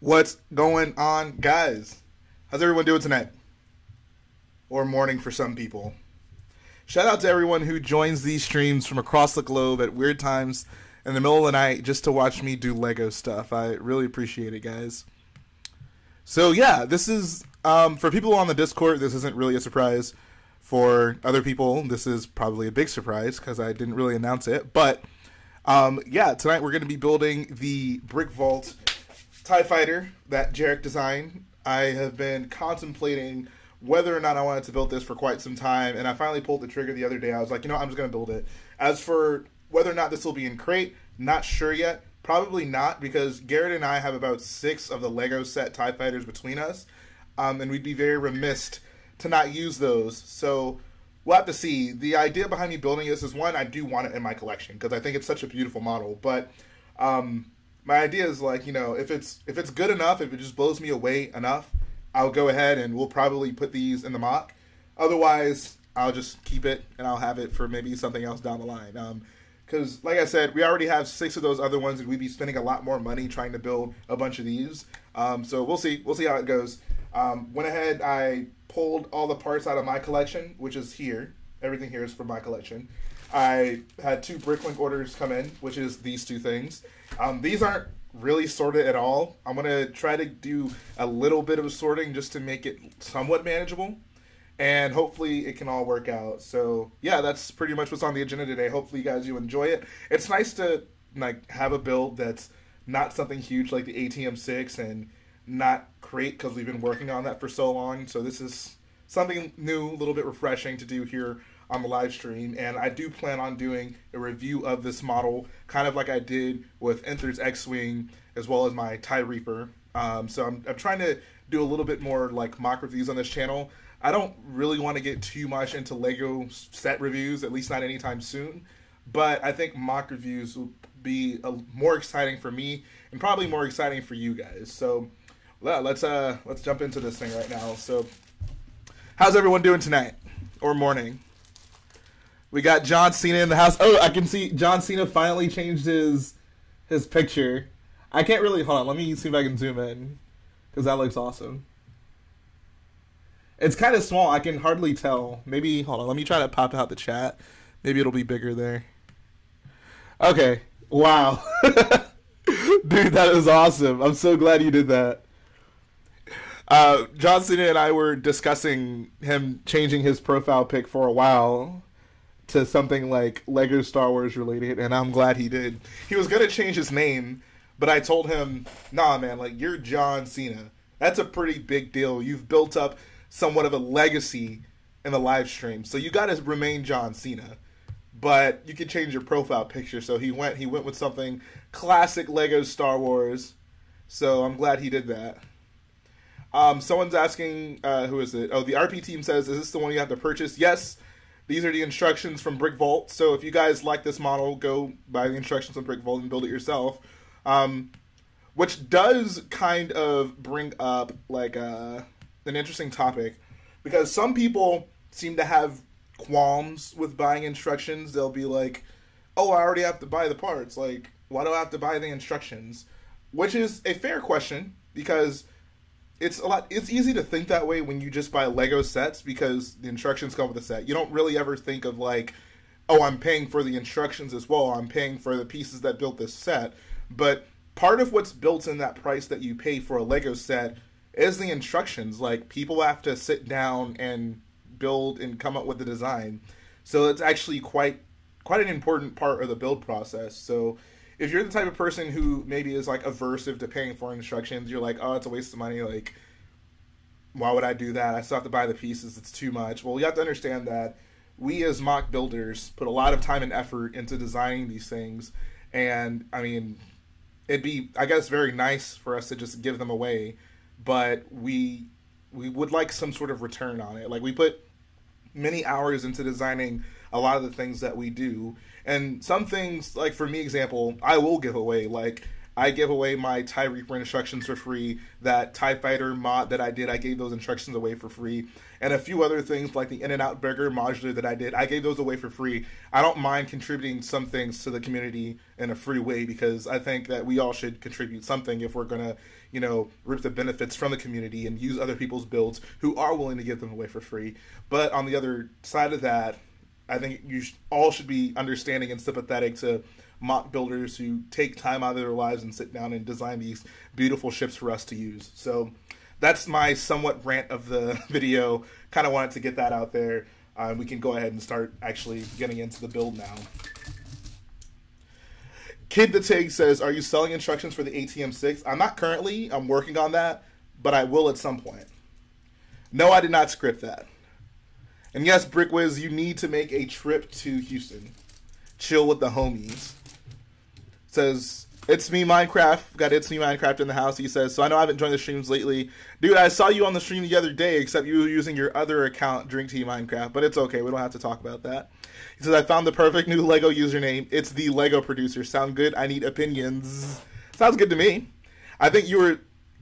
What's going on, guys? How's everyone doing tonight? Or morning for some people. Shout out to everyone who joins these streams from across the globe at weird times in the middle of the night just to watch me do Lego stuff. I really appreciate it, guys. So yeah, this is, for people on the Discord, this isn't really a surprise. For other people, this is probably a big surprise because I didn't really announce it. But yeah, tonight we're going to be building the Brickvault TIE Fighter that Jerac designed. I have been contemplating whether or not I wanted to build this for quite some time, and I finally pulled the trigger the other day. I was like, I'm just going to build it. As for whether or not this will be in crate, not sure yet. Probably not, because Garrett and I have about 6 of the Lego set TIE Fighters between us, and we'd be very remiss to not use those. So we'll have to see. The idea behind me building this is, one, I do want it in my collection, because I think it's such a beautiful model, but my idea is, like, if it's good enough, if it just blows me away enough, I'll go ahead and we'll probably put these in the mock. Otherwise, I'll just keep it and I'll have it for maybe something else down the line. Because, like I said, we already have 6 of those other ones, and we'd be spending a lot more money trying to build a bunch of these. So we'll see. We'll see how it goes. Went ahead, I pulled all the parts out of my collection, which is here. Everything here is from my collection. I had 2 Bricklink orders come in, which is these 2 things. These aren't really sorted at all. I'm going to try to do a little bit of sorting just to make it somewhat manageable. And hopefully it can all work out. So yeah, that's pretty much what's on the agenda today. Hopefully you guys, you enjoy it. It's nice to have a build that's not something huge like the ATM6 and not crate, because we've been working on that for so long. So this is something new, a little bit refreshing to do here on the live stream, and I do plan on doing a review of this model, kind of like I did with Enter's X-Wing, as well as my TIE Reaper. So I'm trying to do a little bit more like mock reviews on this channel. I don't really want to get too much into Lego set reviews, at least not anytime soon, but I think mock reviews will be more exciting for me, and probably more exciting for you guys. So yeah, let's jump into this thing right now. So how's everyone doing tonight, or morning? We got John Cena in the house. Oh, I can see John Cena finally changed his picture. I can't really... Hold on, let me see if I can zoom in, because that looks awesome. It's kind of small. I can hardly tell. Maybe... Hold on, let me try to pop out the chat. Maybe it'll be bigger there. Okay. Wow. Dude, that is awesome. I'm so glad you did that. John Cena and I were discussing him changing his profile pic for a while to something like Lego Star Wars related, and I'm glad he did. He was going to change his name, but I told him, nah, man, like, you're John Cena. That's a pretty big deal. You've built up somewhat of a legacy in the live stream, so you got to remain John Cena. But you can change your profile picture, so he went with something classic Lego Star Wars, so I'm glad he did that. Someone's asking, who is it? Oh, the RP team says, is this the one you have to purchase? Yes. These are the instructions from Brickvault, so if you guys like this model, go buy the instructions from Brickvault and build it yourself. Which does kind of bring up, like, an interesting topic, because some people seem to have qualms with buying instructions. They'll be like, oh, I already have to buy the parts. Like, why do I have to buy the instructions? Which is a fair question, because it's easy to think that way when you just buy Lego sets, because the instructions come with the set. You don't really ever think of, like, oh, I'm paying for the instructions as well. I'm paying for the pieces that built this set. But part of what's built in that price that you pay for a Lego set is the instructions. Like, people have to sit down and build and come up with the design. So it's actually quite an important part of the build process. So if you're the type of person who maybe is, like, aversive to paying for instructions, you're like, oh, it's a waste of money, like, why would I do that? I still have to buy the pieces, it's too much. Well, you have to understand that we as mock builders put a lot of time and effort into designing these things, and, I mean, it'd be, I guess, very nice for us to just give them away, but we would like some sort of return on it. Like, we put many hours into designing a lot of the things that we do, and some things, like, for me, example, I will give away. Like, I give away my TIE Reaper instructions for free. That TIE Fighter mod that I did, I gave those instructions away for free. And a few other things like the In-N-Out Burger modular that I did, I gave those away for free. I don't mind contributing some things to the community in a free way because I think that we all should contribute something if we're going to, you know, reap the benefits from the community and use other people's builds who are willing to give them away for free. But on the other side of that, I think you all should be understanding and sympathetic to mock builders who take time out of their lives and sit down and design these beautiful ships for us to use. So that's my somewhat rant of the video. Kind of wanted to get that out there. We can go ahead and start actually getting into the build now. Kid the Tig says, are you selling instructions for the ATM-6? I'm not currently. I'm working on that, but I will at some point. No, I did not script that. And yes, Brickwiz, you need to make a trip to Houston. Chill with the homies. Says, it's me Minecraft. Got It's Me Minecraft in the house. He says, so I know I haven't joined the streams lately. Dude, I saw you on the stream the other day, except you were using your other account, Drink Tea Minecraft. But it's okay. We don't have to talk about that. He says, I found the perfect new Lego username. It's the Lego Producer. Sound good? I need opinions. Sounds good to me. I think you were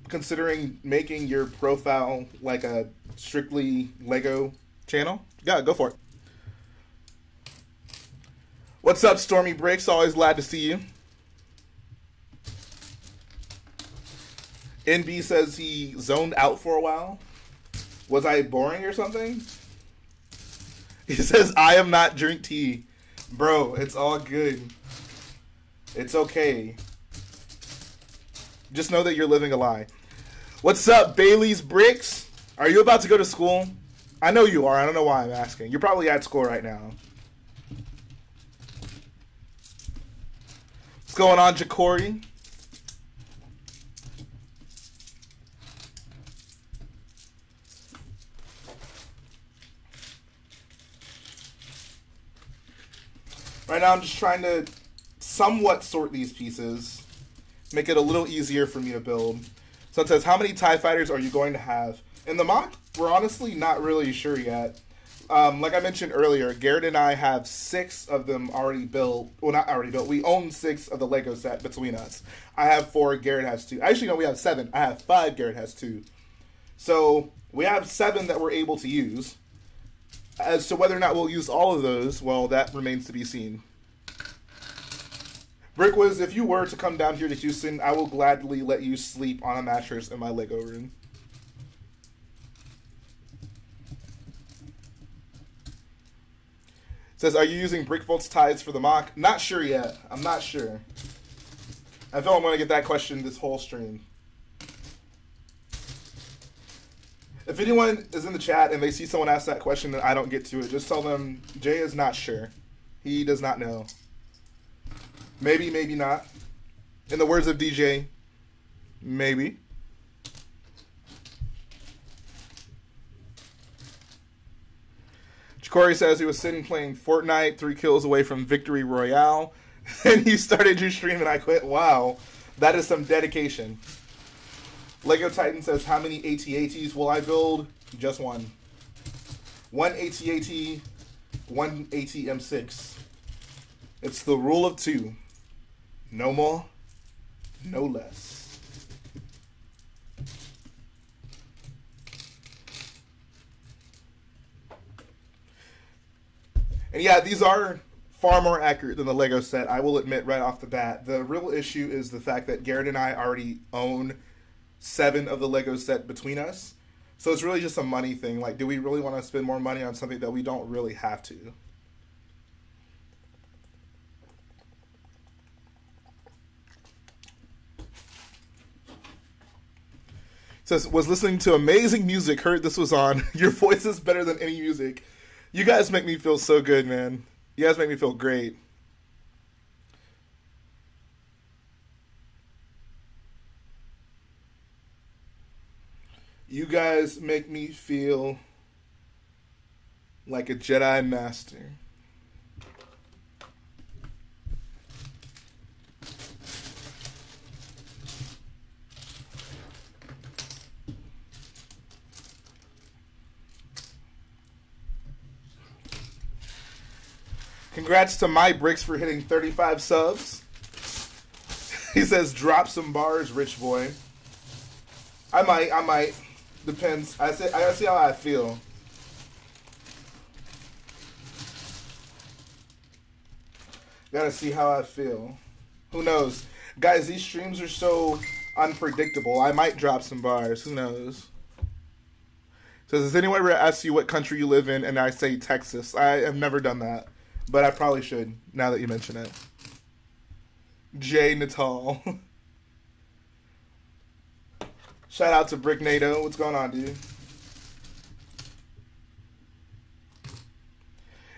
considering making your profile like a strictly Lego channel. Yeah, go for it. What's up, Stormy Breaks? Always glad to see you. NB says he zoned out for a while. Was I boring or something? He says, I am not Drink Tea. Bro, it's all good. It's okay. Just know that you're living a lie. What's up, Bailey's Bricks? Are you about to go to school? I know you are. I don't know why I'm asking. You're probably at school right now. What's going on, Jacory? Right now I'm just trying to somewhat sort these pieces, make it a little easier for me to build. So it says, how many TIE Fighters are you going to have? In the mock, we're honestly not really sure yet. Like I mentioned earlier, Garrett and I have 6 of them already built. Well, not already built. We own 6 of the Lego set between us. I have 4, Garrett has 2. Actually, no, we have 7. I have 5, Garrett has 2. So we have 7 that we're able to use. As to whether or not we'll use all of those, well, that remains to be seen. Brickwiz, if you were to come down here to Houston, I will gladly let you sleep on a mattress in my Lego room. Says, are you using Brickvault's ties for the mock? Not sure yet. I'm not sure. I feel I'm going to get that question this whole stream. If anyone is in the chat and they see someone ask that question and I don't get to it, just tell them Jay is not sure. He does not know. Maybe, maybe not. In the words of DJ, maybe. Corey says he was sitting playing Fortnite, 3 kills away from Victory Royale, and you started your stream and I quit. Wow, that is some dedication. Lego Titan says, how many AT-ATs will I build? Just one. 1 AT-AT, 1 AT-M6. It's the rule of 2. No more, no less. And yeah, these are far more accurate than the Lego set, I will admit right off the bat. The real issue is the fact that Garrett and I already own 7 of the Lego set between us. So it's really just a money thing. Like, do we really want to spend more money on something that we don't really have to? Says, was listening to amazing music, heard this was on. Your voice is better than any music. You guys make me feel so good, man. You guys make me feel great. You guys make me feel like a Jedi Master. Congrats to my Bricks for hitting 35 subs. He says, drop some bars, rich boy. I might. Depends. I gotta see how I feel. Gotta see how I feel. Who knows? Guys, these streams are so unpredictable. I might drop some bars. Who knows? Says, has anyone ever asked you what country you live in? And I say Texas. I have never done that. But I probably should, now that you mention it. Jay Natal. Shout out to Bricknado. What's going on, dude?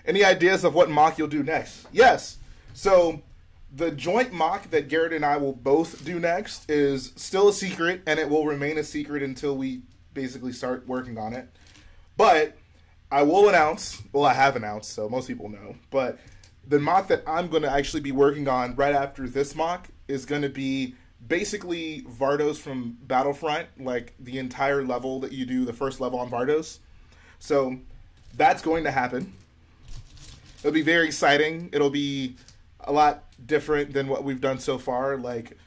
Any ideas of what mock you'll do next? Yes. So, the joint mock that Garrett and I will both do next is still a secret, and it will remain a secret until we basically start working on it. But I will announce, well, I have announced, so most people know, but the mock that I'm going to actually be working on right after this mock is going to be basically Vardos from Battlefront, like the entire level that you do, the first level on Vardos. So that's going to happen. It'll be very exciting. It'll be a lot different than what we've done so far. Like,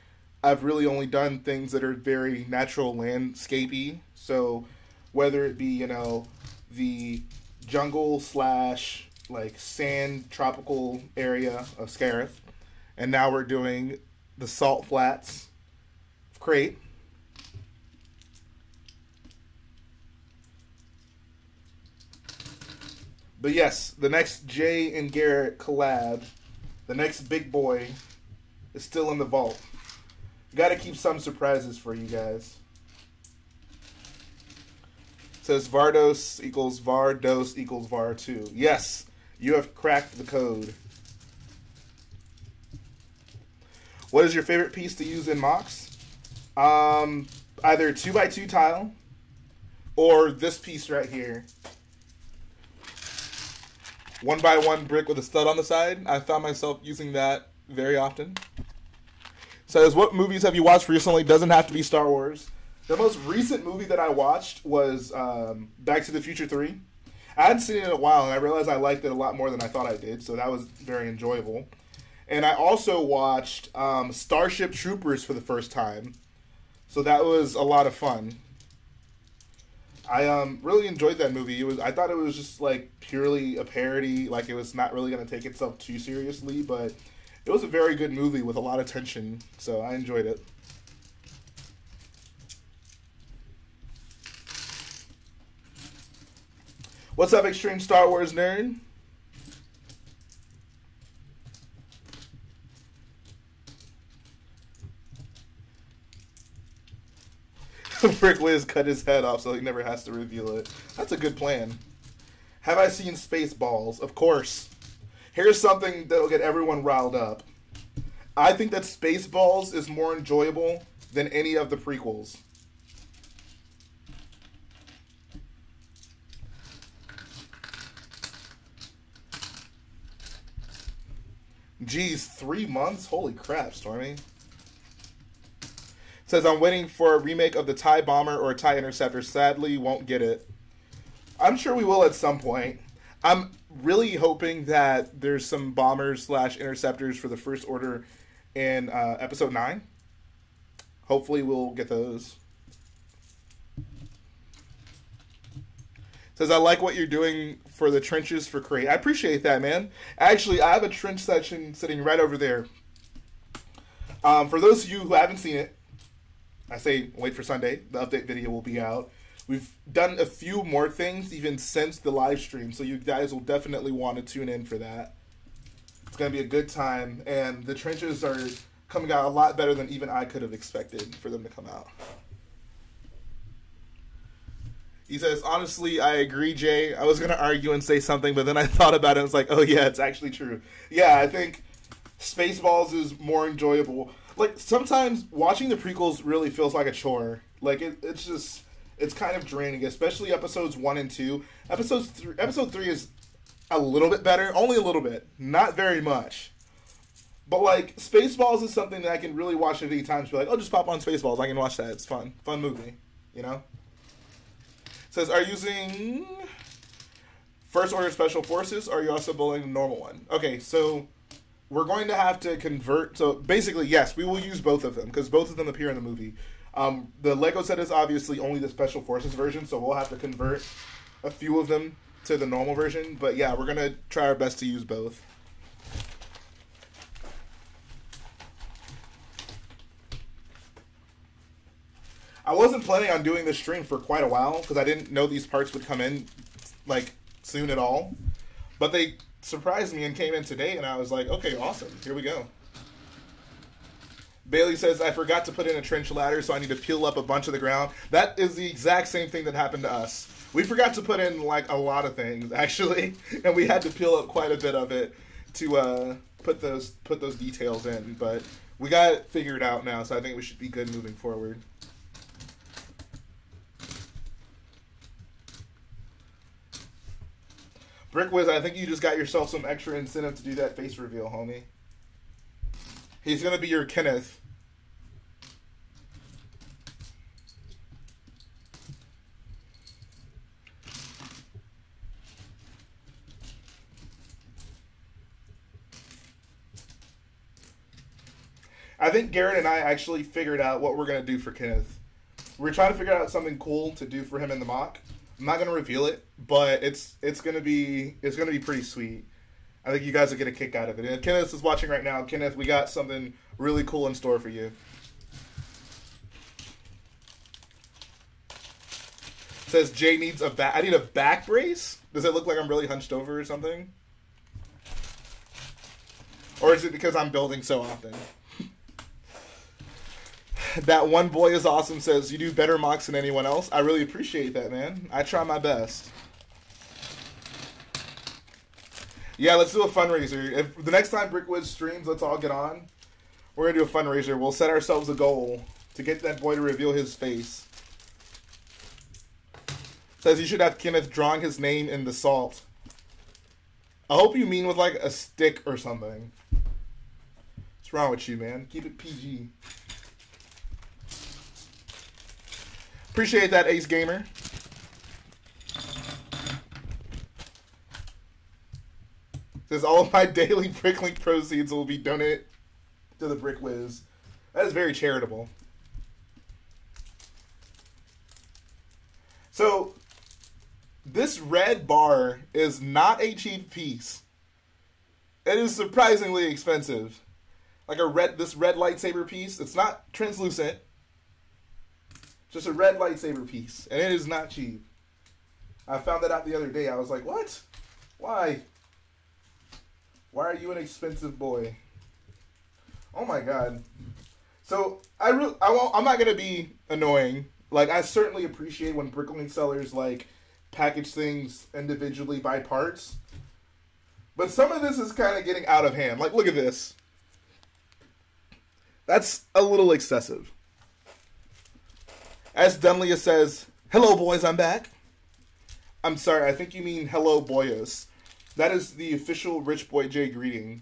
I've really only done things that are very natural landscapey. So whether it be, you know, the jungle slash like sand tropical area of Scarif, and now we're doing the salt flats of Crate. But yes, the next Jay and Garrett collab, the next big boy, is still in the vault. Got to keep some surprises for you guys. It says Vardos equals Vardos equals Var2. Yes, you have cracked the code. What is your favorite piece to use in mocks? Either 2x2 tile or this piece right here. 1x1 brick with a stud on the side. I found myself using that very often. Says, what movies have you watched recently? Doesn't have to be Star Wars. The most recent movie that I watched was Back to the Future 3. I hadn't seen it in a while, and I realized I liked it a lot more than I thought I did, so that was very enjoyable. And I also watched Starship Troopers for the first time, so that was a lot of fun. I really enjoyed that movie. I thought it was just like purely a parody, like it was not really going to take itself too seriously, but it was a very good movie with a lot of tension, so I enjoyed it. What's up, Extreme Star Wars nerd? Brick Wiz cut his head off so he never has to reveal it. That's a good plan. Have I seen Spaceballs? Of course. Here's something that'll get everyone riled up. I think that Spaceballs is more enjoyable than any of the prequels. Geez, 3 months? Holy crap, Stormy. Says, I'm waiting for a remake of the TIE Bomber or a TIE Interceptor. Sadly, won't get it. I'm sure we will at some point. I'm really hoping that there's some bombers slash interceptors for the First Order in Episode 9. Hopefully we'll get those. Says, I like what you're doing for the trenches for Crate. I appreciate that, man. Actually, I have a trench section sitting right over there. For those of you who haven't seen it, I say wait for Sunday. The update video will be out. We've done a few more things even since the live stream, so you guys will definitely want to tune in for that. It's going to be a good time, and the trenches are coming out a lot better than even I could have expected for them to come out. He says, honestly, I agree, Jay. I was going to argue and say something, but then I thought about it and was like, oh yeah, it's actually true. Yeah, I think Spaceballs is more enjoyable. Like, sometimes watching the prequels really feels like a chore. Like, it's kind of draining, especially episodes 1 and 2. Episode 3 is a little bit better, only a little bit, not very much. But, like, Spaceballs is something that I can really watch at any time. Just be like, oh, just pop on Spaceballs. I can watch that. It's fun. Fun movie, you know? Says, are you using First Order Special Forces, or are you also bowling the normal one? Okay, so we're going to have to convert. So basically, yes, we will use both of them because both of them appear in the movie. The Lego set is obviously only the Special Forces version, so we'll have to convert a few of them to the normal version. But yeah, we're going to try our best to use both. I wasn't planning on doing this stream for quite a while because I didn't know these parts would come in like soon at all. But they surprised me and came in today, and I was like, okay, awesome. Here we go. Bailey says, I forgot to put in a trench ladder, so I need to peel up a bunch of the ground. That is the exact same thing that happened to us. We forgot to put in like a lot of things, actually, and we had to peel up quite a bit of it to put those details in. But we got it figured out now, so I think we should be good moving forward. Brickwiz, I think you just got yourself some extra incentive to do that face reveal, homie. He's going to be your Kenneth. I think Garrett and I actually figured out what we're going to do for Kenneth. We're trying to figure out something cool to do for him in the mock. I'm not going to reveal it, but it's going to be pretty sweet. I think you guys will get a kick out of it. And if Kenneth is watching right now, Kenneth, we got something really cool in store for you. It says Jay needs a back. I need a back brace? Does it look like I'm really hunched over or something? Or is it because I'm building so often? That one boy is awesome says, you do better mocks than anyone else. I really appreciate that, man. I try my best. Yeah, let's do a fundraiser. If the next time Brickwood streams, let's all get on. We're going to do a fundraiser. We'll set ourselves a goal to get that boy to reveal his face. Says you should have Kenneth drawing his name in the salt. I hope you mean with like a stick or something. What's wrong with you, man? Keep it PG. Appreciate that, Ace Gamer. Says all of my daily Bricklink proceeds will be donated to the Brick Wiz. That is very charitable. So, this red bar is not a cheap piece. It is surprisingly expensive. Like this red lightsaber piece, it's not translucent. Just a red lightsaber piece, and it is not cheap. I found that out the other day. I was like, what? Why? Why are you an expensive boy? Oh my god. So, I'm not going to be annoying. Like, I certainly appreciate when Bricklink sellers, like, package things individually by parts. But some of this is kind of getting out of hand. Like, look at this. That's a little excessive. As Dunlia says, hello boys, I'm back. I'm sorry, I think you mean hello boyos. That is the official Rich Boy J greeting.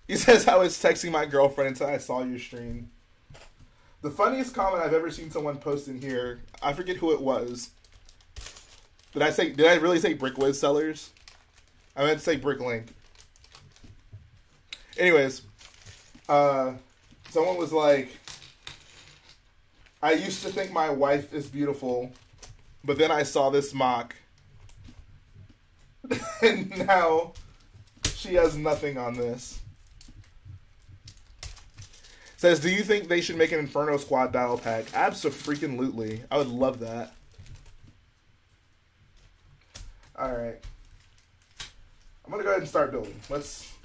He says, I was texting my girlfriend until I saw your stream. The funniest comment I've ever seen someone post in here, I forget who it was. Did I really say Brickwiz sellers? I meant to say Bricklink. Anyways, someone was like, I used to think my wife is beautiful, but then I saw this mock, and now she has nothing on this. Says, do you think they should make an Inferno Squad battle pack? Abso-freaking-lutely. I would love that. Alright. I'm going to go ahead and start building.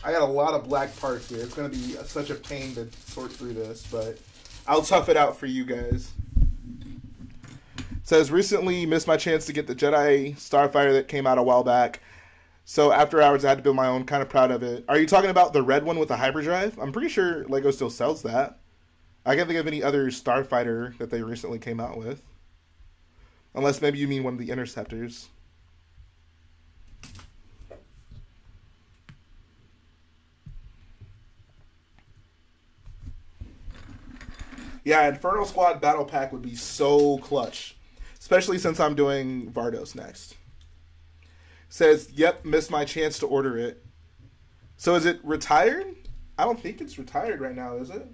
I got a lot of black parts here. It's going to be such a pain to sort through this, but I'll tough it out for you guys. Says, recently missed my chance to get the Jedi Starfighter that came out a while back. So after hours, I had to build my own. Kind of proud of it. Are you talking about the red one with the hyperdrive? I'm pretty sure LEGO still sells that. I can't think of any other Starfighter that they recently came out with. Unless maybe you mean one of the Interceptors. Yeah, Inferno Squad Battle Pack would be so clutch. Especially since I'm doing Vardos next. Says, yep, missed my chance to order it. So is it retired? I don't think it's retired right now, is it?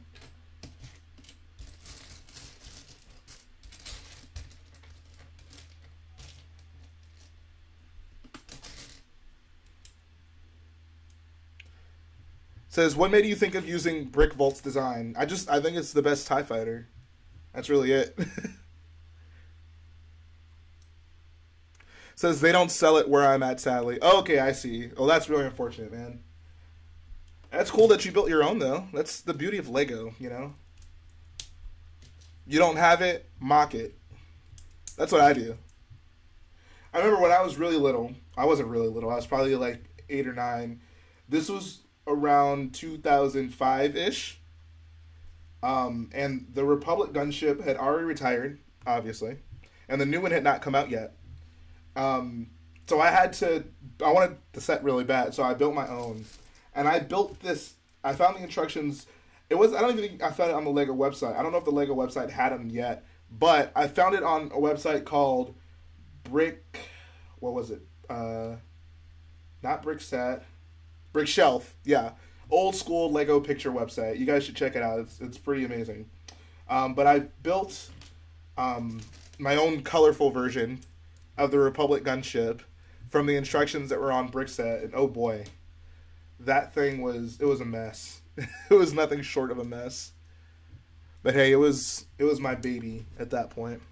Says, what made you think of using Brickvault's design? I think it's the best TIE fighter. That's really it. Says, they don't sell it where I'm at, sadly. Oh, okay, I see. Oh, that's really unfortunate, man. That's cool that you built your own, though. That's the beauty of Lego, you know? You don't have it, mock it. That's what I do. I remember when I was really little. I wasn't really little. I was probably like 8 or 9. This was around 2005-ish. And the Republic gunship had already retired, obviously. And the new one had not come out yet. So I wanted the set really bad, so I built my own. And I built this, I found the instructions, I don't even think I found it on the Lego website. I don't know if the Lego website had them yet, but I found it on a website called what was it? Not Brickset, Brickshelf, yeah. Old school Lego picture website. You guys should check it out. It's pretty amazing. But I built my own colorful version of the Republic gunship from the instructions that were on Brickset, and oh boy, that thing was a mess. It was nothing short of a mess. But hey, it was my baby at that point.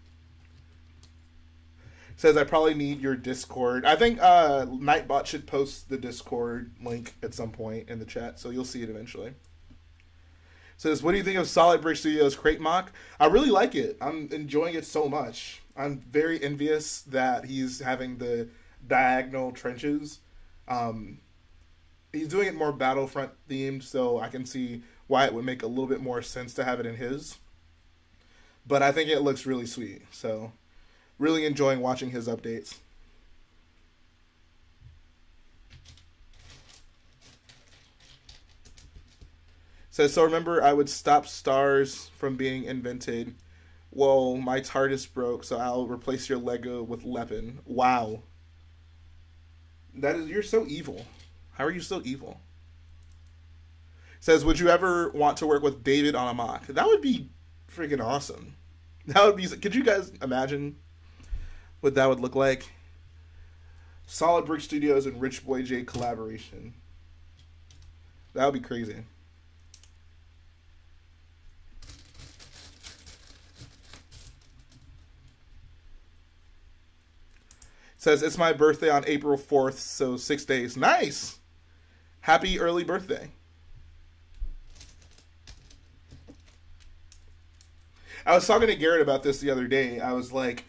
Says, I probably need your Discord. I think Nightbot should post the Discord link at some point in the chat, so you'll see it eventually. Says, what do you think of Solid Brick Studios Crate Mock? I really like it. I'm enjoying it so much. I'm very envious that he's having the diagonal trenches. He's doing it more Battlefront themed, so I can see why it would make a little bit more sense to have it in his. But I think it looks really sweet, so really enjoying watching his updates. Says, so remember I would stop stars from being invented. Whoa, my TARDIS broke, so I'll replace your Lego with Lepin. Wow. You're so evil. How are you so evil? Says, would you ever want to work with David on a mock? That would be freaking awesome. That would be. Could you guys imagine what that would look like? Solid Brick Studios and Rich Boy J collaboration. That would be crazy. Says, it's my birthday on April 4th, so 6 days. Nice! Happy early birthday. I was talking to Garrett about this the other day. I was like,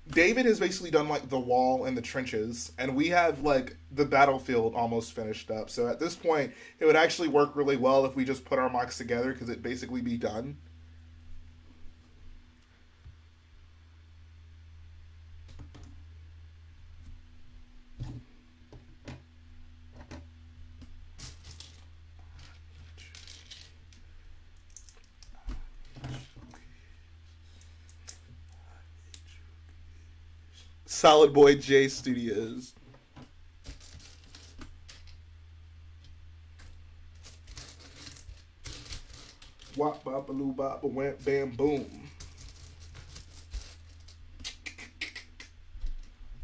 David has basically done like the wall and the trenches, and we have like the battlefield almost finished up. So at this point, it would actually work really well if we just put our mocks together, because it'd basically be done. Solid Boy J Studios. Wop bop a loo bop a went bam boom.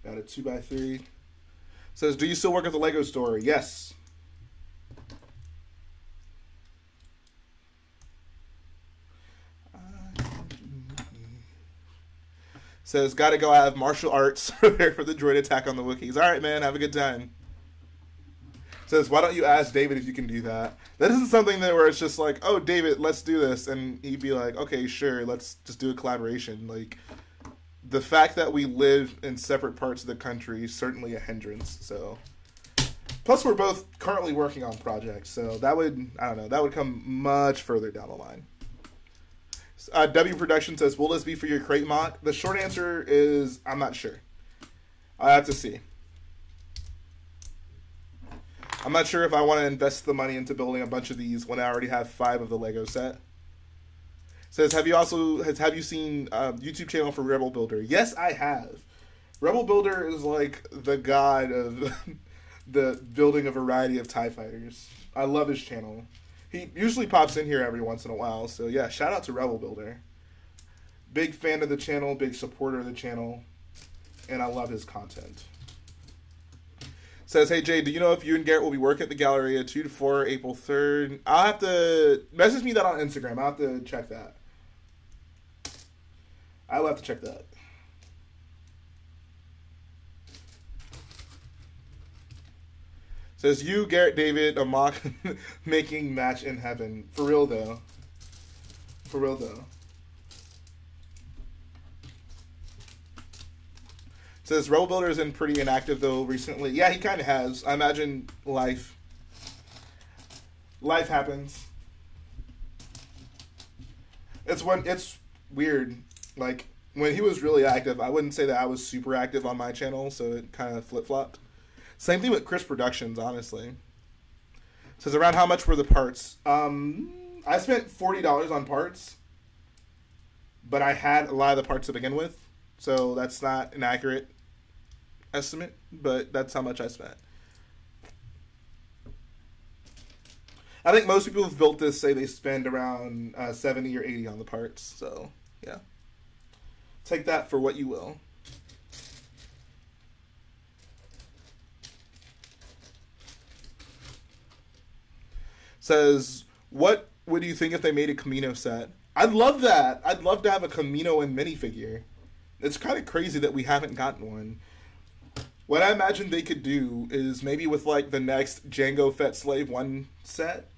Got a 2x3. Says, do you still work at the Lego store? Yes. Says, gotta go have martial arts prepare for the droid attack on the Wookiees. Alright, man, have a good time. Says, why don't you ask David if you can do that? That isn't something that where it's just like, oh, David, let's do this. And he'd be like, okay, sure, let's just do a collaboration. Like, the fact that we live in separate parts of the country is certainly a hindrance, so. Plus, we're both currently working on projects, so that would, I don't know, that would come much further down the line. W Production says, will this be for your crate mock? The short answer is, I'm not sure. I have to see. I'm not sure if I want to invest the money into building a bunch of these when I already have 5 of the Lego set. Says, have you seen YouTube channel for Rebel Builder? Yes, I have. Rebel Builder is like the god of the building a variety of TIE fighters. I love his channel. He usually pops in here every once in a while, so yeah, shout out to Rebel Builder. Big fan of the channel, big supporter of the channel, and I love his content. Says, hey Jay, do you know if you and Garrett will be working at the Galleria 2 to 4, April 3rd? I'll have to message me that on Instagram. I'll have to check that. I'll have to check that. Says, you, Garrett, David, a mock making match in heaven. For real, though. For real, though. Says, Rebel Builder has been pretty inactive, though, recently. Yeah, he kind of has. I imagine life. Life happens. It's weird. Like, when he was really active, I wouldn't say that I was super active on my channel, so it kind of flip-flopped. Same thing with Chris Productions, honestly. Says, around how much were the parts? I spent $40 on parts, but I had a lot of the parts to begin with, so that's not an accurate estimate, but that's how much I spent. I think most people who've built this say they spend around 70 or 80 on the parts, so yeah. Take that for what you will. Says, what would you think if they made a Camino set? I'd love that. I'd love to have a Camino and minifigure. It's kind of crazy that we haven't gotten one. What I imagine they could do is maybe with like the next Jango Fett Slave 1 set,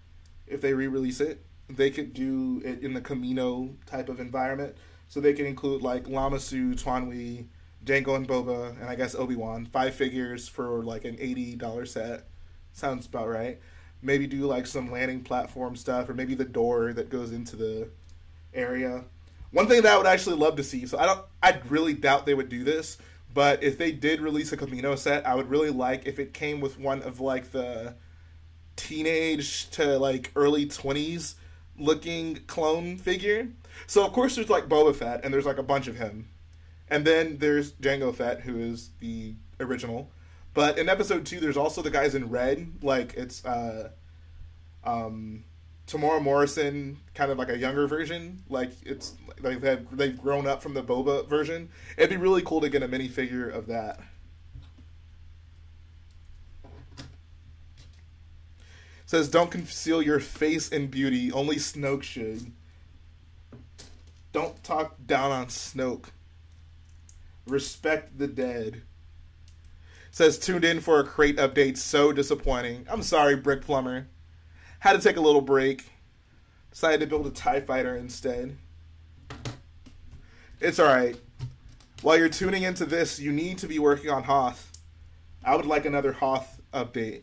if they re-release it, they could do it in the Camino type of environment. So they can include like Lama Su, Tuanwi, Jango and Boba, and I guess Obi-Wan. 5 figures for like an $80 set. Sounds about right. Maybe do like some landing platform stuff, or maybe the door that goes into the area. One thing that I would actually love to see, so I really doubt they would do this, but if they did release a Camino set, I would really like if it came with one of like the teenage to like early 20s looking clone figure. So of course there's like Boba Fett, and there's like a bunch of him. And then there's Jango Fett, who is the original. But in episode 2, there's also the guys in red. Like, it's Tamora Morrison, kind of like a younger version. Like, it's like they've grown up from the Boba version. It'd be really cool to get a minifigure of that. Says, don't conceal your face in beauty. Only Snoke should. Don't talk down on Snoke. Respect the dead. Says, tuned in for a crate update. So disappointing. I'm sorry, Brick Plumber. Had to take a little break. Decided to build a TIE fighter instead. It's alright. While you're tuning into this, you need to be working on Hoth. I would like another Hoth update.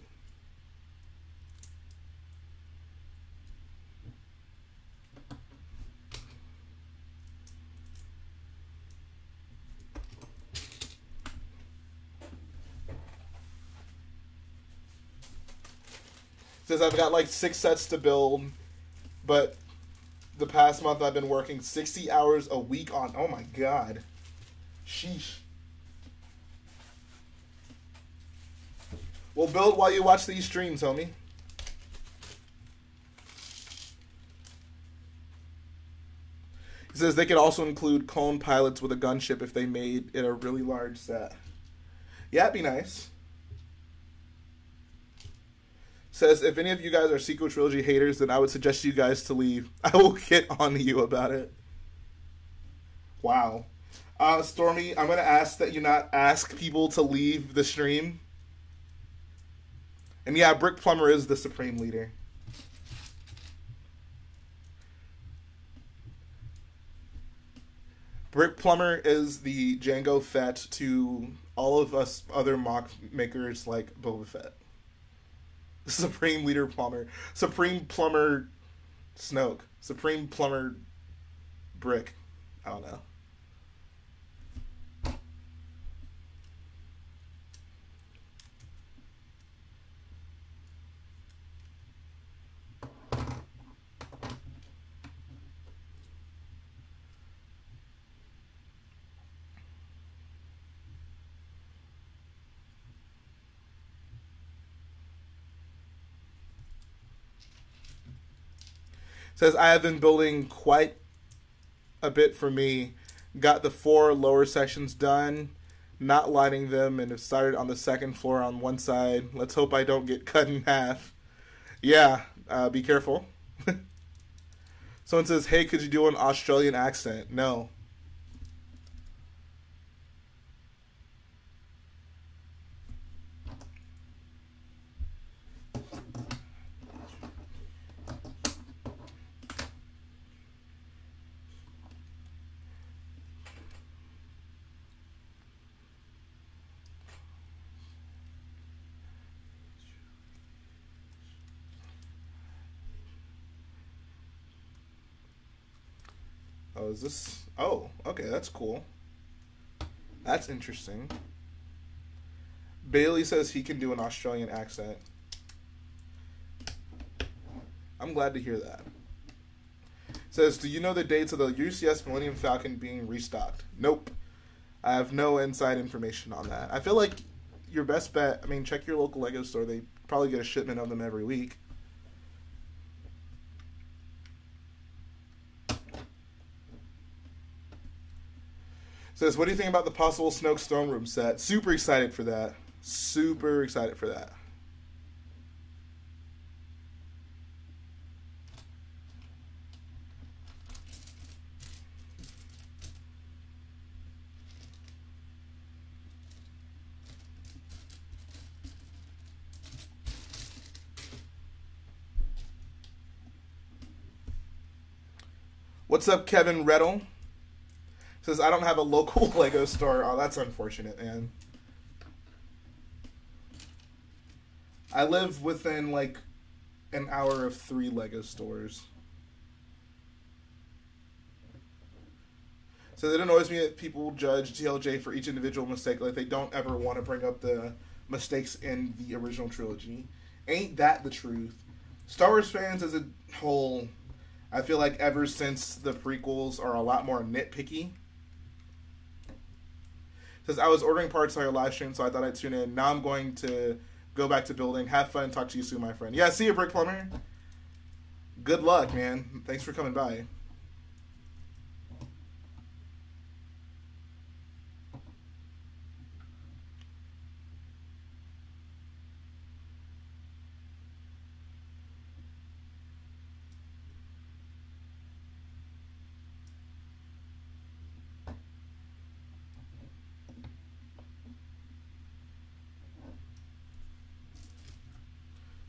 Says I've got like 6 sets to build, but the past month I've been working 60 hours a week on. Oh my god. Sheesh. We'll build while you watch these streams, homie. He says they could also include clone pilots with a gunship if they made it a really large set. Yeah, it'd be nice. Says, if any of you guys are sequel trilogy haters, then I would suggest you guys to leave. I will get on to you about it. Wow. Stormy, I'm going to ask that you not ask people to leave the stream. And yeah, Brick Plumber is the supreme leader. Brick Plumber is the Jango Fett to all of us other mock makers like Boba Fett. Supreme Leader Plumber. Supreme Plumber Snoke. Supreme Plumber Brick. I don't know. Says, I have been building quite a bit for me. Got the 4 lower sections done, not lining them, and have started on the second floor on one side. Let's hope I don't get cut in half. Yeah, be careful. Someone says, hey, could you do an Australian accent? No. Oh, is this... Oh, okay, that's cool. That's interesting. Bailey says he can do an Australian accent. I'm glad to hear that. Says, do you know the dates of the UCS Millennium Falcon being restocked? Nope. I have no inside information on that. I feel like your best bet... I mean, check your local LEGO store. They probably get a shipment of them every week. Says, what do you think about the possible Snoke's throne room set? Super excited for that. Super excited for that. What's up, Kevin Reddle? Says, I don't have a local LEGO store. Oh, that's unfortunate, man. I live within, like, an hour of 3 LEGO stores. So it annoys me that people judge TLJ for each individual mistake. Like, they don't ever want to bring up the mistakes in the original trilogy. Ain't that the truth? Star Wars fans as a whole, I feel like ever since the prequels are a lot more nitpicky. Says, I was ordering parts on your live stream, so I thought I'd tune in. Now I'm going to go back to building. Have fun and talk to you soon, my friend. Yeah, see you, Brick Plumber. Good luck, man. Thanks for coming by.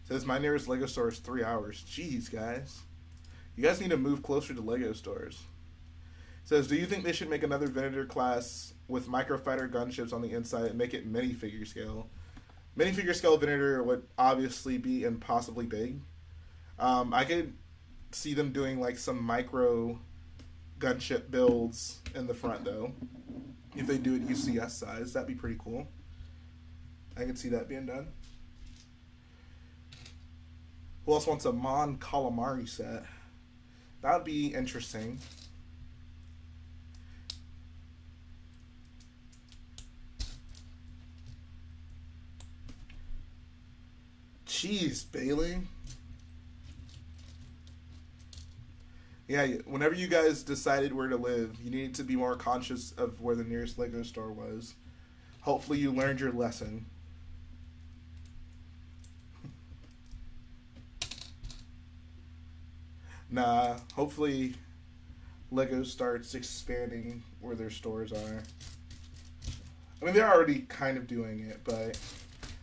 Says, my nearest LEGO store is 3 hours. Jeez, guys. You guys need to move closer to LEGO stores. Says, do you think they should make another Venator class with microfighter gunships on the inside and make it minifigure scale? Minifigure scale Venator would obviously be impossibly big. I could see them doing like some micro gunship builds in the front, though. If they do it UCS size, that'd be pretty cool. I could see that being done. Who else wants a Mon Calamari set? That would be interesting. Jeez, Bailey. Yeah, whenever you guys decided where to live, you need to be more conscious of where the nearest LEGO store was. Hopefully you learned your lesson. Nah, hopefully LEGO starts expanding where their stores are. I mean, they're already kind of doing it, but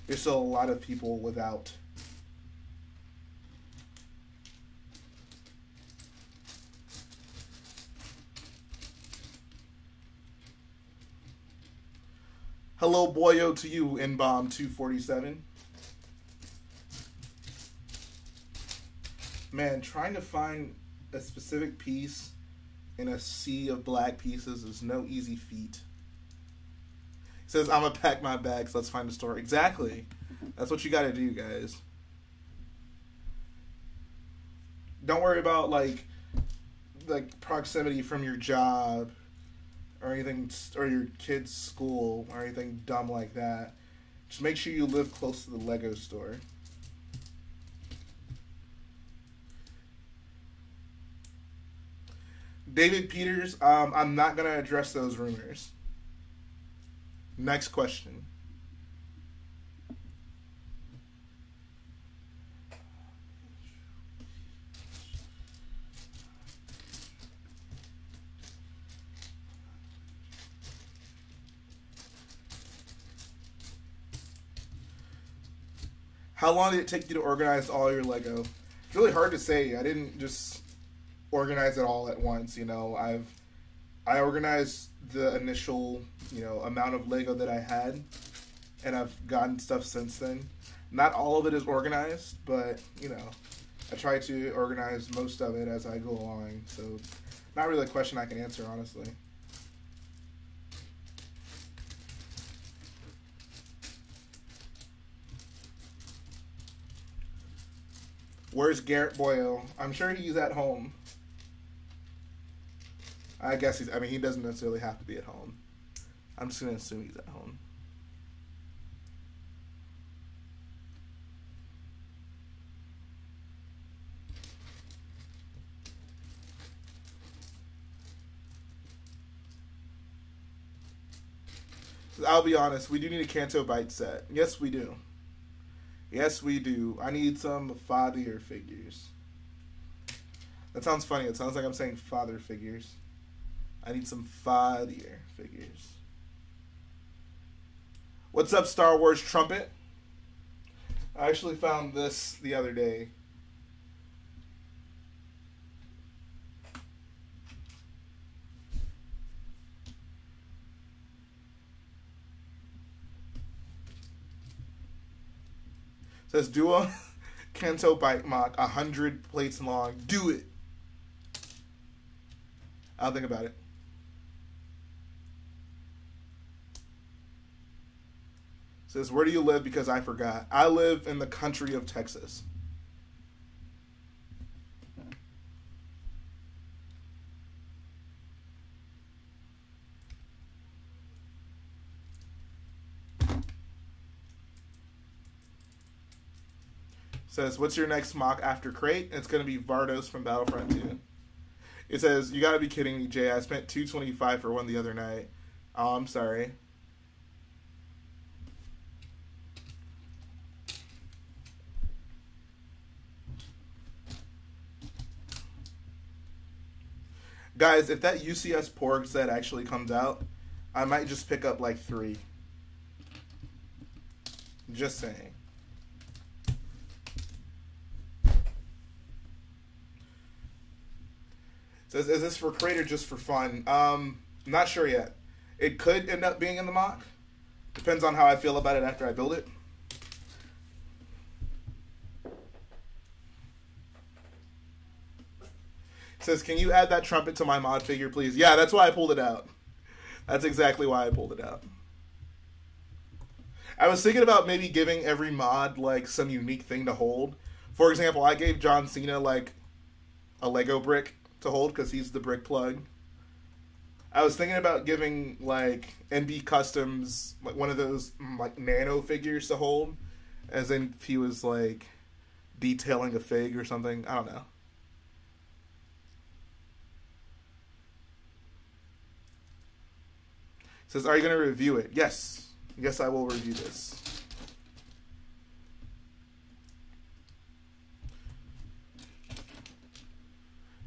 there's still a lot of people without. Hello, boyo, to you, N-Bomb 247. Man, trying to find a specific piece in a sea of black pieces is no easy feat. He says, I'm gonna pack my bags, let's find a store. Exactly. That's what you gotta do, guys. Don't worry about, like proximity from your job or anything, or your kid's school or anything dumb like that. Just make sure you live close to the LEGO store. David Peters, I'm not going to address those rumors. Next question. How long did it take you to organize all your Lego? It's really hard to say. I didn't just organize it all at once. You know, I organized the initial, you know, amount of Lego that I had, and I've gotten stuff since then. Not all of it is organized, but you know, I try to organize most of it as I go along. So, not really a question I can answer honestly. Where's Garrett Boyle? I'm sure he's at home. I guess he's, I mean, he doesn't necessarily have to be at home. I'm just going to assume he's at home. I'll be honest, we do need a Canto Bite set. Yes, we do. Yes, we do. I need some father figures. That sounds funny. It sounds like I'm saying father figures. I need some father figures. What's up, Star Wars Trumpet? I actually found this the other day. It says Duo Canto Bite Mock 100 plates long. Do it. I'll think about it. It says, where do you live? Because I forgot. I live in the country of Texas. Says, what's your next mock after crate? It's going to be Vardos from Battlefront 2. It says, you got to be kidding me, Jay. I spent $225 for one the other night. Oh, I'm sorry. Guys, if that UCS Porg set actually comes out, I might just pick up like 3. Just saying. Says, is this for crate or just for fun? Not sure yet. It could end up being in the mock. Depends on how I feel about it after I build it. Says, can you add that trumpet to my mod figure, please? Yeah, that's why I pulled it out. That's exactly why I pulled it out. I was thinking about maybe giving every mod, like, some unique thing to hold. For example, I gave John Cena, like, a Lego brick to hold because he's the brick plug. I was thinking about giving, like, NB Customs, like, one of those, like, nano figures to hold. As in if he was, like, detailing a fig or something. I don't know. Says, are you going to review it? Yes. Yes, I will review this.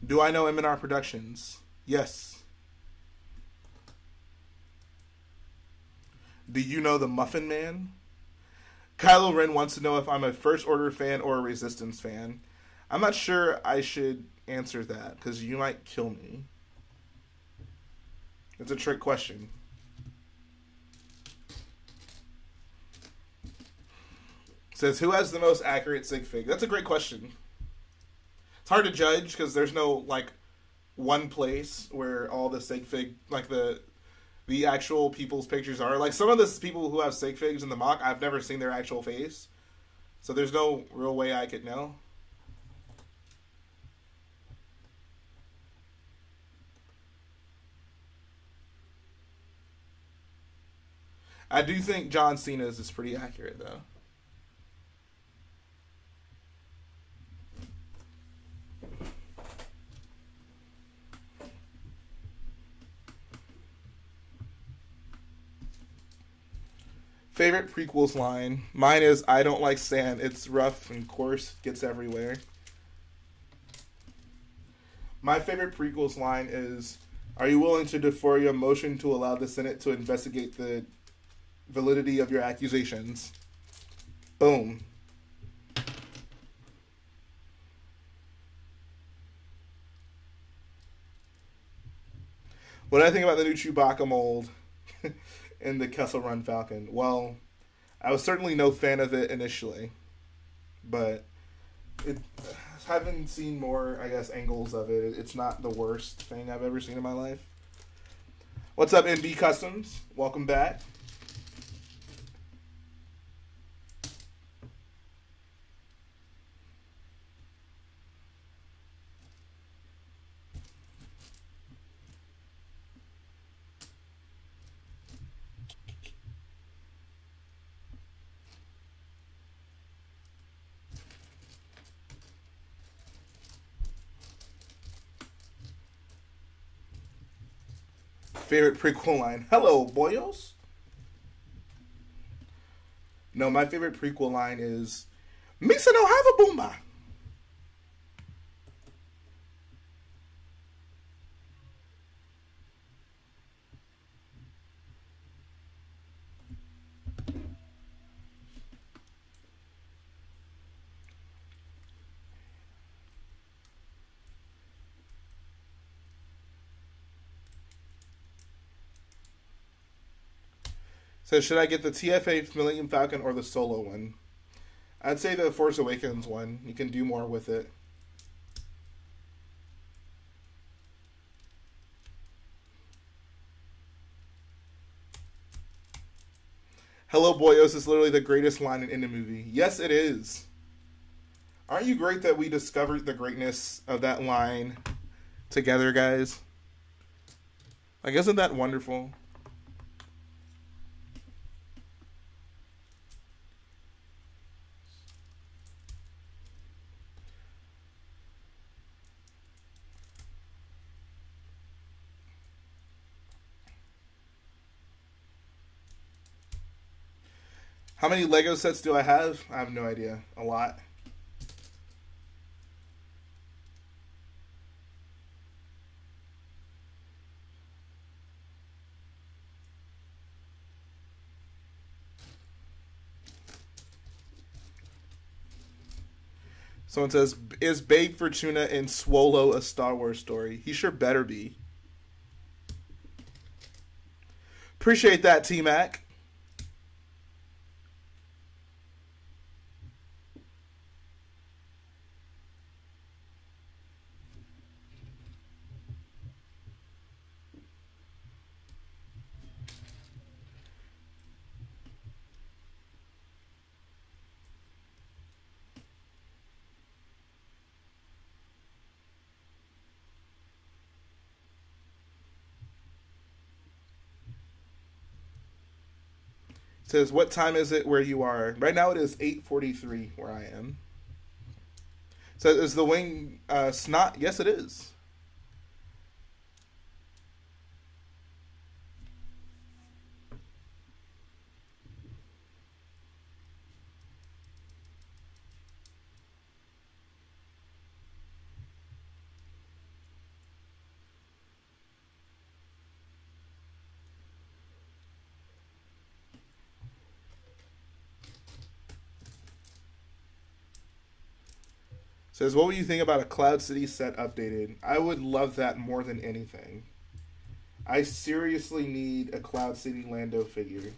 Do I know M&R Productions? Yes. Do you know the Muffin Man? Kylo Ren wants to know if I'm a First Order fan or a Resistance fan. I'm not sure I should answer that, because you might kill me. It's a trick question. Says, who has the most accurate sig fig? That's a great question. It's hard to judge because there's no, like, one place where all the sig fig, like, the actual people's pictures are. Like, some of the people who have sig figs in the mock, I've never seen their actual face. So there's no real way I could know. I do think John Cena's is pretty accurate, though. Favorite prequels line. Mine is, I don't like sand. It's rough and coarse. Gets everywhere. My favorite prequels line is, are you willing to defer your motion to allow the Senate to investigate the validity of your accusations? Boom. What do I think about the new Chewbacca mold in the Kessel Run Falcon? Well, I was certainly no fan of it initially, but having seen more, I guess, angles of it, it's not the worst thing I've ever seen in my life. What's up, NB Customs? Welcome back. Favorite prequel line. Hello, boyos. No, my favorite prequel line is Misa no have a boomba. So should I get the TFA Millennium Falcon or the Solo one? I'd say the Force Awakens one. You can do more with it. Hello, boyos is literally the greatest line in any movie. Yes, it is. Aren't you great that we discovered the greatness of that line together, guys? Like, isn't that wonderful? How many Lego sets do I have? I have no idea. A lot. Someone says, is Babe Fortuna in Swolo a Star Wars story? He sure better be. Appreciate that, T-Mac. Says, what time is it where you are? Right now it is 8:43 where I am. So is the wing snot? Yes, it is. Says, what would you think about a Cloud City set updated? I would love that more than anything. I seriously need a Cloud City Lando figure.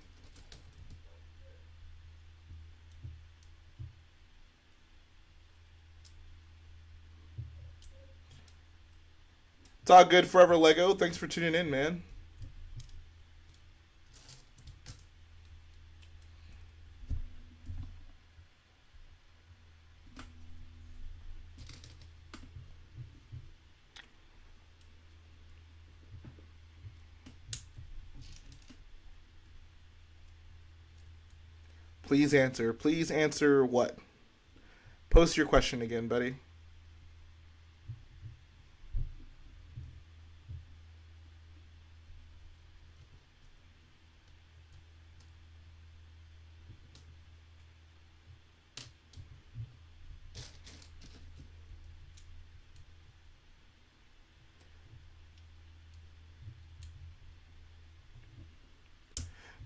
It's all good, Forever Lego. Thanks for tuning in, man. Please answer. Please answer what? Post your question again, buddy.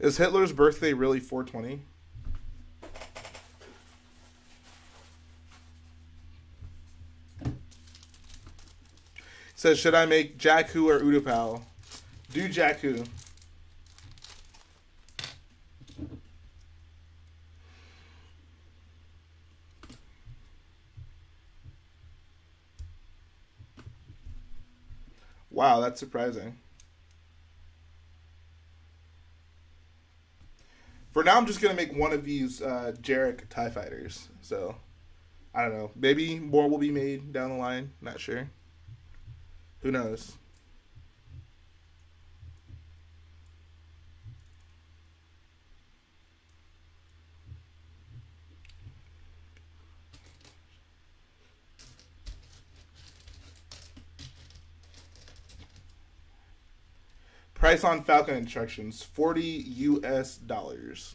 Is Hitler's birthday really 420? Says, should I make Jakku or Utapau? Do Jakku. Wow, that's surprising. For now, I'm just going to make one of these Jerac TIE Fighters. So, I don't know. Maybe more will be made down the line. Not sure. Who knows? Price on Falcon instructions, $40 US.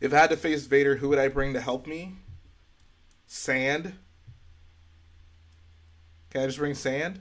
If I had to face Vader, who would I bring to help me? Sand. Can I just bring Sand?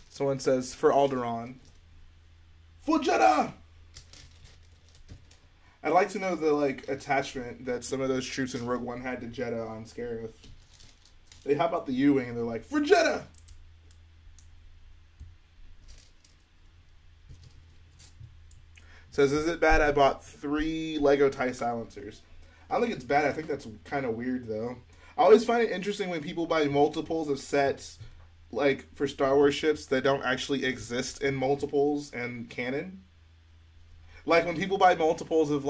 Someone says, for Alderaan. For Jeddah! I'd like to know the attachment that some of those troops in Rogue One had to Jeddah on Scarif. They hop out the U-Wing and they're like, for Jeddah! Says, is it bad I bought 3 Lego TIE silencers? I don't think it's bad. I think that's kind of weird, though. I always find it interesting when people buy multiples of sets for Star Wars ships that don't actually exist in multiples and canon. Like when people buy multiples of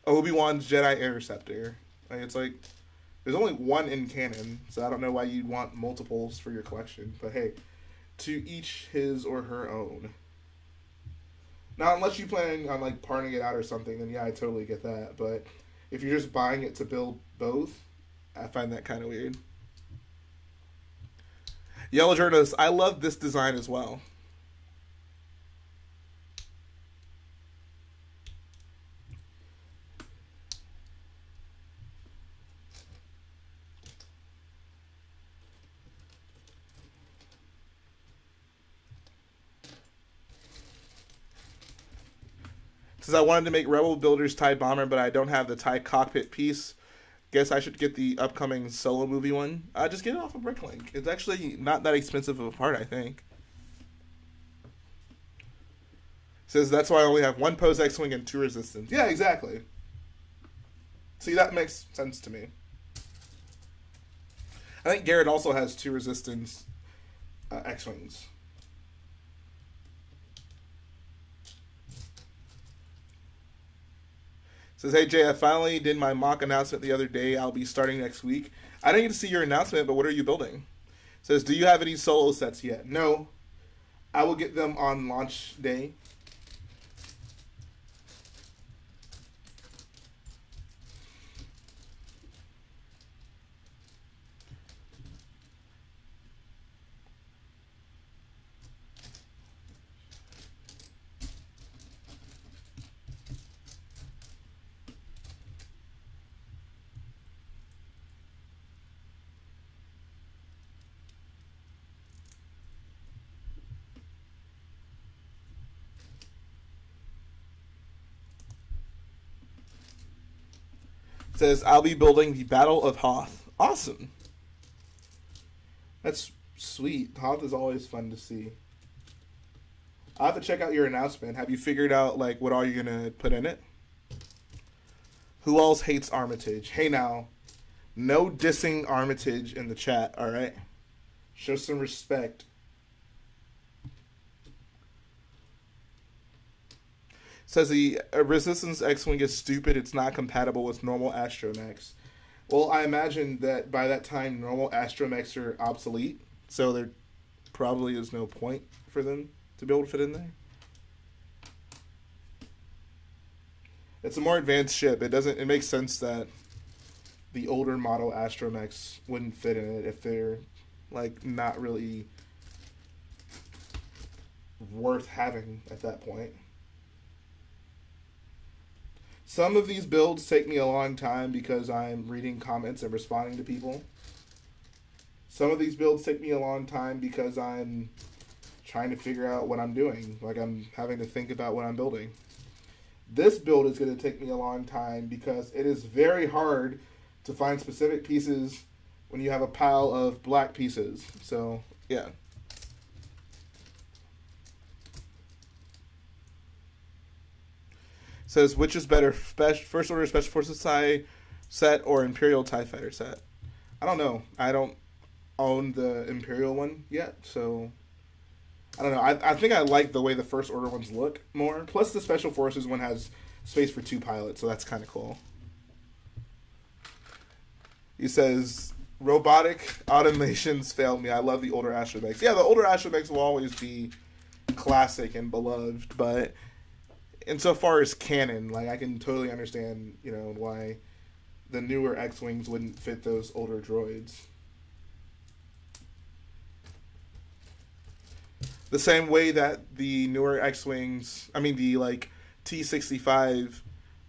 Obi-Wan's Jedi Interceptor. It's there's only one in canon, so I don't know why you'd want multiples for your collection. But hey, to each his or her own. Now, unless you plan on parting it out or something, then yeah, I totally get that. But if you're just buying it to build both, I find that kind of weird. Yellow Journalist, I love this design as well. Says I wanted to make Rebel Builders TIE Bomber, but I don't have the TIE Cockpit piece. Guess I should get the upcoming Solo movie one. Just get it off of Bricklink. It's actually not that expensive of a part, I think. Says that's why I only have 1 Pose X-Wing and 2 Resistance. Yeah, exactly. See, that makes sense to me. I think Garrett also has 2 Resistance X-Wings. Says, hey Jay, I finally did my mock announcement the other day. I'll be starting next week. I didn't get to see your announcement, but what are you building? Says, do you have any solo sets yet? No. I will get them on launch day. Says, I'll be building the Battle of Hoth. Awesome. That's sweet. Hoth is always fun to see. I'll have to check out your announcement. Have you figured out, what all you're going to put in it? Who else hates Armitage? Hey, now. No dissing Armitage in the chat, alright? Show some respect. Says the Resistance X-Wing is stupid. It's not compatible with normal astromechs. Well, I imagine that by that time, normal astromechs are obsolete. So there probably is no point for them to be able to fit in there. It's a more advanced ship. It makes sense that the older model astromechs wouldn't fit in it if they're like not really worth having at that point. Some of these builds take me a long time because I'm reading comments and responding to people. Some of these builds take me a long time because I'm trying to figure out what I'm doing. Like, I'm having to think about what I'm building. This build is going to take me a long time because it is very hard to find specific pieces when you have a pile of black pieces. So, yeah. Says, which is better, First Order Special Forces TIE set or Imperial TIE Fighter set? I don't know. I don't own the Imperial one yet, so I don't know. I think I like the way the First Order ones look more. Plus, the Special Forces one has space for 2 pilots, so that's kind of cool. He says, robotic automations failed me. I love the older astromechs. Yeah, the older astromechs will always be classic and beloved, but insofar as canon, like, I can totally understand, you know, why the newer X-Wings wouldn't fit those older droids. The same way that the newer X-Wings, I mean, the, like, T-65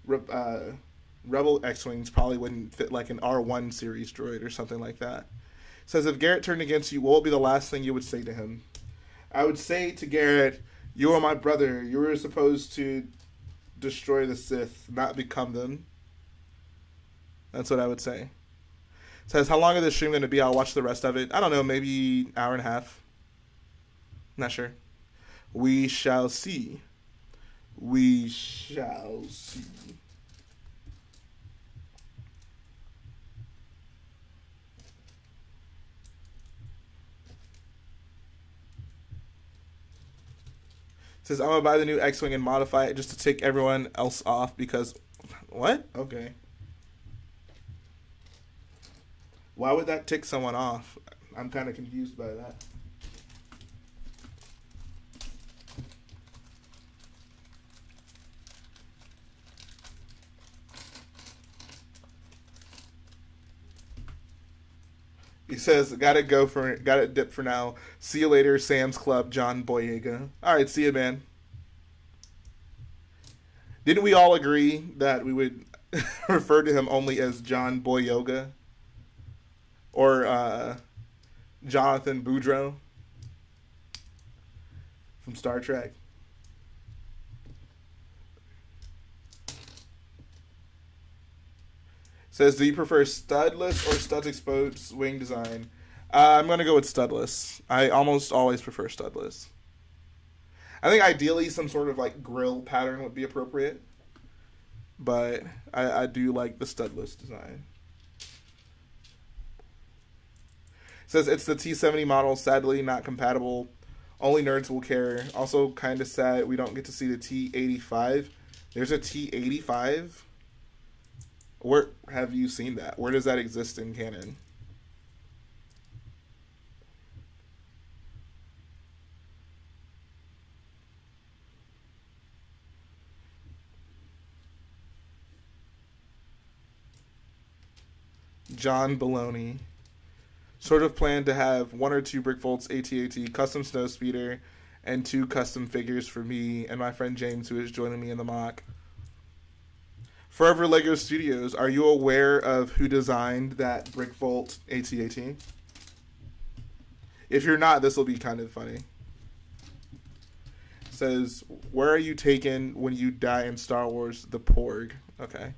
Rebel X-Wings probably wouldn't fit, like, an R1 series droid or something like that. Says, if Garrett turned against you, what would be the last thing you would say to him? I would say to Garrett, you are my brother. You were supposed to destroy the Sith, not become them. That's what I would say. Says, how long is this stream going to be? I'll watch the rest of it. I don't know, maybe hour and a half. Not sure. We shall see. We shall see. Says, I'm going to buy the new X-Wing and modify it just to take everyone else off because... What? Okay. Why would that tick someone off? I'm kind of confused by that. He says, gotta dip for now. See you later, Sam's Club, John Boyega. Alright, see you, man. Didn't we all agree that we would refer to him only as John Boyega? Or Jonathan Boudreaux from Star Trek? Says, do you prefer studless or studs exposed wing design? I'm going to go with studless. I almost always prefer studless. I think ideally some sort of like grill pattern would be appropriate. But I do like the studless design. Says, it's the T70 model. Sadly, not compatible. Only nerds will care. Also, kind of sad we don't get to see the T85. There's a T85? Where have you seen that? Where does that exist in canon? John Baloney. Sort of plan to have 1 or 2 Brickvaults AT-AT, custom snowspeeder, and 2 custom figures for me and my friend James, who is joining me in the mock. Forever Lego Studios, are you aware of who designed that Brickvault AT-AT? If you're not, this will be kind of funny. It says, where are you taken when you die in Star Wars? The Porg. Okay.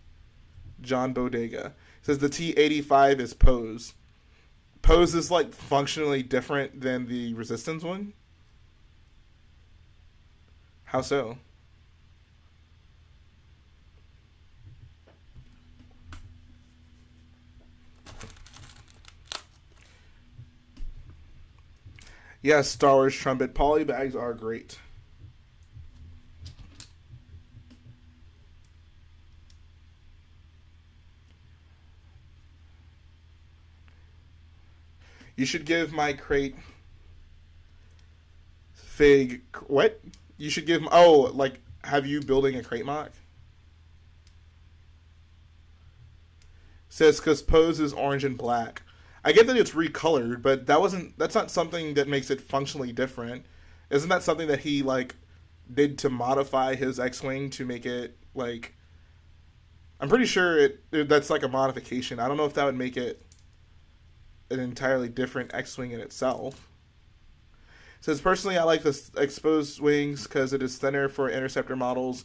John Bodega. It says the T-85 is Pose. Pose is like functionally different than the Resistance one? How so? Yes, Star Wars Trumpet. Poly bags are great. You should give my crate fig. What? You should give. Oh, like, have you building a crate mock? Says because pose is orange and black. I get that it's recolored, but that's not something that makes it functionally different. Isn't that something that he like did to modify his X-Wing to make it like? I'm pretty sure that's like a modification. I don't know if that would make it an entirely different X-Wing in itself. It says personally, I like the exposed wings because it is thinner for interceptor models.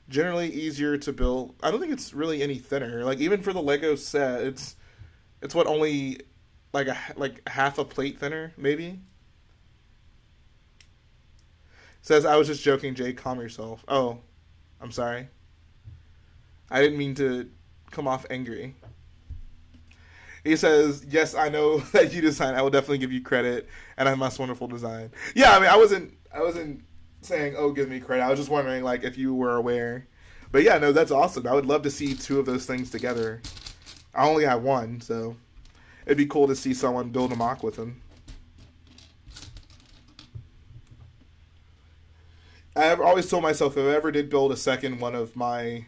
Generally easier to build. I don't think it's really any thinner. Like even for the Lego set, it's what only like half a plate thinner maybe. It says I was just joking, Jay. Calm yourself. Oh, I'm sorry. I didn't mean to come off angry. He says, yes, I know that you designed. I will definitely give you credit, and I must wonderful design. Yeah, I mean, I wasn't saying, oh, give me credit. I was just wondering, like, if you were aware. But yeah, no, that's awesome. I would love to see two of those things together. I only have one, so it'd be cool to see someone build a mock with him. I've always told myself if I ever did build a second one of my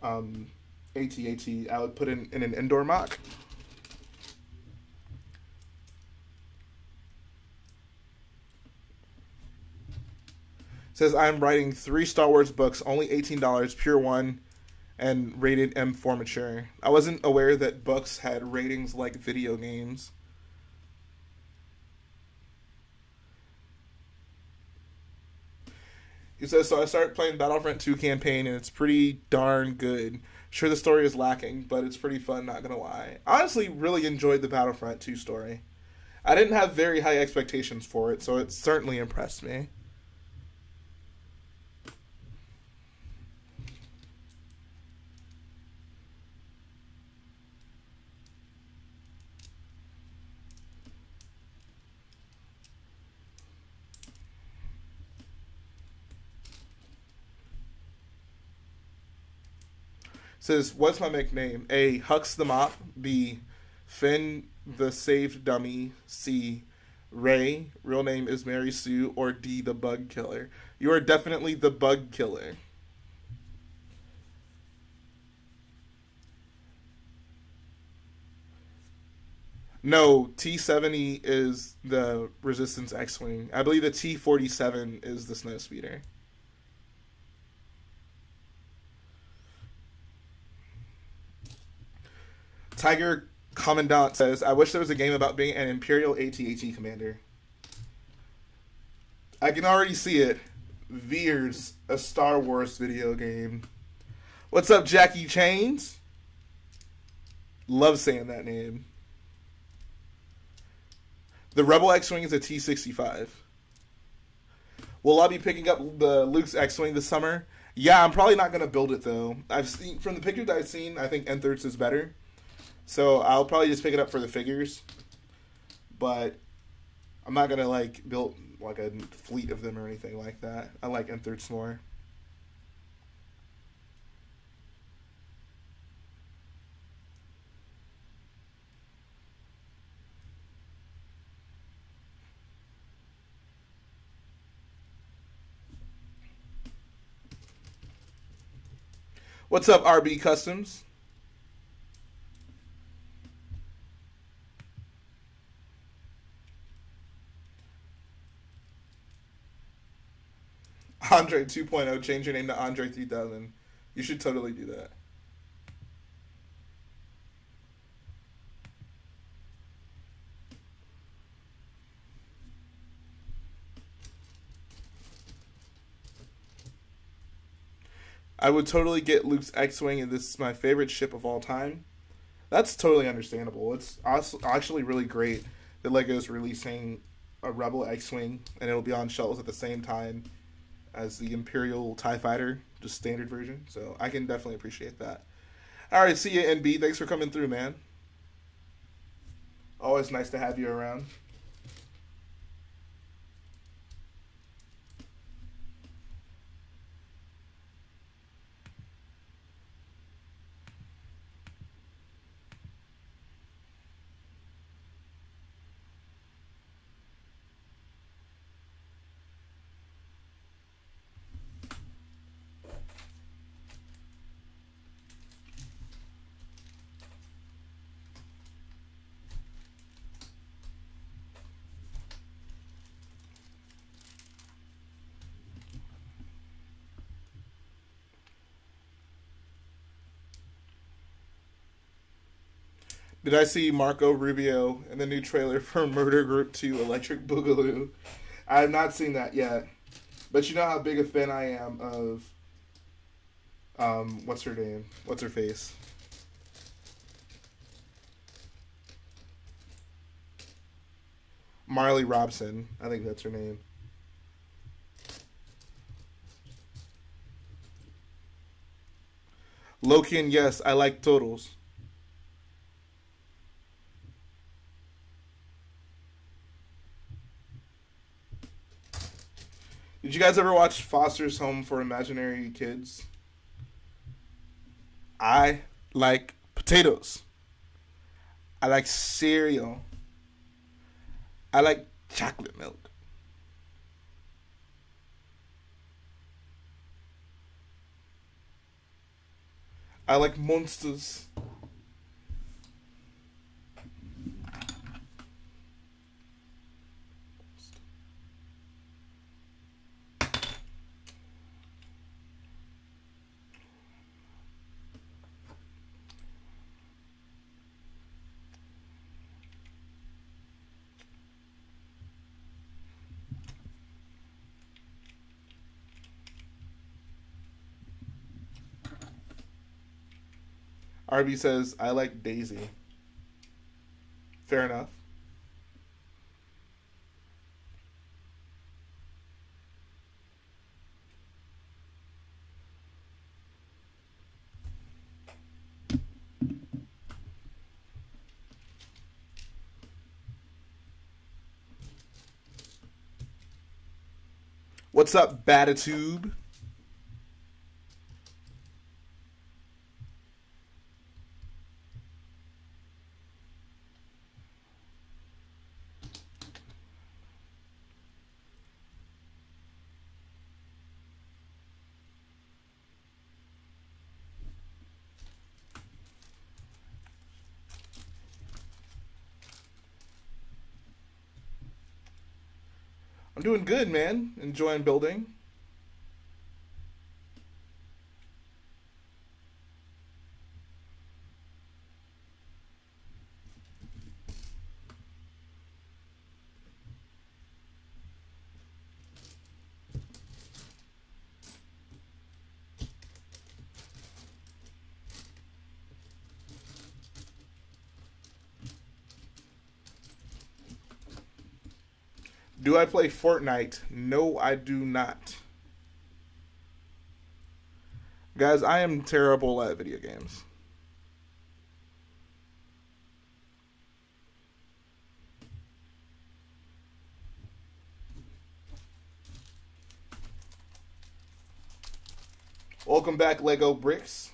AT-AT, I would put in an indoor mock. Says I'm writing 3 Star Wars books, only $18, pure one, and rated M for mature. I wasn't aware that books had ratings like video games. He says, so I started playing Battlefront 2 campaign, and it's pretty darn good. Sure, the story is lacking, but it's pretty fun, not gonna lie. I honestly really enjoyed the Battlefront 2 story. I didn't have very high expectations for it, so it certainly impressed me. Says, what's my nickname? A, Hux the Mop. B, Finn the Saved Dummy. C, Ray, real name is Mary Sue. Or D, the Bug Killer. You are definitely the Bug Killer. No, T-70 is the Resistance X-Wing. I believe the T-47 is the Snowspeeder. Tiger Commandant says, I wish there was a game about being an Imperial AT-AT commander. I can already see it. Veers, a Star Wars video game. What's up, Jackie Chains? Love saying that name. The Rebel X-Wing is a T-65. Will I be picking up the Luke's X-Wing this summer? Yeah, I'm probably not going to build it, though. I've seen from the pictures I've seen, I think N-Thirds is better. So I'll probably just pick it up for the figures, but I'm not gonna like build like a fleet of them or anything like that. I like N-Thirds more. What's up, RB Customs? Andre 2.0, change your name to Andre 3000. You should totally do that. I would totally get Luke's X-Wing, and this is my favorite ship of all time. That's totally understandable. It's actually really great that LEGO's releasing a Rebel X-Wing, and it'll be on shelves at the same time as the Imperial TIE Fighter, just standard version. So I can definitely appreciate that. All right, see you, NB. Thanks for coming through, man. Always nice to have you around. Did I see Marco Rubio in the new trailer for Murder Group 2 Electric Boogaloo? I have not seen that yet. But you know how big a fan I am of, what's her name? What's her face? Marley Robson. I think that's her name. Loki, yes, I like turtles. Did you guys ever watch Foster's Home for Imaginary Kids? I like potatoes. I like cereal. I like chocolate milk. I like monsters. RB says, I like Daisy. Fair enough. What's up, Batatube? I'm doing good, man. Enjoying building. Do I play Fortnite? No, I do not. Guys, I am terrible at video games. Welcome back, Lego Bricks.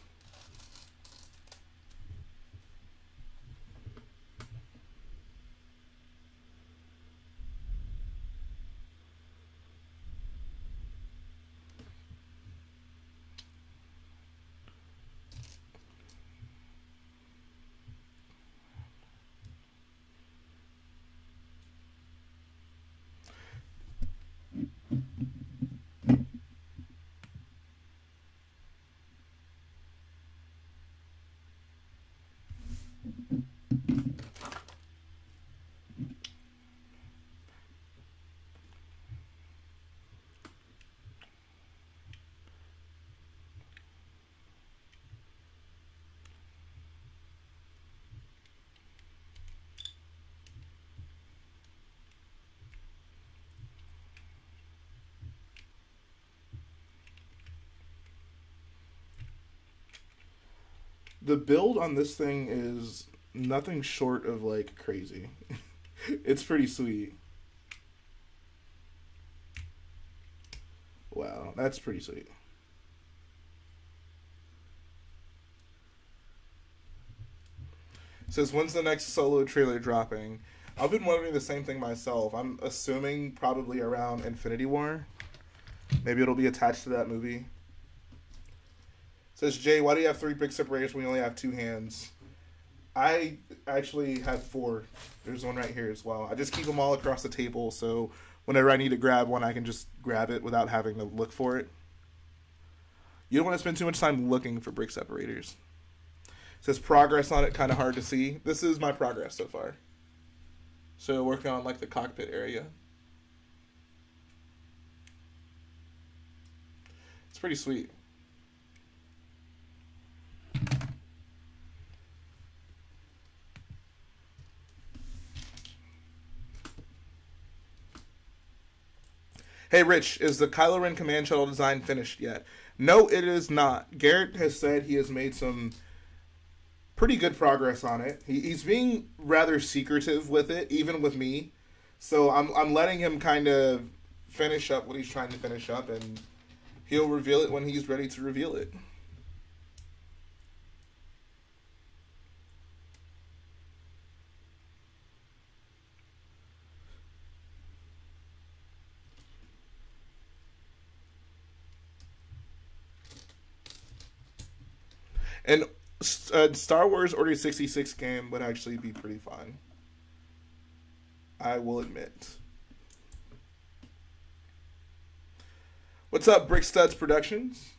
The build on this thing is nothing short of, like, crazy. It's pretty sweet. Wow, that's pretty sweet. It says, when's the next Solo trailer dropping? I've been wondering the same thing myself. I'm assuming probably around Infinity War. Maybe it'll be attached to that movie. Says, Jay, why do you have 3 brick separators when you only have 2 hands? I actually have 4. There's one right here as well. I just keep them all across the table, so whenever I need to grab one, I can just grab it without having to look for it. You don't want to spend too much time looking for brick separators. says progress on it, kind of hard to see. This is my progress so far. So working on like the cockpit area. It's pretty sweet. Hey Rich, is the Kylo Ren command shuttle design finished yet? No, it is not. Garrett has said he has made some pretty good progress on it. He's being rather secretive with it, even with me. So I'm letting him kind of finish up what he's trying to finish up, and he'll reveal it when he's ready to reveal it. And Star Wars Order 66 game would actually be pretty fun, I will admit. What's up, Brick Studs Productions?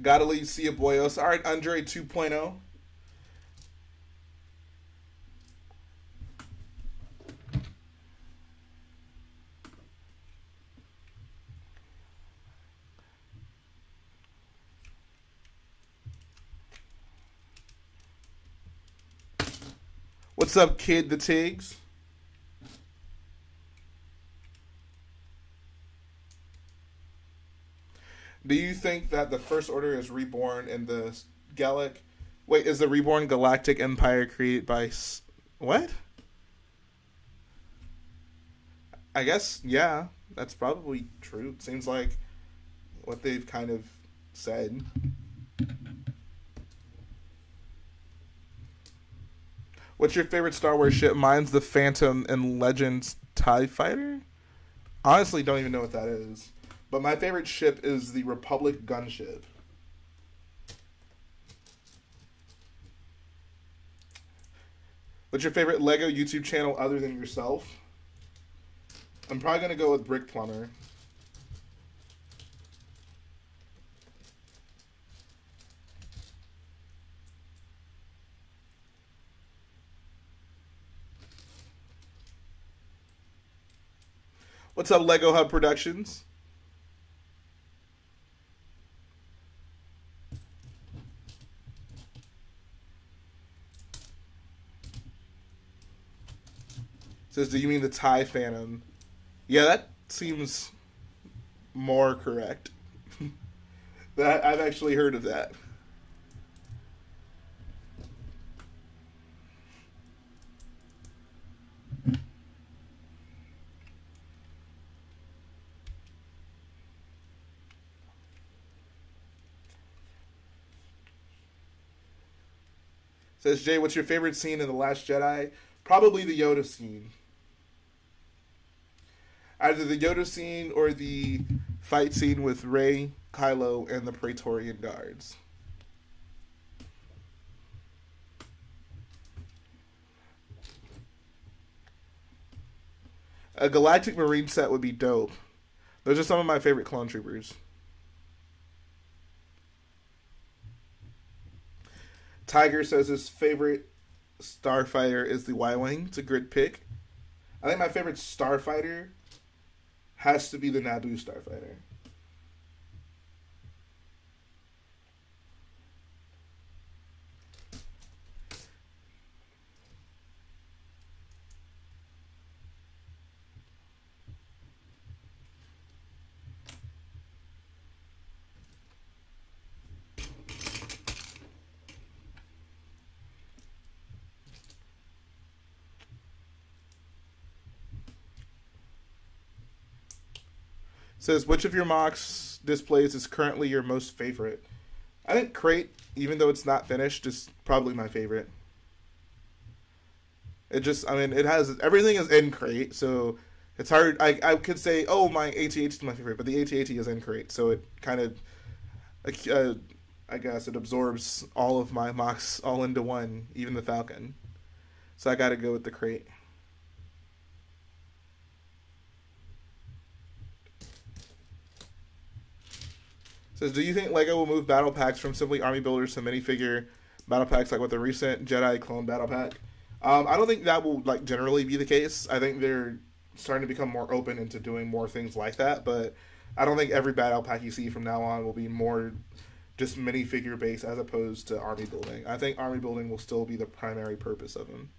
Gotta leave Cia Boyos. All right, Andre 2.0. What's up, Kid the Tigs? Do you think that the First Order is reborn in the Gallic? Wait, is the reborn galactic empire created by what? I guess, yeah, that's probably true. It seems like what they've kind of said. What's your favorite Star Wars ship? Mine's the Phantom and Legends TIE Fighter. Honestly, don't even know what that is. But my favorite ship is the Republic gunship. What's your favorite Lego YouTube channel other than yourself? I'm probably going to go with Brick Plumber. What's up, Lego Hub Productions? Says, do you mean the TIE Phantom? Yeah, that seems more correct. That I've actually heard of that. Says Jay, what's your favorite scene in The Last Jedi? Probably the Yoda scene. Either the Yoda scene or the fight scene with Rey, Kylo, and the Praetorian Guards. A Galactic Marine set would be dope. Those are some of my favorite clone troopers. Tiger says his favorite starfighter is the Y-Wing. It's a good pick. I think my favorite starfighter has to be the Naboo starfighter. Says, which of your mocks displays is currently your most favorite? I think Crate, even though it's not finished, is probably my favorite. It just, I mean, it has, everything is in Crate, so it's hard. I could say, oh, my AT-AT is my favorite, but the AT-AT is in Crate, so it kind of, I guess, it absorbs all of my mocks all into one, even the Falcon. So I gotta go with the Crate. Says, do you think LEGO will move battle packs from simply army builders to minifigure battle packs like with the recent Jedi clone battle pack? I don't think that will like generally be the case. I think they're starting to become more open into doing more things like that, but I don't think every battle pack you see from now on will be more just minifigure based as opposed to army building. I think army building will still be the primary purpose of them.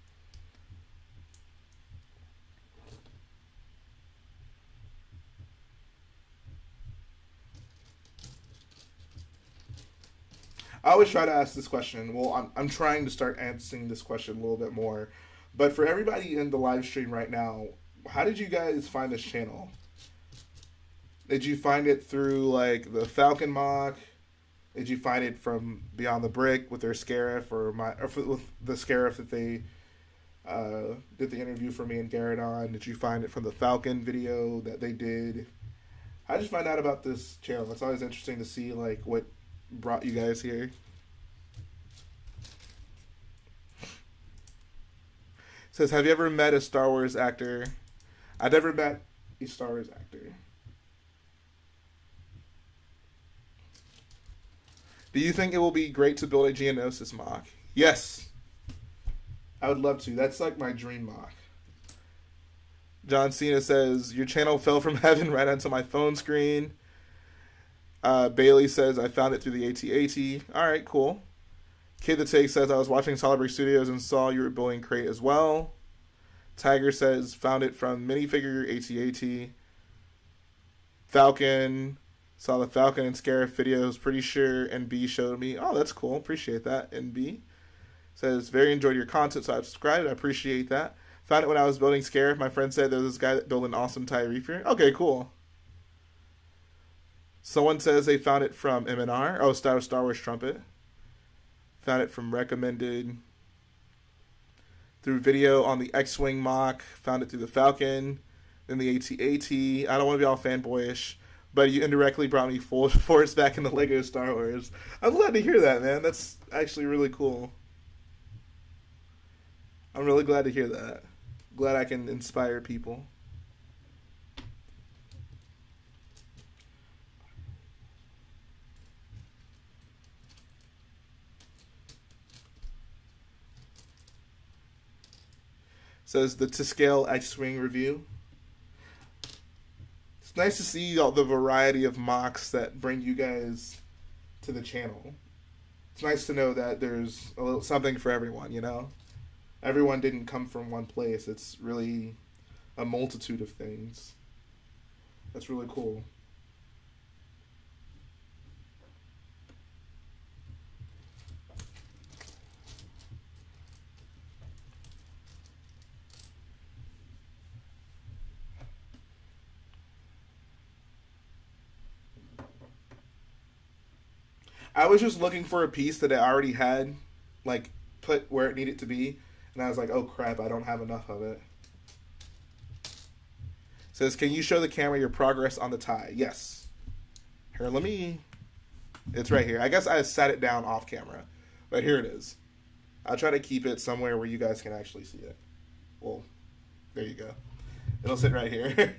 I always try to ask this question. Well, I'm trying to start answering this question a little bit more. But for everybody in the live stream right now, how did you guys find this channel? Did you find it through like the Falcon mock? Did you find it from Beyond the Brick with their Scarif with the Scarif that they did the interview for me and Garrett on? Did you find it from the Falcon video that they did? How did you find out about this channel? It's always interesting to see like what brought you guys here. It says, have you ever met a Star Wars actor? I've never met a Star Wars actor. Do you think it will be great to build a Geonosis mock? Yes. I would love to. That's like my dream mock. John Cena says, your channel fell from heaven right onto my phone screen. Bailey says, I found it through the AT-AT. Alright, cool. Kid the Take says, I was watching Solid Brick Studios and saw you were building Crate as well. Tiger says, found it from Minifigure AT-AT. Falcon, saw the Falcon and Scarif videos, pretty sure NB showed me. Oh, that's cool. Appreciate that, NB. Says, very enjoyed your content, so I've subscribed. I appreciate that. Found it when I was building Scarif. My friend said there was this guy that built an awesome TIE Reaper. Okay, cool. Someone says they found it from MNR. Oh, Star Wars Trumpet. Found it from recommended through video on the X-Wing mock. Found it through the Falcon. Then the AT-AT. I don't want to be all fanboyish, but you indirectly brought me full force back in the LEGO Star Wars. I'm glad to hear that, man. That's actually really cool. I'm really glad to hear that. Glad I can inspire people. Says the to scale X-Wing review. It's nice to see all the variety of mocks that bring you guys to the channel. It's nice to know that there's a little something for everyone, you know? Everyone didn't come from one place. It's really a multitude of things. That's really cool. I was just looking for a piece that I already had, like, put where it needed to be, and I was like, oh crap, I don't have enough of it. Says, can you show the camera your progress on the tie? Yes. Here, let me... It's right here. I guess I sat it down off camera, but here it is. I'll try to keep it somewhere where you guys can actually see it. Well, there you go. It'll sit right here.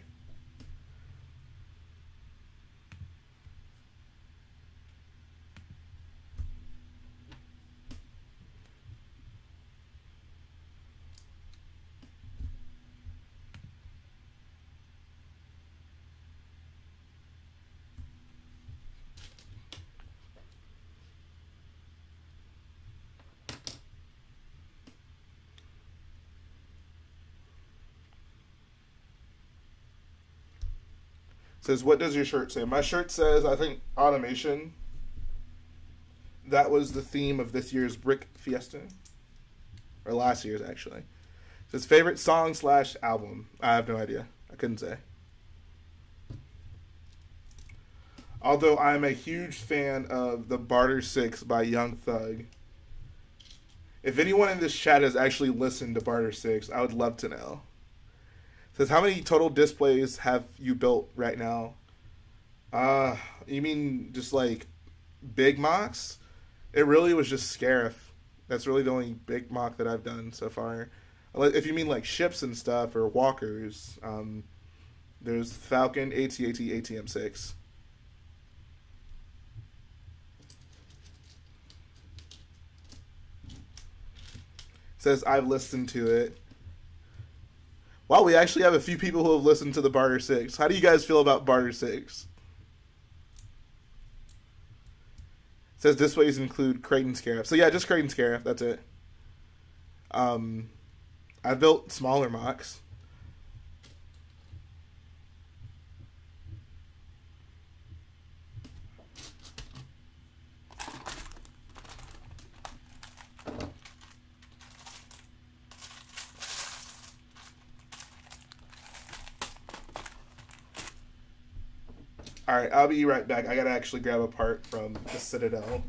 Says, what does your shirt say? My shirt says, I think, automation. That was the theme of this year's Brick Fiesta. Or last year's, actually. Says, favorite song / album. I have no idea. I couldn't say. Although I'm a huge fan of the Barter 6 by Young Thug. If anyone in this chat has actually listened to Barter 6, I would love to know. Says, how many total displays have you built right now? You mean just like big mocks? It really was just Scarif. That's really the only big mock that I've done so far. If you mean like ships and stuff or walkers, there's Falcon, AT-AT, ATM-6. Says, I've listened to it. Wow, we actually have a few people who have listened to the Barter 6. How do you guys feel about Barter 6? Says displays include crate and scarab. So yeah, just crate and scarab. That's it. I built smaller mocks. Alright, I'll be right back. I gotta actually grab a part from the Citadel.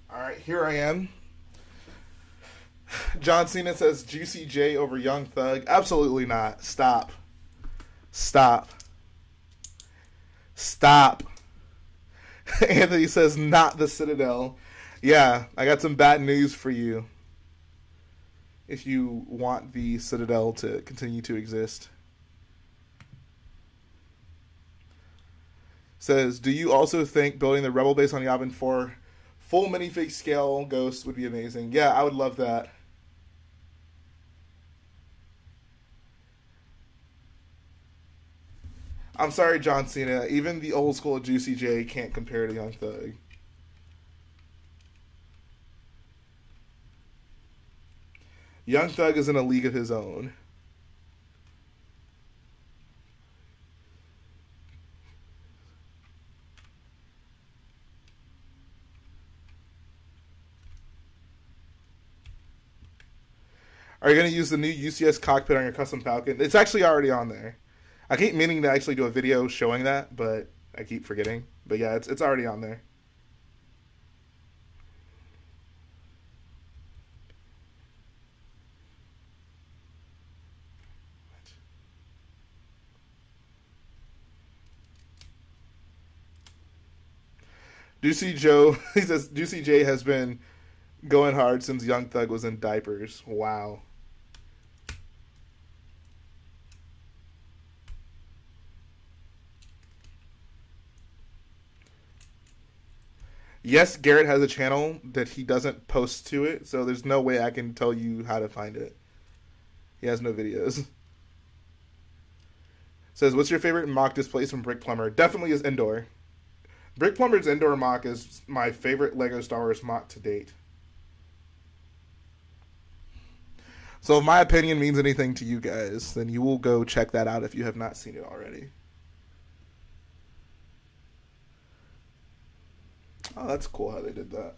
Alright, here I am. John Cena says Juicy J over Young Thug. Absolutely not. Stop. Stop. Stop. Anthony says not the Citadel. Yeah, I got some bad news for you. If you want the Citadel to continue to exist. Says, do you also think building the Rebel base on Yavin 4 full minifig scale ghosts would be amazing? Yeah, I would love that. I'm sorry, John Cena. Even the old school Juicy J can't compare to Young Thug. Young Thug is in a league of his own. Are you going to use the new UCS cockpit on your custom Falcon? It's actually already on there. I keep meaning to actually do a video showing that, but I keep forgetting. But yeah, it's already on there. Juicy Joe, he says, Juicy J has been going hard since Young Thug was in diapers. Wow. Yes, Garrett has a channel that he doesn't post to it, so there's no way I can tell you how to find it. He has no videos. Says, what's your favorite mock displays from Brick Plumber? Definitely is indoor. Brick Plumber's indoor mock is my favorite LEGO Star Wars mock to date. So if my opinion means anything to you guys, then you will go check that out if you have not seen it already. Oh, that's cool how they did that.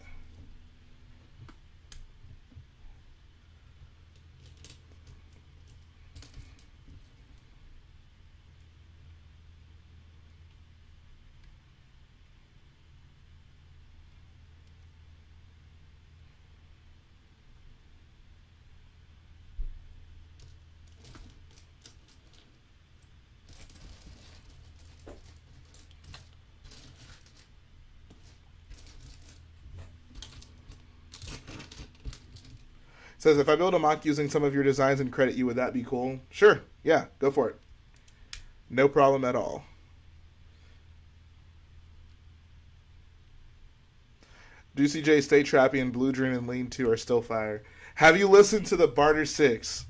Says, if I build a mock using some of your designs and credit you, would that be cool? Sure. Yeah, go for it. No problem at all. Juicy J, Stay Trappy, and Blue Dream and Lean 2 are still fire. Have you listened to the Barter 6?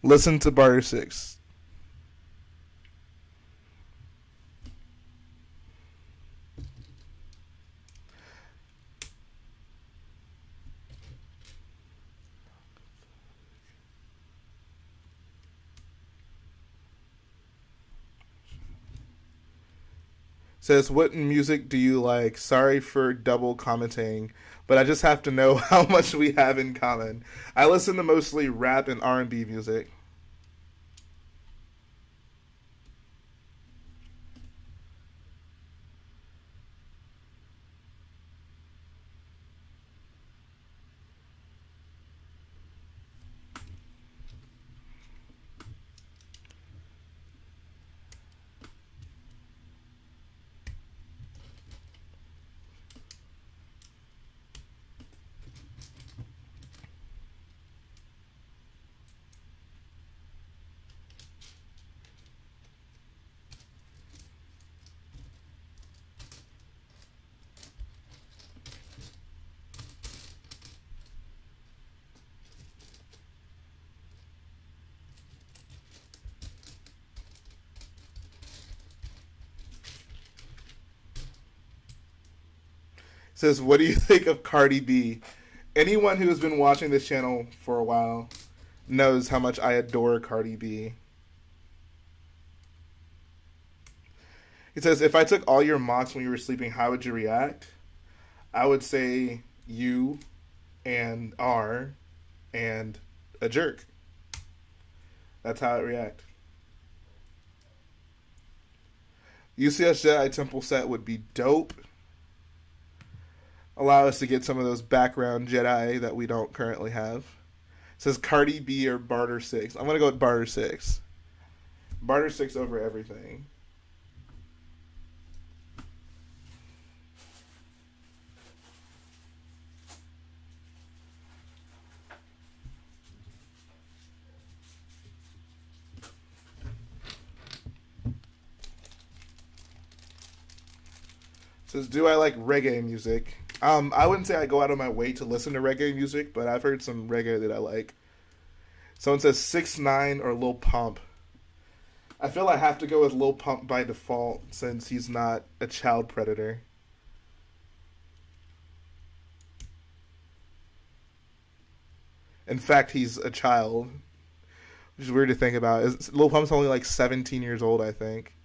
Listen to Barter 6. Says, what music do you like? Sorry for double commenting, but I just have to know how much we have in common. I listen to mostly rap and R&B music. Says, what do you think of Cardi B? Anyone who has been watching this channel for a while knows how much I adore Cardi B. He says, if I took all your mocks when you were sleeping, how would you react? I would say you and R and a jerk. That's how I react. UCS Jedi Temple set would be dope. Allow us to get some of those background Jedi that we don't currently have. It says Cardi B or Barter 6. I'm going to go with Barter 6. Barter 6 over everything. It says, do I like reggae music? I wouldn't say I go out of my way to listen to reggae music, but I've heard some reggae that I like. Someone says 6ix9ine or Lil Pump. I feel I have to go with Lil Pump by default since he's not a child predator. In fact, he's a child, which is weird to think about. Lil Pump's only like 17 years old, I think.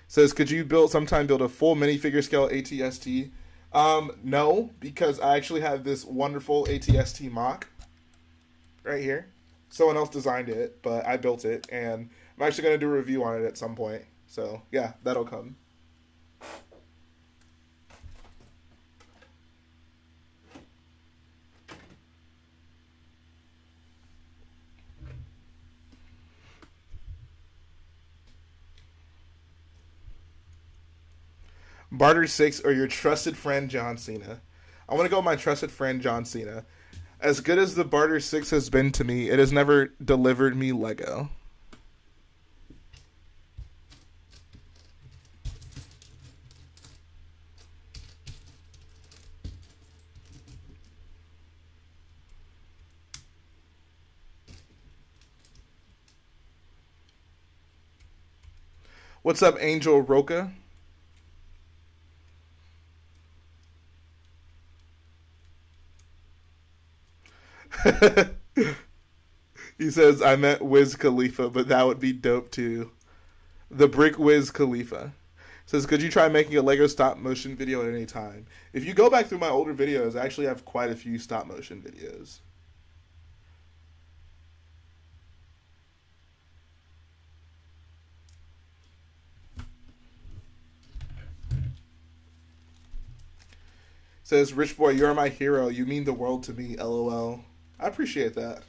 Says, could you sometime build a full minifigure scale ATST? No, because I actually have this wonderful ATST mock right here. Someone else designed it, but I built it, and I'm actually going to do a review on it at some point. So, yeah, that'll come. Barter 6 or your trusted friend John Cena. I want to go with my trusted friend John Cena. As good as the Barter 6 has been to me, it has never delivered me Lego. What's up, Angel Roca? He says, I meant Wiz Khalifa, but that would be dope too. The Brick Wiz Khalifa. Says, could you try making a Lego stop motion video at any time? If you go back through my older videos, I actually have quite a few stop motion videos. Says, Rich Boy, you're my hero. You mean the world to me, LOL. I appreciate that.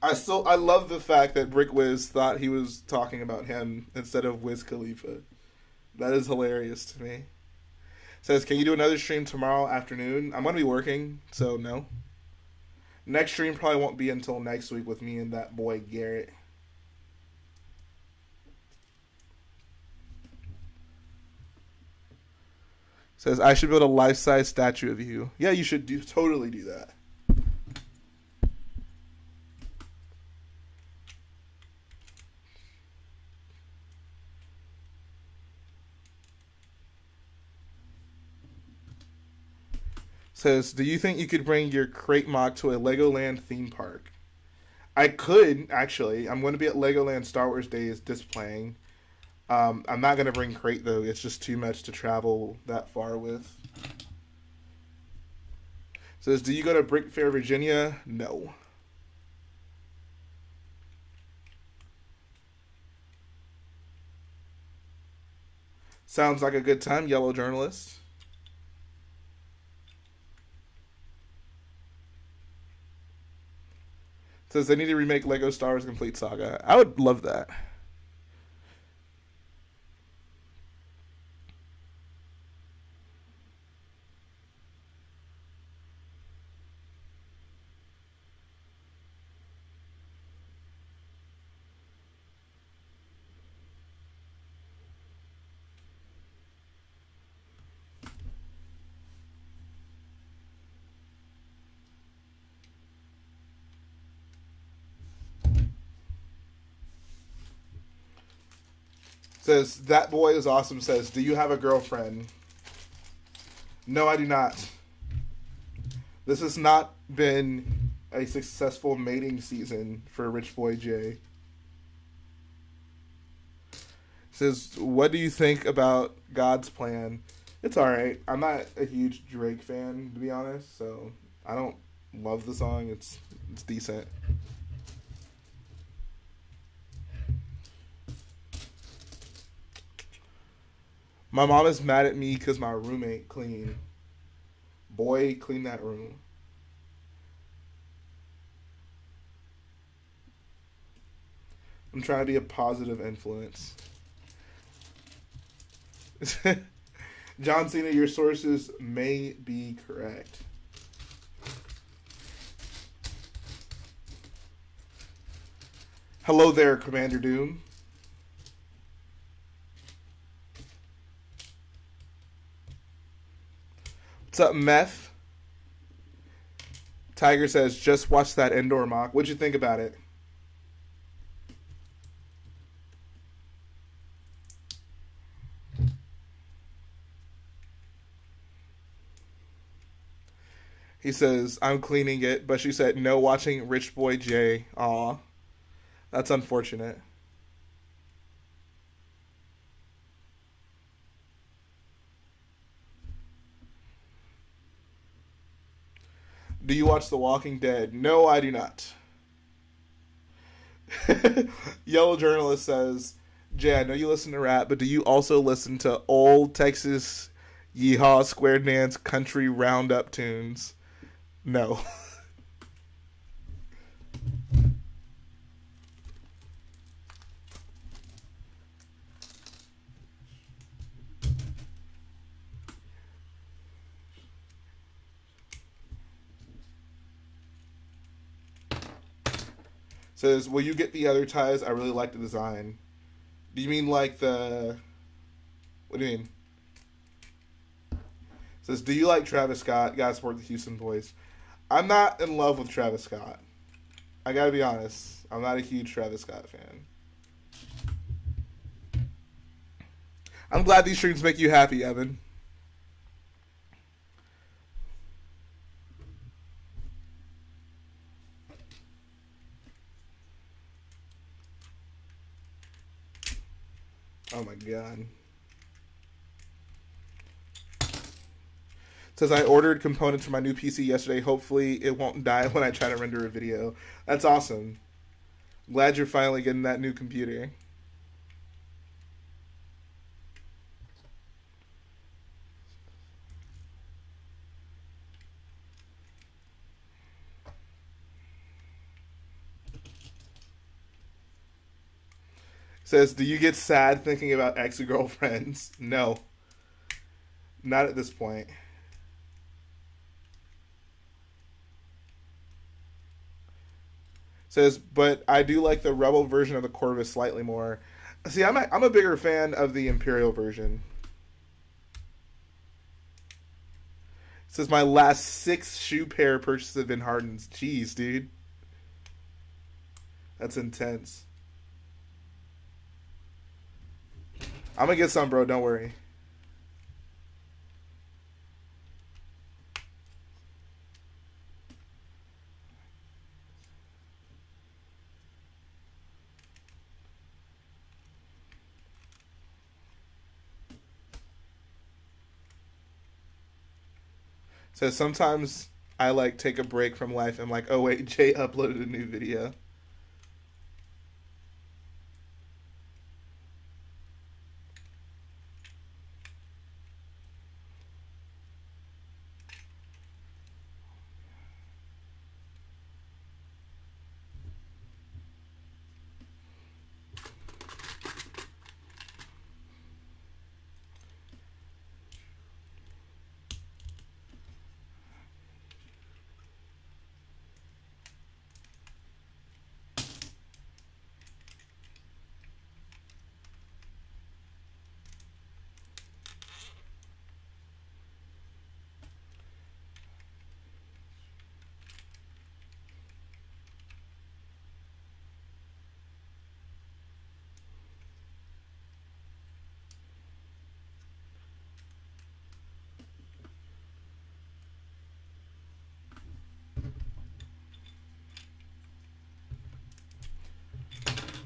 I love the fact that Brick Wiz thought he was talking about him instead of Wiz Khalifa. That is hilarious to me. Says, can you do another stream tomorrow afternoon? I'm going to be working, so no. Next stream probably won't be until next week with me and that boy Garrett. Says, I should build a life-size statue of you. Yeah, you should totally do that. Says, do you think you could bring your crate mock to a Legoland theme park? I could, actually. I'm going to be at Legoland Star Wars Days displaying. I'm not going to bring crate, though. It's just too much to travel that far with. Says, do you go to Brick Fair, Virginia? No. Sounds like a good time, Yellow Journalist. Says they need to remake Lego Star Wars Complete Saga. I would love that. Says, that boy is awesome. Says, do you have a girlfriend? No, I do not. This has not been a successful mating season for Rich Boy J. Says, what do you think about God's Plan? It's alright. I'm not a huge Drake fan, to be honest, so I don't love the song. It's decent. My mom is mad at me because my room ain't clean. Boy, clean that room. I'm trying to be a positive influence. John Cena, your sources may be correct. Hello there, Commander Doom. What's up, Meth? Tiger says, just watch that indoor mock. What'd you think about it? He says, I'm cleaning it, but she said, no watching Rich Boy J. Aw. That's unfortunate. Do you watch The Walking Dead? No, I do not. Yellow Journalist says, Jay, I know you listen to rap, but do you also listen to old Texas Yeehaw Square Dance Country Roundup tunes? No. Says, will you get the other ties? I really like the design. Do you mean like the... What do you mean? Says, do you like Travis Scott? Gotta support the Houston boys. I'm not in love with Travis Scott. I gotta be honest. I'm not a huge Travis Scott fan. I'm glad these streams make you happy, Evan. Oh my god. Says, I ordered components for my new PC yesterday. Hopefully it won't die when I try to render a video. That's awesome. Glad you're finally getting that new computer. Says, do you get sad thinking about ex-girlfriends? No. Not at this point. Says, but I do like the Rebel version of the Corvus slightly more. See, I'm a bigger fan of the Imperial version. Says, my last 6 shoe pair purchases have been Hardens. Jeez, dude. That's intense. I'm gonna get some, bro. Don't worry. Says, sometimes I like take a break from life and like, oh wait, Jay uploaded a new video.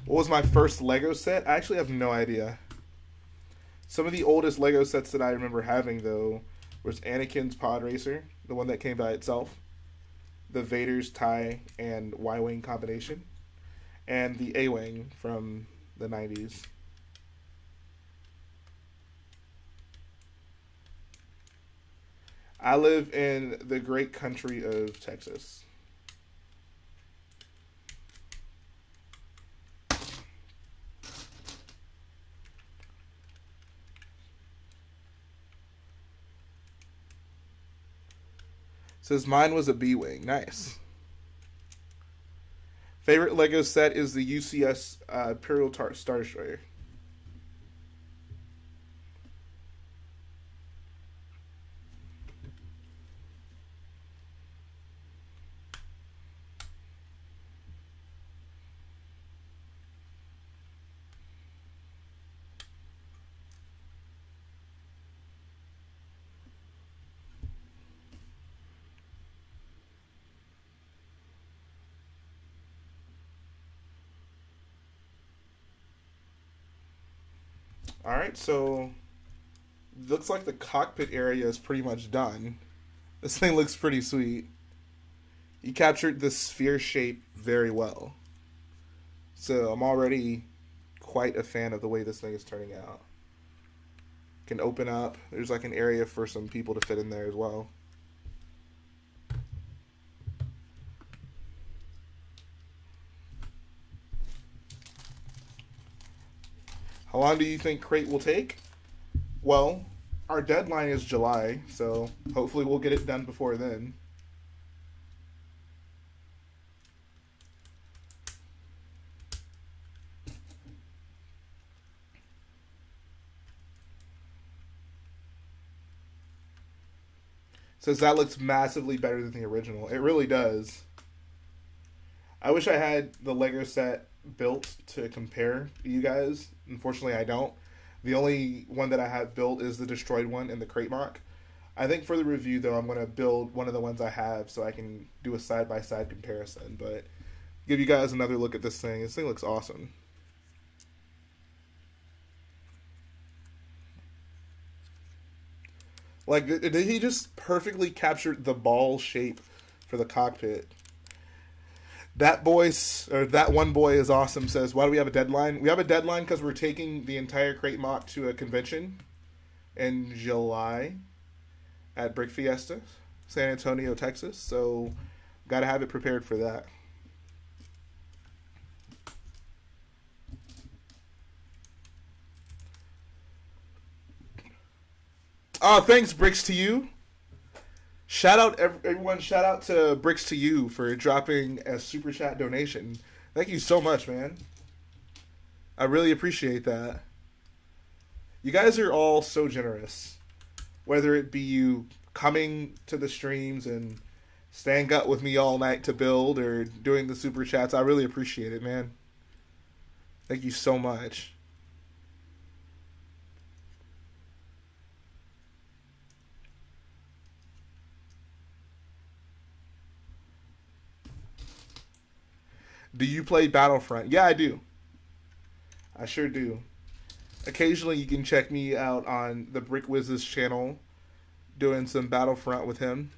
What was my first Lego set? I actually have no idea. Some of the oldest Lego sets that I remember having, though, was Anakin's Pod Racer, the one that came by itself, the Vader's TIE and Y-Wing combination, and the A-Wing from the 90s. I live in the great country of Texas. Says mine was a B-Wing. Nice. Favorite Lego set is the UCS Imperial Star Destroyer. Alright, so looks like the cockpit area is pretty much done. This thing looks pretty sweet. You captured the sphere shape very well. So I'm already quite a fan of the way this thing is turning out. Can open up. There's like an area for some people to fit in there as well. How long do you think crate will take? Well, our deadline is July, so hopefully we'll get it done before then. Says that looks massively better than the original. It really does. I wish I had the Lego set built to compare to you guys. Unfortunately, I don't. The only one that I have built is the destroyed one in the crate mock. I think for the review, though, I'm going to build one of the ones I have so I can do a side-by-side comparison. But give you guys another look at this thing. This thing looks awesome. Like, did he just perfectly capture the ball shape for the cockpit? That one boy is awesome. Says, why do we have a deadline? We have a deadline because we're taking the entire crate mock to a convention in July at Brick Fiesta, San Antonio, Texas. So, got to have it prepared for that. Thanks, Bricks to you. Shout out, everyone. Shout out to Bricks to you for dropping a super chat donation. Thank you so much, man. I really appreciate that. You guys are all so generous. Whether it be you coming to the streams and staying up with me all night to build or doing the super chats, I really appreciate it, man. Thank you so much. Do you play Battlefront? Yeah, I do. I sure do. Occasionally you can check me out on the Brick Wiz's channel doing some Battlefront with him.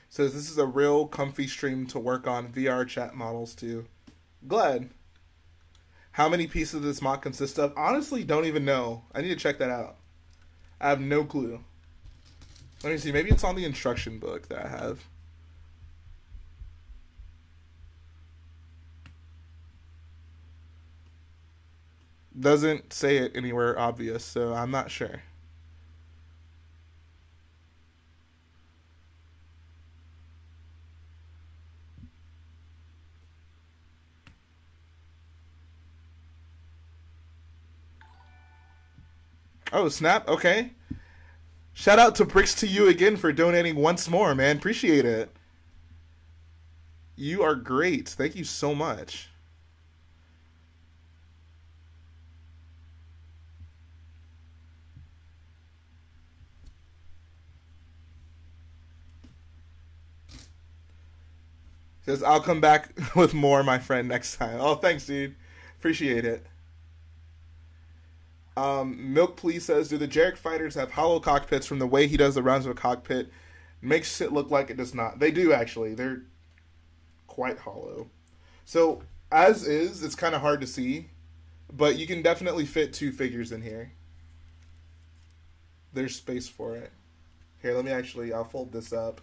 Says this is a real comfy stream to work on VR chat models too. Glad. How many pieces of this mock consist of? Honestly, don't even know. I need to check that out. I have no clue. Let me see. Maybe it's on the instruction book that I have. Doesn't say it anywhere obvious, so I'm not sure. Oh, snap. Okay. Shout out to Bricks to you again for donating once more, man. Appreciate it. You are great. Thank you so much. Says, I'll come back with more, my friend, next time. Oh, thanks, dude. Appreciate it. Milk Please says, do the Jerac fighters have hollow cockpits from the way he does the rounds of a cockpit? Makes it look like it does not. They do, actually. They're quite hollow. So, as is, it's kind of hard to see. But you can definitely fit 2 figures in here. There's space for it. Here, let me actually, I'll fold this up.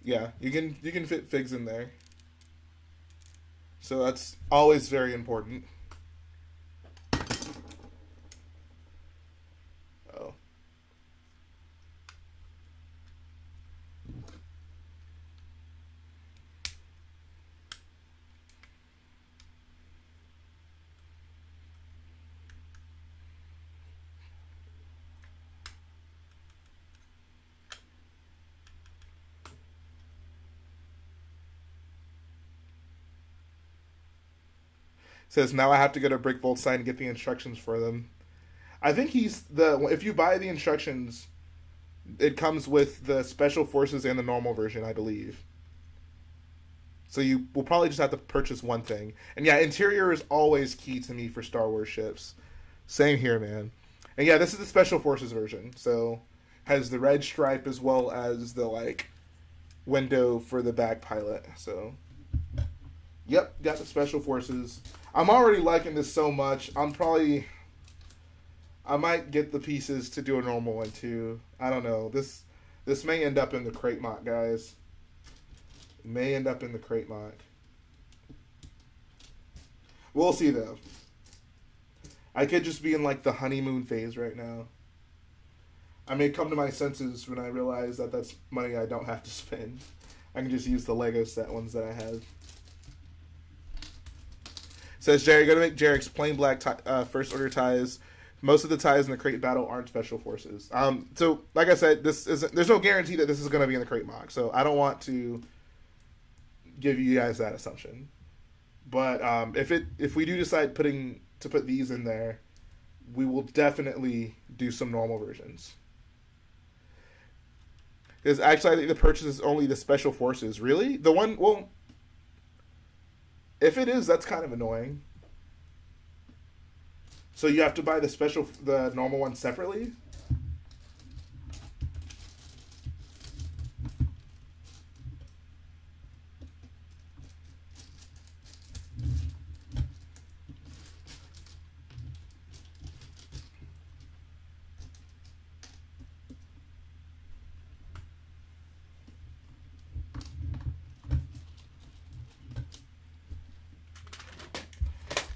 Yeah, you can fit figs in there. So that's always very important. Oh. Says, now I have to go to Brickvault site and get the instructions for them. I think if you buy the instructions, it comes with the Special Forces and the normal version, I believe. So you will probably just have to purchase one thing. And yeah, interior is always key to me for Star Wars ships. Same here, man. And yeah, this is the Special Forces version. So has the red stripe as well as the like window for the back pilot. So yep, got the Special Forces. I'm already liking this so much. I might get the pieces to do a normal one too. I don't know. This may end up in the crate mock, guys. It may end up in the crate mock. We'll see though. I could just be in like the honeymoon phase right now. I may come to my senses when I realize that that's money I don't have to spend. I can just use the Lego set ones that I have. Says, Jerry, you gotta make Jerac's plain black first order ties. Most of the ties in the crate battle aren't Special Forces. So, like I said, there's no guarantee that this is gonna be in the crate mock. So I don't want to give you guys that assumption. But if we do decide to put these in there, we will definitely do some normal versions. Because actually, I think the purchase is only the Special Forces. Really? The one, well, if it is, that's kind of annoying. So you have to buy the normal one separately?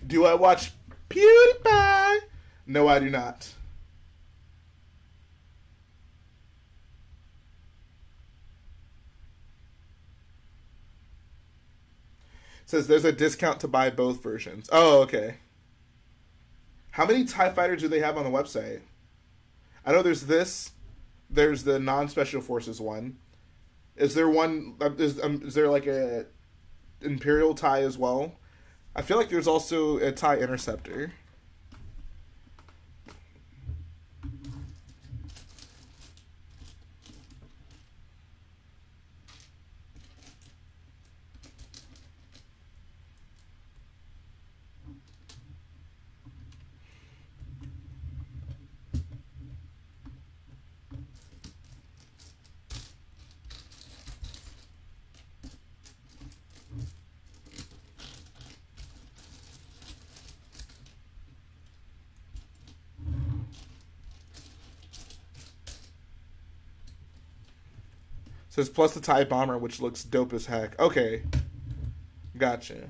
Do I watch PewDiePie? No, I do not. Says there's a discount to buy both versions. Oh, okay. How many TIE Fighters do they have on the website? I know there's this. There's the non-Special Forces one. Is there one? Is there like a Imperial TIE as well? I feel like there's also a TIE Interceptor. Says plus the TIE Bomber, which looks dope as heck. Okay. Gotcha.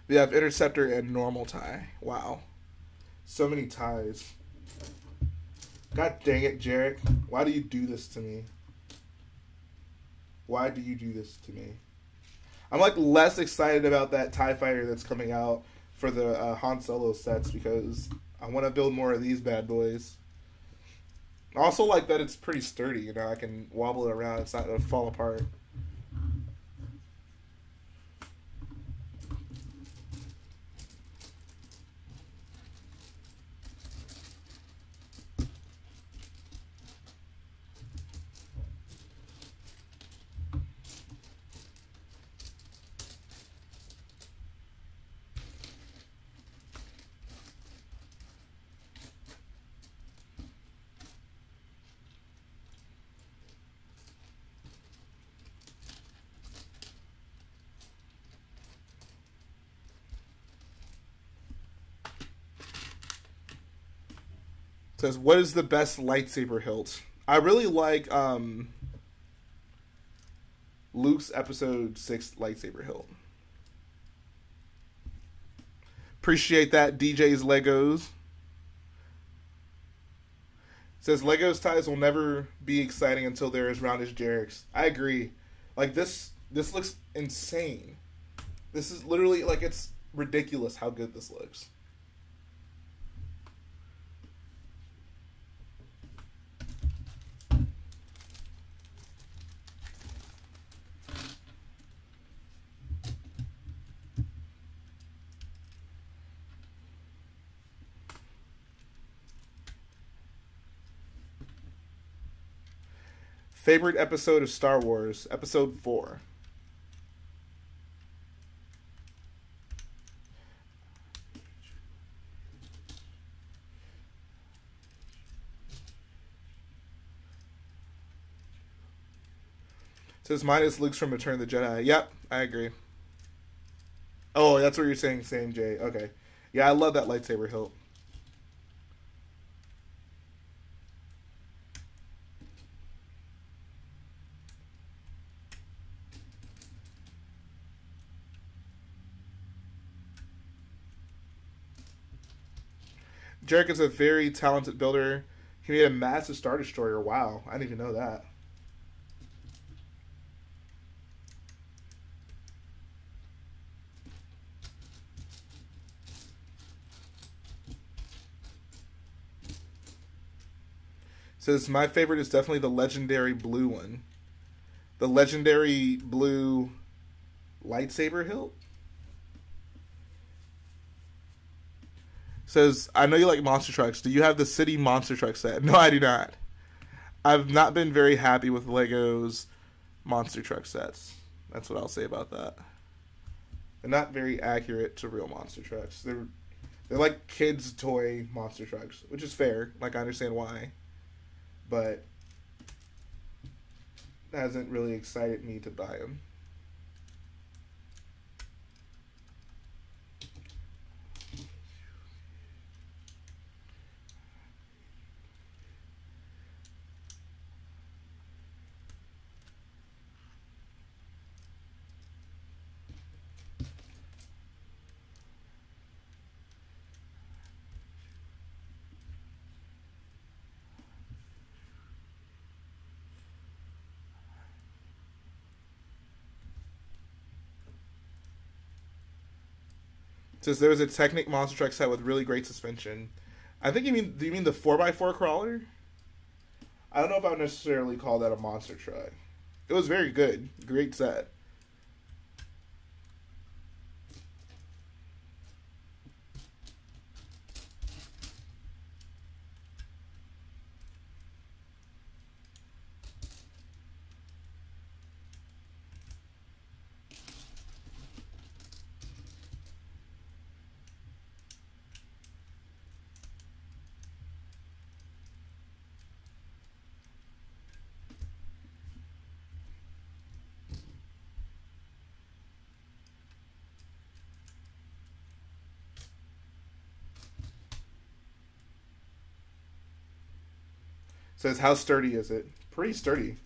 We have Interceptor and normal TIE. Wow. So many TIEs. God dang it, Jerac. Why do you do this to me? Why do you do this to me? I'm like less excited about that TIE fighter that's coming out for the Han Solo sets because I want to build more of these bad boys. I also like that it's pretty sturdy. You know, I can wobble it around. It's not going to fall apart. Says, what is the best lightsaber hilt? I really like Luke's episode 6 lightsaber hilt. Appreciate that, DJ's Legos. Says, Legos ties will never be exciting until they're as round as Jerac's. I agree. Like, this looks insane. This is literally, like, it's ridiculous how good this looks. Favorite episode of Star Wars, episode 4. Says mine is Luke's from Return of the Jedi. Yep, I agree. Oh, that's what you're saying, same Jay. Okay. Yeah, I love that lightsaber hilt. Jerac is a very talented builder. He made a massive Star Destroyer. Wow, I didn't even know that. Says, my favorite is definitely the legendary blue one. The legendary blue lightsaber hilt. Says, I know you like monster trucks. Do you have the city monster truck set? No, I do not. I've not been very happy with Lego's monster truck sets. That's what I'll say about that. They're not very accurate to real monster trucks. They're like kids' toy monster trucks, which is fair. Like, I understand why. But that hasn't really excited me to buy them. Says there was a Technic monster truck set with really great suspension. I think do you mean the 4x4 crawler? I don't know if I would necessarily call that a monster truck. It was very good. Great set. Says, how sturdy is it? Pretty sturdy.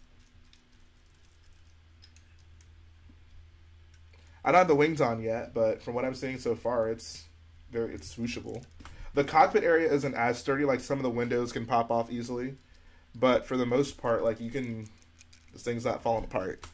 I don't have the wings on yet, but from what I'm seeing so far, it's swooshable. The cockpit area isn't as sturdy, like some of the windows can pop off easily. But for the most part, like this thing's not falling apart.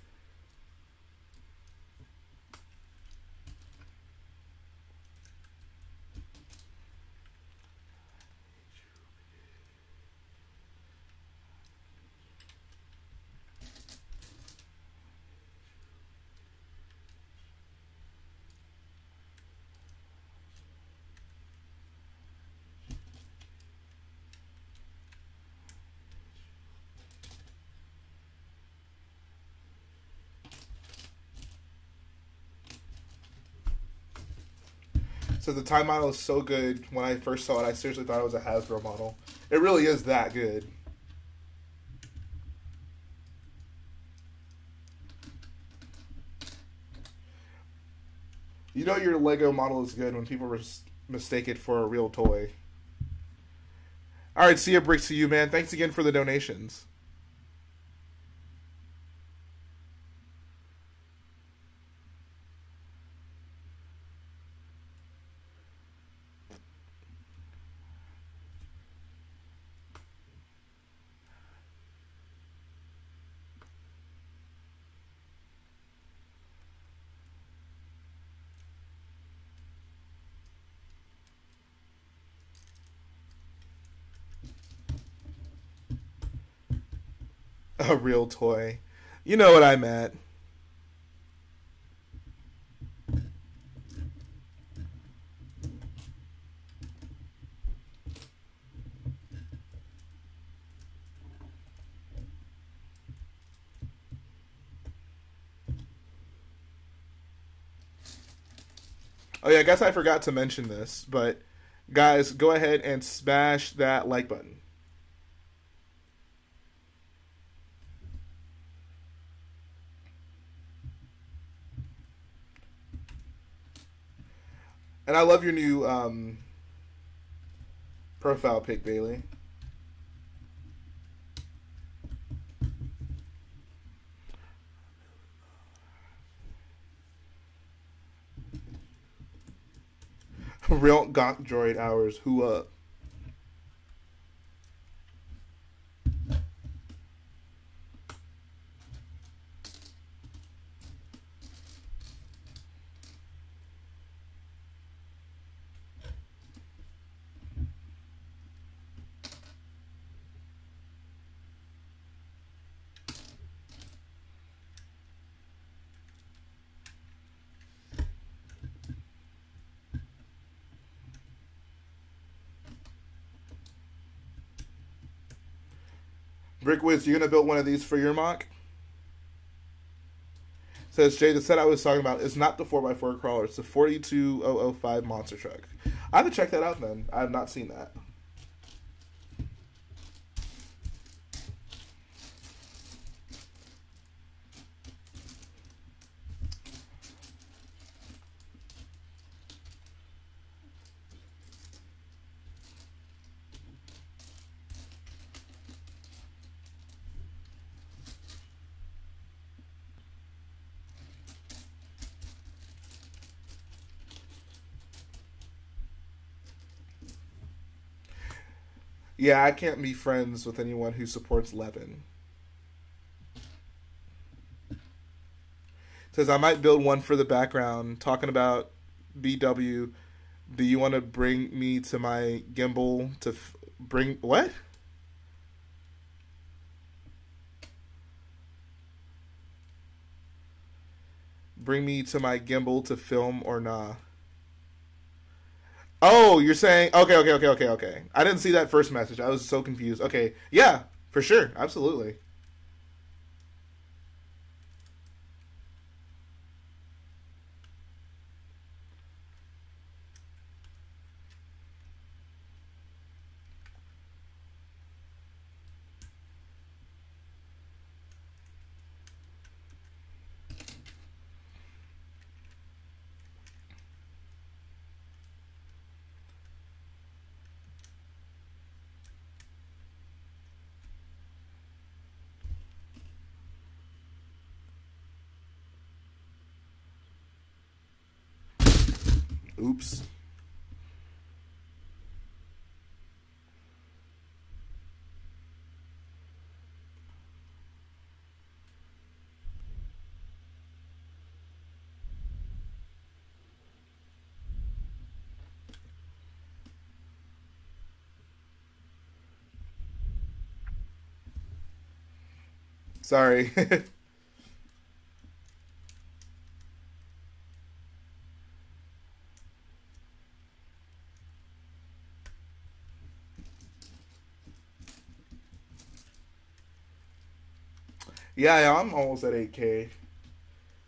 So the Time model is so good. When I first saw it, I seriously thought it was a Hasbro model. It really is that good. You know your Lego model is good when people mistake it for a real toy. Alright, see ya, Bricks to you, man. Thanks again for the donations. A real toy. You know what I meant. Oh yeah, I guess I forgot to mention this, but guys, go ahead and smash that like button. And I love your new profile pic, Bailey. Real Gawk Droid hours. Who up? Brickwiz, you gonna build one of these for your mock? Says Jay, the set I was talking about is not the 4x4 crawler. It's the 42005 monster truck. I have to check that out then. I have not seen that. Yeah, I can't be friends with anyone who supports Levin. Says I might build one for the background. Talking about BW. Do you want to bring me to my gimbal to bring what? Bring me to my gimbal to film or nah? Oh, you're saying okay. I didn't see that first message. I was so confused. Okay, yeah, for sure, absolutely. Oops. Sorry. Yeah, I'm almost at 8K.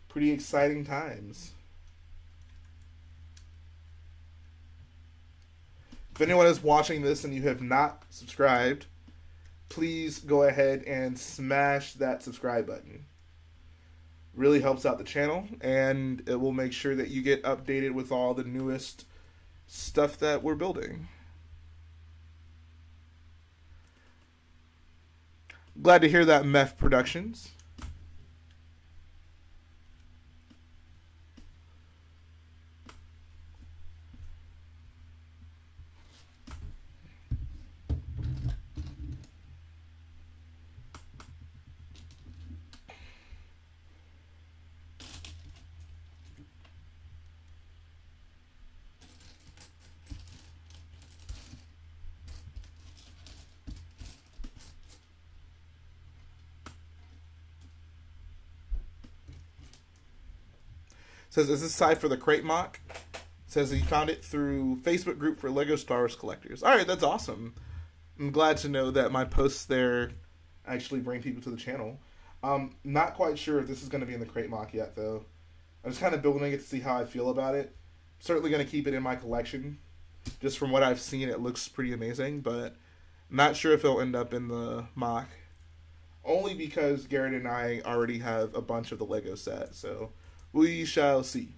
Pretty exciting times. If anyone is watching this and you have not subscribed, please go ahead and smash that subscribe button. Really helps out the channel, and it will make sure that you get updated with all the newest stuff that we're building. Glad to hear that, Meth Productions. Says, is this side for the crate mock? Says he found it through Facebook group for Lego Star Wars collectors. All right, that's awesome. I'm glad to know that my posts there actually bring people to the channel. Not quite sure if this is going to be in the crate mock yet, though. I'm just kind of building it to see how I feel about it. Certainly going to keep it in my collection. Just from what I've seen, it looks pretty amazing, but not sure if it'll end up in the mock. Only because Garrett and I already have a bunch of the Lego set, so we shall see.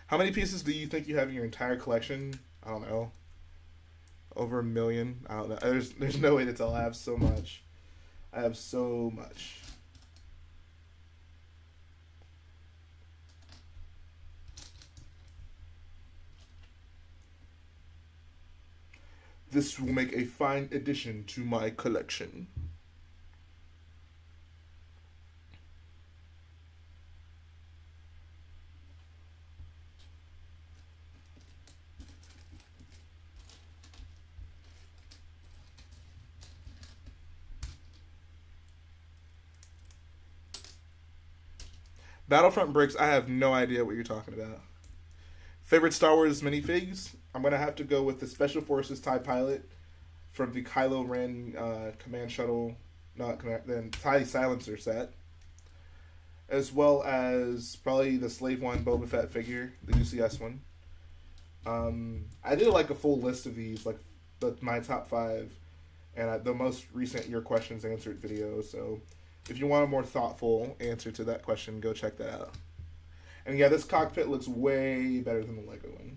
How many pieces do you think you have in your entire collection? I don't know. Over 1 million? I don't know. There's no way to tell. I have so much. I have so much. This will make a fine addition to my collection. Battlefront bricks, I have no idea what you're talking about. Favorite Star Wars minifigs? I'm going to have to go with the Special Forces TIE Pilot from the Kylo Ren Command Shuttle, then TIE Silencer set. As well as probably the Slave One Boba Fett figure, the UCS one. I did like a full list of these, like my top 5, and the most recent Your Questions Answered video, so if you want a more thoughtful answer to that question, go check that out. And yeah, this cockpit looks way better than the Lego one.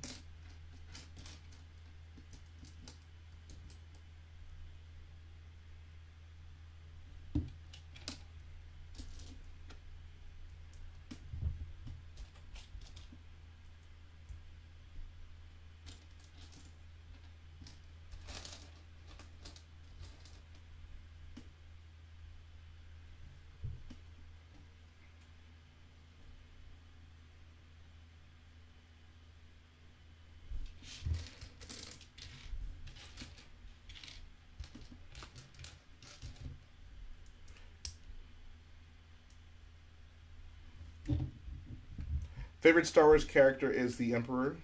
Favorite Star Wars character is the Emperor.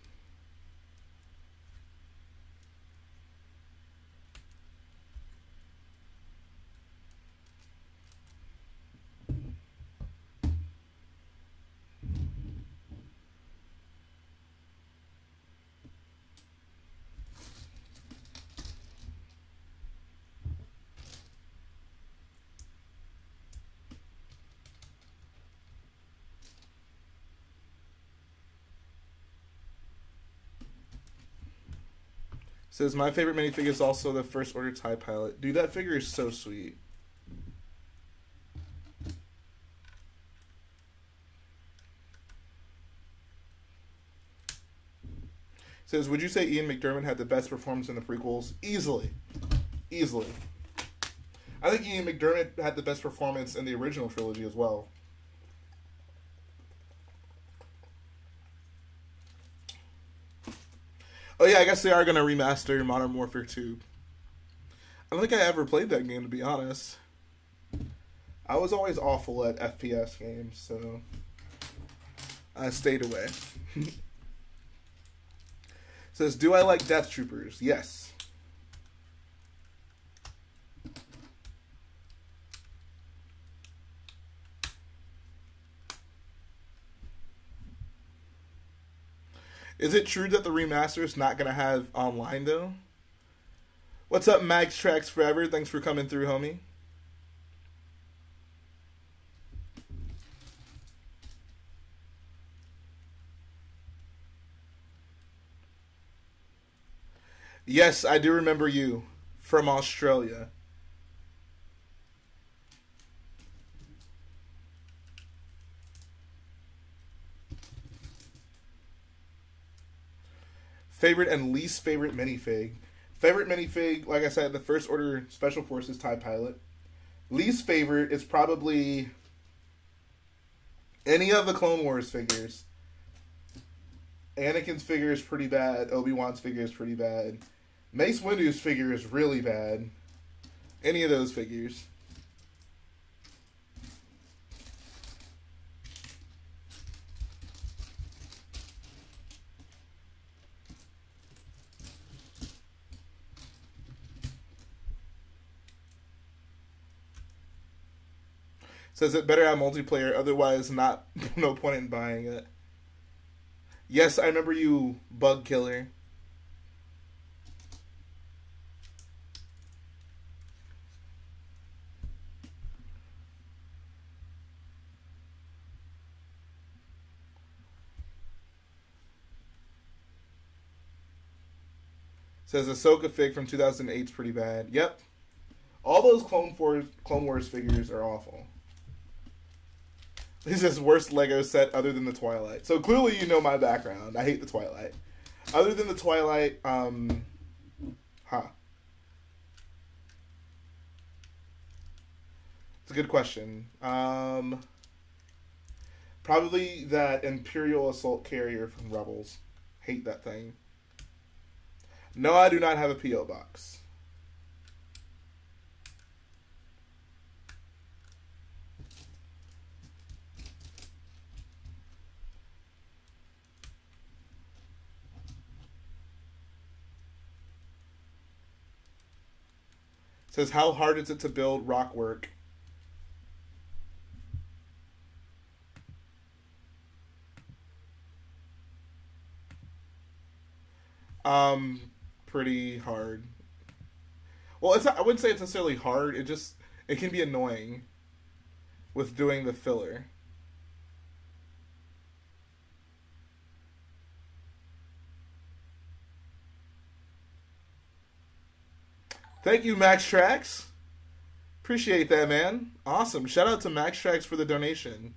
Says, my favorite minifigure is also the First Order TIE Pilot. Dude, that figure is so sweet. Says, would you say Ian McDiarmid had the best performance in the prequels? Easily. Easily. I think Ian McDiarmid had the best performance in the original trilogy as well. Oh yeah, I guess they are going to remaster Modern Warfare 2. I don't think I ever played that game, to be honest. I was always awful at FPS games, so I stayed away. Says, do I like Death Troopers? Yes. Is it true that the remaster is not going to have online, though? What's up, Max Tracks Forever? Thanks for coming through, homie. Yes, I do remember you from Australia. Favorite and least favorite minifig. Favorite minifig, like I said, the First Order Special Forces TIE Pilot. Least favorite is probably any of the Clone Wars figures. Anakin's figure is pretty bad. Obi-Wan's figure is pretty bad. Mace Windu's figure is really bad. Any of those figures. Says it better have multiplayer, otherwise no point in buying it. Yes, I remember you, Bug Killer. Says Ahsoka fig from 2008 is pretty bad. Yep. All those Clone Wars figures are awful. He says worst Lego set other than the Twilight. So clearly you know my background. I hate the Twilight. Other than the Twilight, It's a good question. Probably that Imperial Assault Carrier from Rebels. Hate that thing. No, I do not have a P.O. box. It says, how hard is it to build Rockwork? Pretty hard. Well, I wouldn't say it's necessarily hard. It can be annoying with doing the filler. Thank you, Max Trax. Appreciate that, man. Awesome. Shout out to Max Trax for the donation.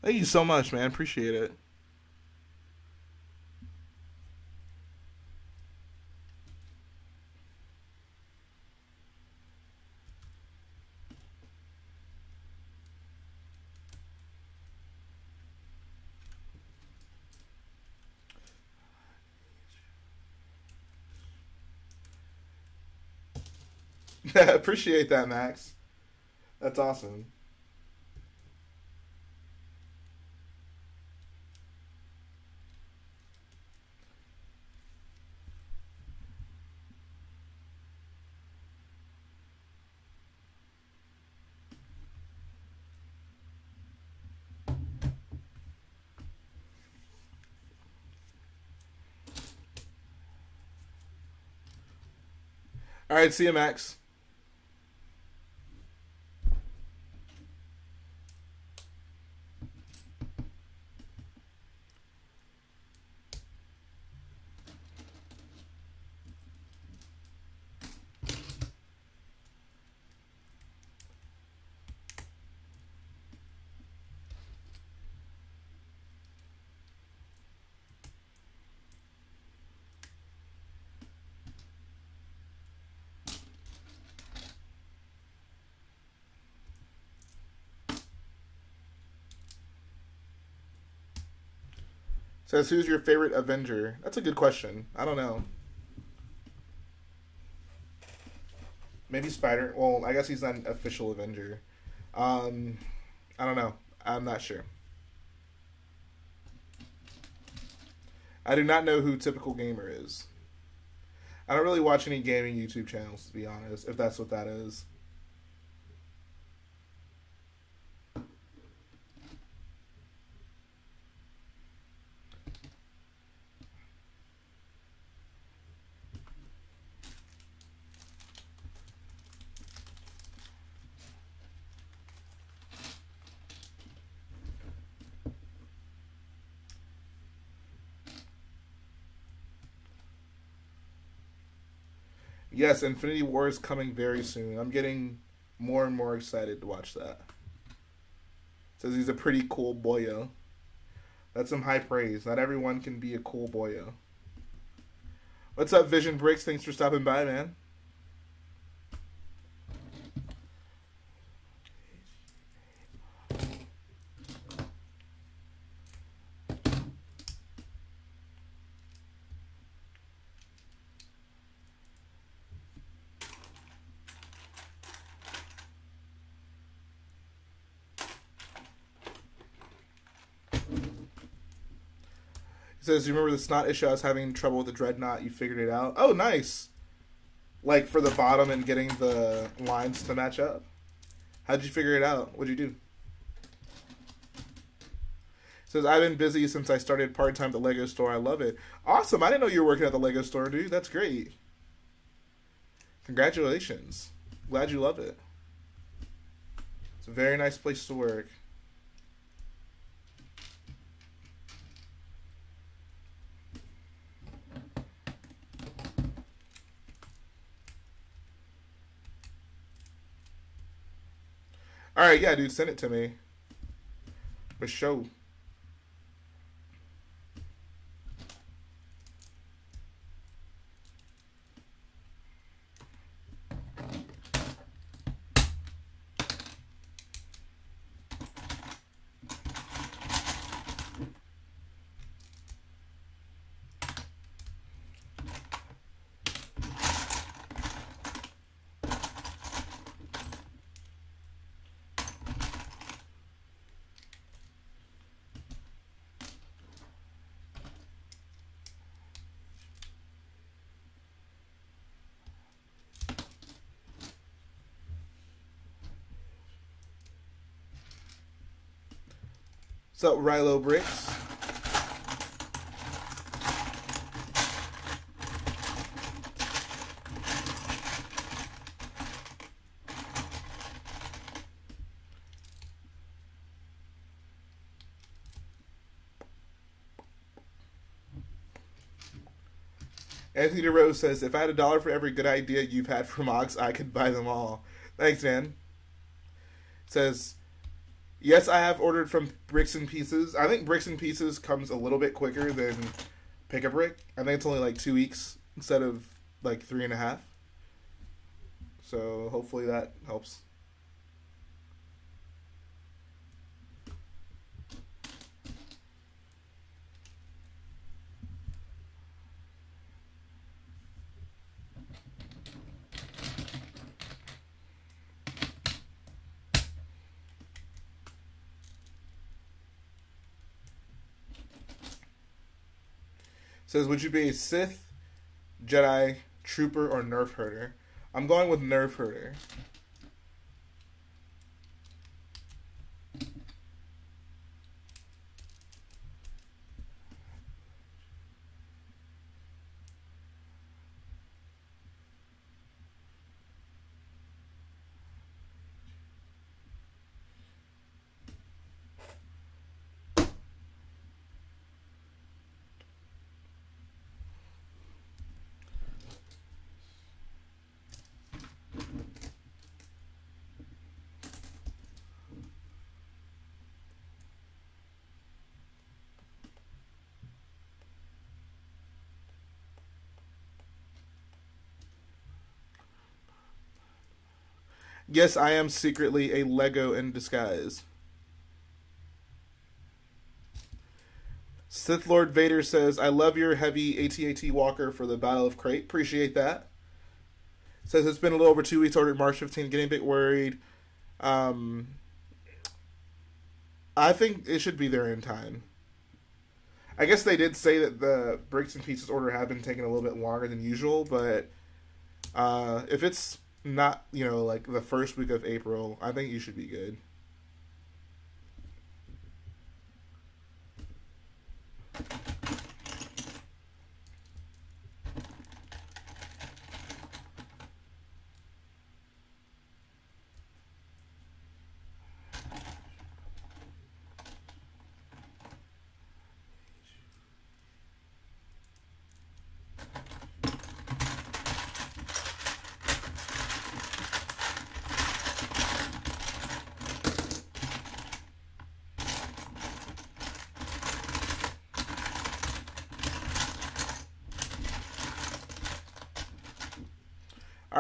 Thank you so much, man. Appreciate it. Appreciate that, Max. That's awesome. All right, see you, Max. Says, who's your favorite Avenger? That's a good question. I don't know. Maybe Spider. Well, I guess he's not an official Avenger. I don't know. I'm not sure. I do not know who Typical Gamer is. I don't really watch any gaming YouTube channels, to be honest, if that's what that is. Yes, Infinity War is coming very soon. I'm getting more and more excited to watch that. Says he's a pretty cool boyo. That's some high praise. Not everyone can be a cool boyo. What's up, Vision Bricks? Thanks for stopping by, man. He says, you remember the snot issue I was having trouble with the Dreadnought? You figured it out? Oh, nice. Like for the bottom and getting the lines to match up. How'd you figure it out? What'd you do? He says, I've been busy since I started part-time at the Lego store. I love it. Awesome. I didn't know you were working at the Lego store, dude. That's great. Congratulations. Glad you love it. It's a very nice place to work. Alright, yeah, dude, send it to me. For sure. What's up, Rilo Bricks? Anthony DeRose says, if I had $1 for every good idea you've had for Mox, I could buy them all. Thanks, man. Says, yes, I have ordered from Bricks and Pieces. I think Bricks and Pieces comes a little bit quicker than Pick a Brick. I think it's only like 2 weeks instead of like 3.5. So hopefully that helps. Says, would you be a Sith, Jedi, Trooper, or Nerf Herder? I'm going with Nerf Herder. Yes, I am secretly a Lego in disguise. Sith Lord Vader says, I love your heavy AT-AT walker for the Battle of Crate. Appreciate that. Says it's been a little over 2 weeks, ordered March 15th, getting a bit worried. I think it should be there in time. I guess they did say that the Bricks and Pieces order have been taking a little bit longer than usual, but if it's not, you know, like the first week of April, I think you should be good.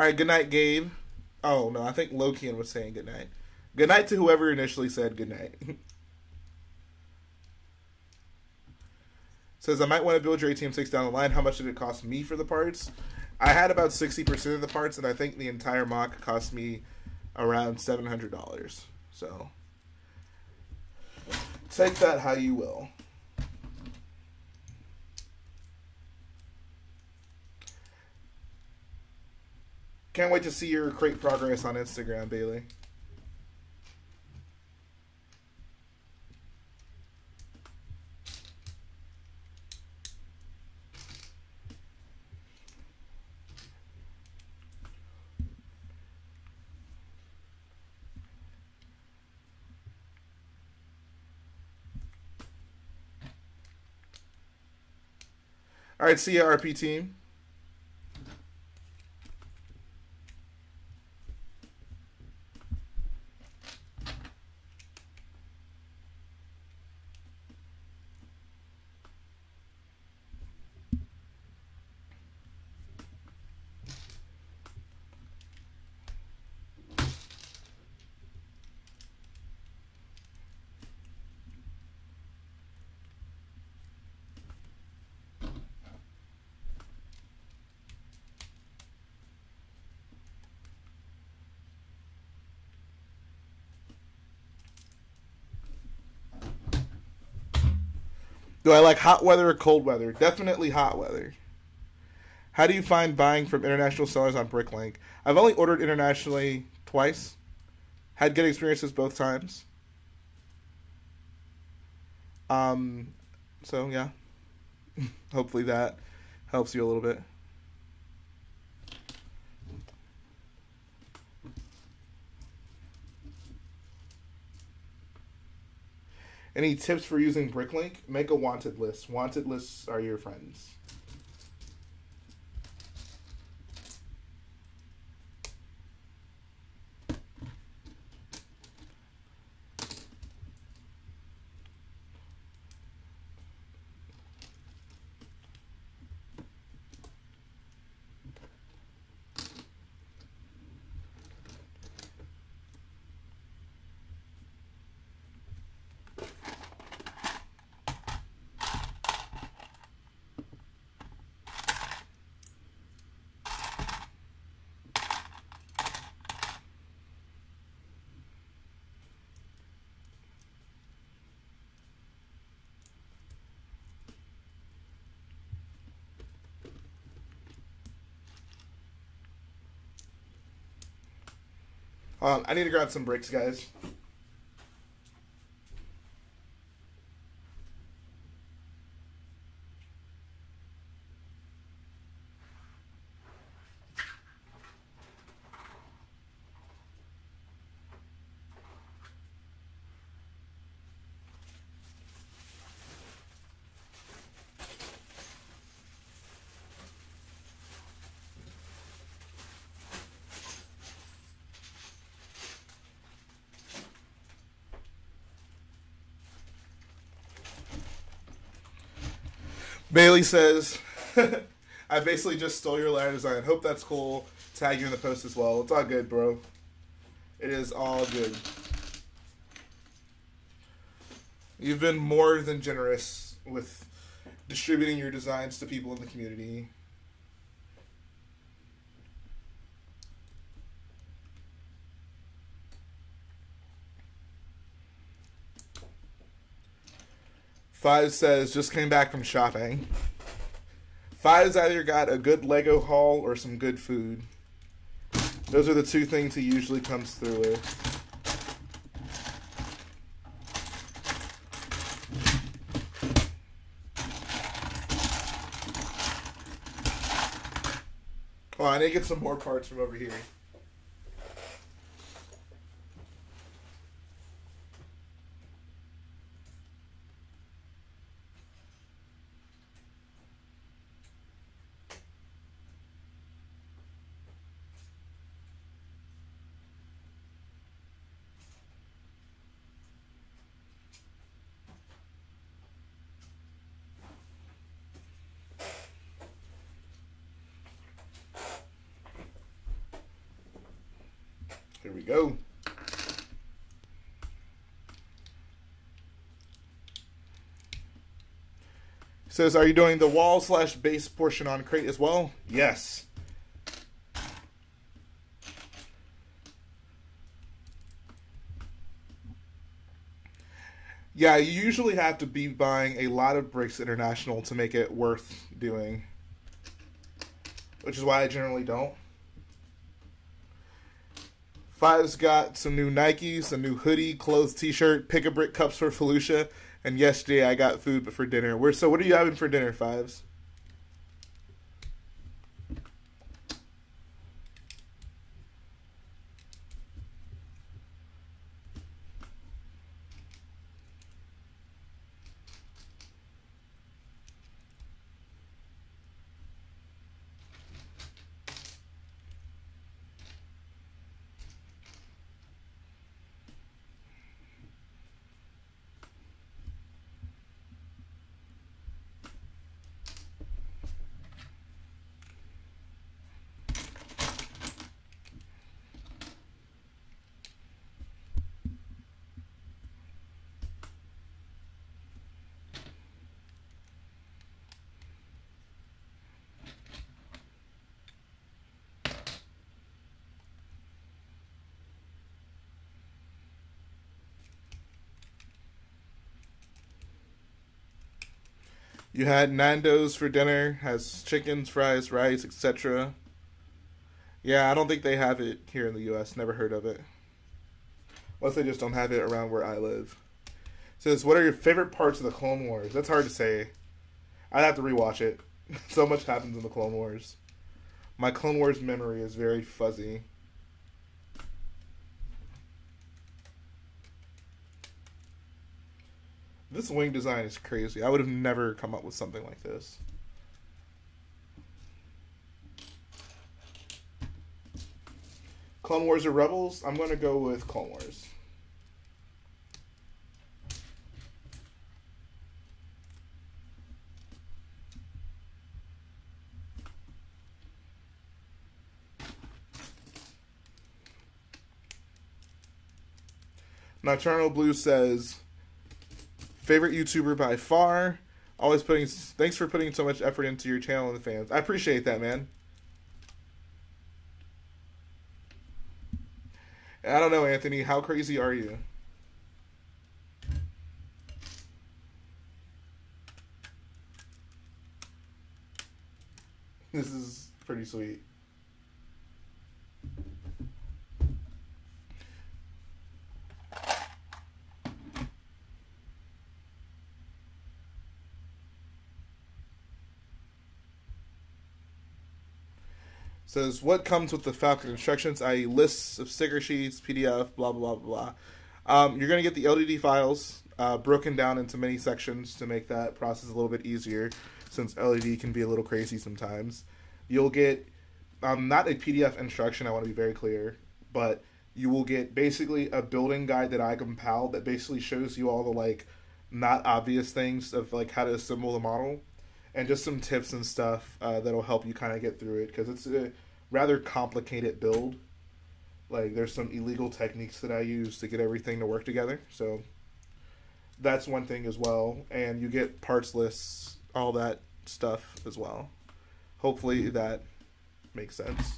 All right, good night, Gabe. Oh, no, I think Lokian was saying good night. Good night to whoever initially said good night. Says, I might want to build your ATM6 down the line. How much did it cost me for the parts? I had about 60% of the parts, and I think the entire mock cost me around $700. So, take that how you will. Can't wait to see your crate progress on Instagram, Bailey. All right, see ya, RP team. Do I like hot weather or cold weather? Definitely hot weather. How do you find buying from international sellers on Bricklink? I've only ordered internationally twice. Had good experiences both times. So yeah. Hopefully that helps you a little bit. Any tips for using Bricklink? Make a wanted list. Wanted lists are your friends. I need to grab some bricks, guys. Bailey says, I basically just stole your ladder design. Hope that's cool. Tag you in the post as well. It's all good, bro. It is all good. You've been more than generous with distributing your designs to people in the community. Five says, just came back from shopping. Five's either got a good Lego haul or some good food. Those are the two things he usually comes through with. Oh, I need to get some more parts from over here. Here we go. Says, are you doing the wall/base portion on crate as well? Yes. Yeah, you usually have to be buying a lot of bricks international to make it worth doing. Which is why I generally don't. Five's got some new Nikes, a new hoodie, clothes, t-shirt, pick-a-brick cups for Felicia, and yesterday I got food for dinner. So what are you having for dinner, Fives? You had Nando's for dinner, has chickens, fries, rice, etc. Yeah, I don't think they have it here in the U.S. Never heard of it. Unless they just don't have it around where I live. It says, what are your favorite parts of the Clone Wars? That's hard to say. I'd have to rewatch it. So much happens in the Clone Wars. My Clone Wars memory is very fuzzy. This wing design is crazy. I would have never come up with something like this. Clone Wars or Rebels? I'm going to go with Clone Wars. Nocturnal Blue says, favorite YouTuber by far. Thanks for putting so much effort into your channel and the fans. I appreciate that, man. I don't know, Anthony. How crazy are you? This is pretty sweet. Says, what comes with the Falcon instructions, i.e. lists of sticker sheets, PDF, blah, blah, blah, blah. You're going to get the LDD files broken down into many sections to make that process a little bit easier, since LED can be a little crazy sometimes. You'll get, not a PDF instruction, I want to be very clear, but you will get basically a building guide that I compiled that basically shows you all the, like, not obvious things of, like, how to assemble the model. And just some tips and stuff that'll help you kind of get through it, because it's a rather complicated build. Like, there's some illegal techniques that I use to get everything to work together. So that's one thing as well. And you get parts lists, all that stuff as well. Hopefully that makes sense.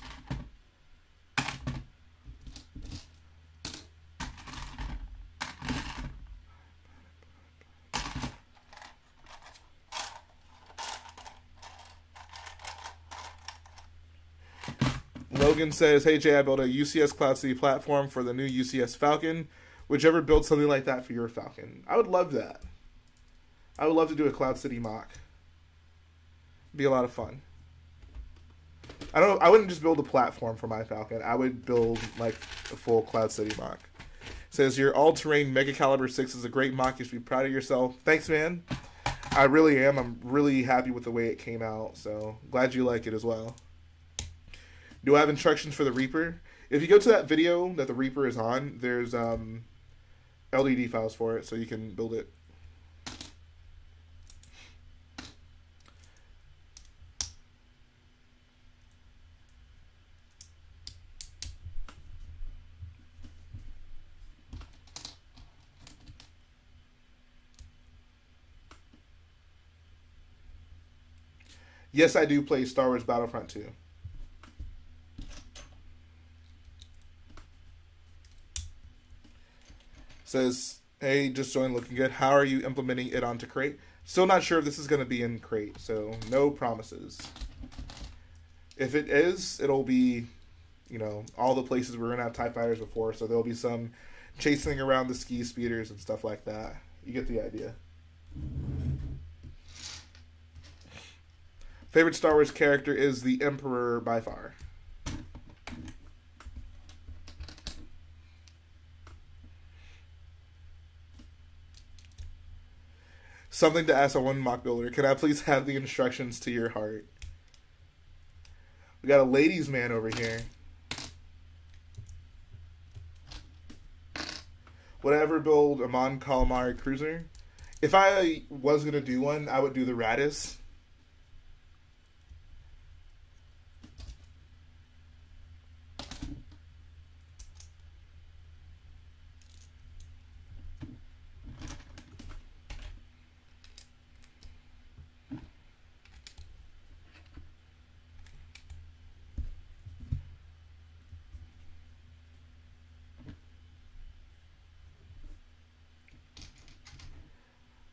Logan says, hey Jay, I built a UCS Cloud City platform for the new UCS Falcon. Would you ever build something like that for your Falcon? I would love that. I would love to do a Cloud City mock. It'd be a lot of fun. I wouldn't just build a platform for my Falcon. I would build like a full Cloud City mock. Says, your all-terrain Mega Caliber 6 is a great mock. You should be proud of yourself. Thanks, man. I really am. I'm really happy with the way it came out. So glad you like it as well. Do I have instructions for the Reaper? If you go to that video that the Reaper is on, there's LDD files for it, so you can build it. Yes, I do play Star Wars Battlefront 2. Says, hey, just joined, looking good. How are you implementing it onto Crate? Still not sure if this is going to be in Crate, so no promises. If it is, it'll be, you know, all the places we're going to have TIE Fighters before, so there'll be some chasing around the ski speeders and stuff like that. You get the idea. Favorite Star Wars character is the Emperor by far. Something to ask on one mock builder. Can I please have the instructions to your heart? We got a ladies' man over here. Would I ever build a Mon Calamari cruiser? If I was going to do one, I would do the Radis.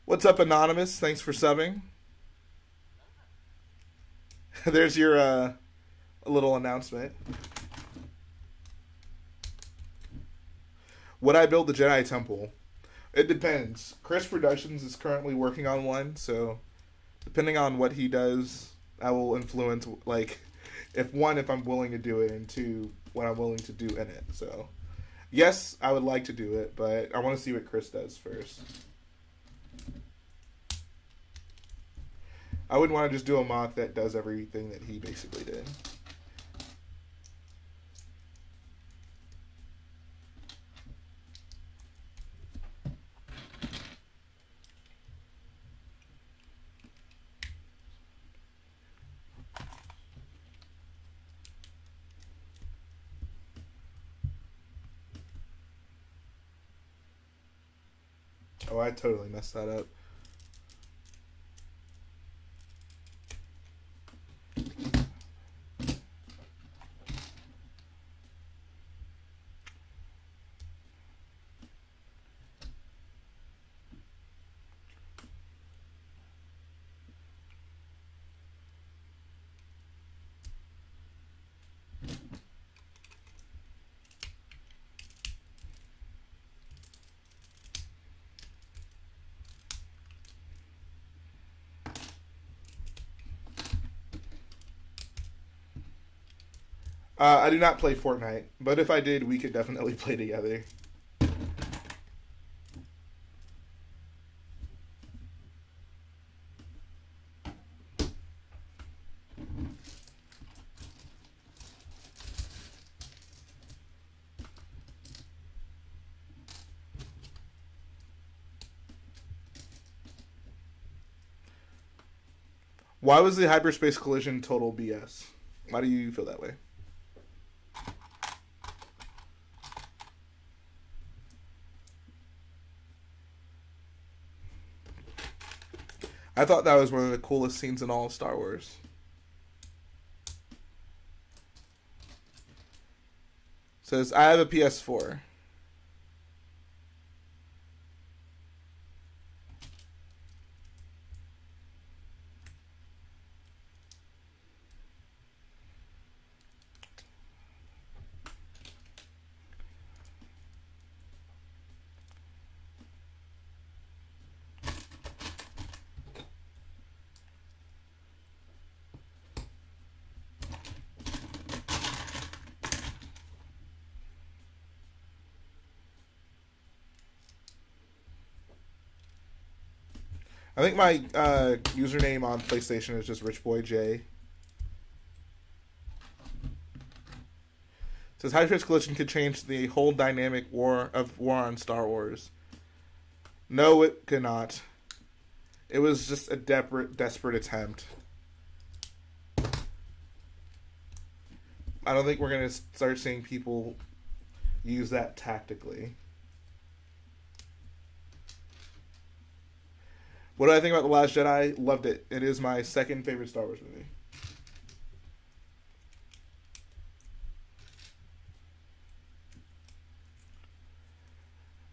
What's up, Anonymous? Thanks for subbing. There's your little announcement. Would I build the Jedi Temple? It depends. Chris Productions is currently working on one, so depending on what he does, that will influence, like, if I'm willing to do it, and two, what I'm willing to do in it. So, yes, I would like to do it, but I want to see what Chris does first. I wouldn't want to just do a mock that does everything that he basically did. Oh, I totally messed that up. I do not play Fortnite, but if I did, we could definitely play together. Why was the hyperspace collision total BS? Why do you feel that way? I thought that was one of the coolest scenes in all of Star Wars. Says, I have a PS4. I think my username on PlayStation is just RichBoyJ. It says hyperspace collision could change the whole dynamic war on Star Wars. No, it could not. It was just a desperate attempt. I don't think we're going to start seeing people use that tactically. What do I think about The Last Jedi? Loved it. It is my second favorite Star Wars movie.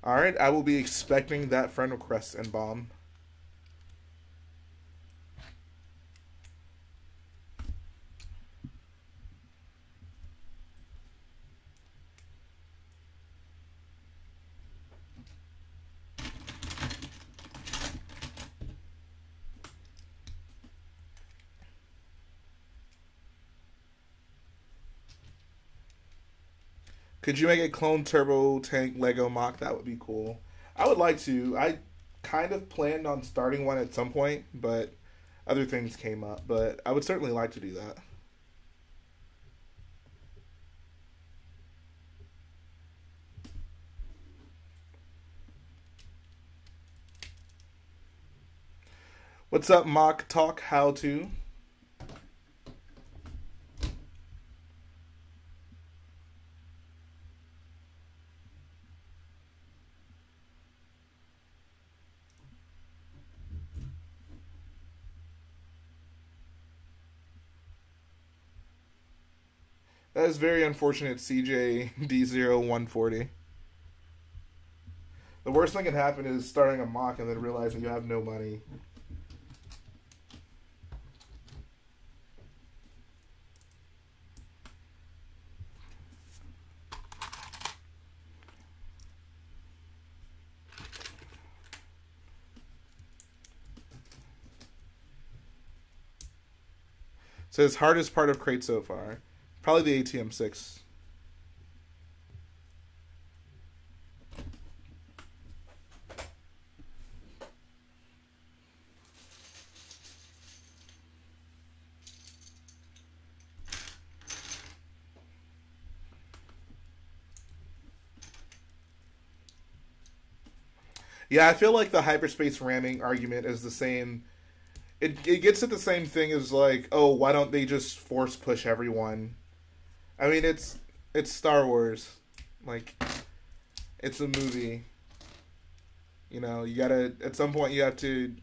Alright, I will be expecting that friend request and bomb. Could you make a clone turbo tank Lego mock? That would be cool. I would like to. I kind of planned on starting one at some point, but other things came up. But I would certainly like to do that. What's up, Mock Talk How To? That is very unfortunate, CJ D0140. The worst thing that can happen is starting a mock and then realizing you have no money. Says hardest part of crate so far. Probably the ATM-6. Yeah, I feel like the hyperspace ramming argument is the same. It gets at the same thing as like, oh, why don't they just force push everyone? I mean, it's Star Wars. Like, it's a movie. You know, you gotta, at some point you have to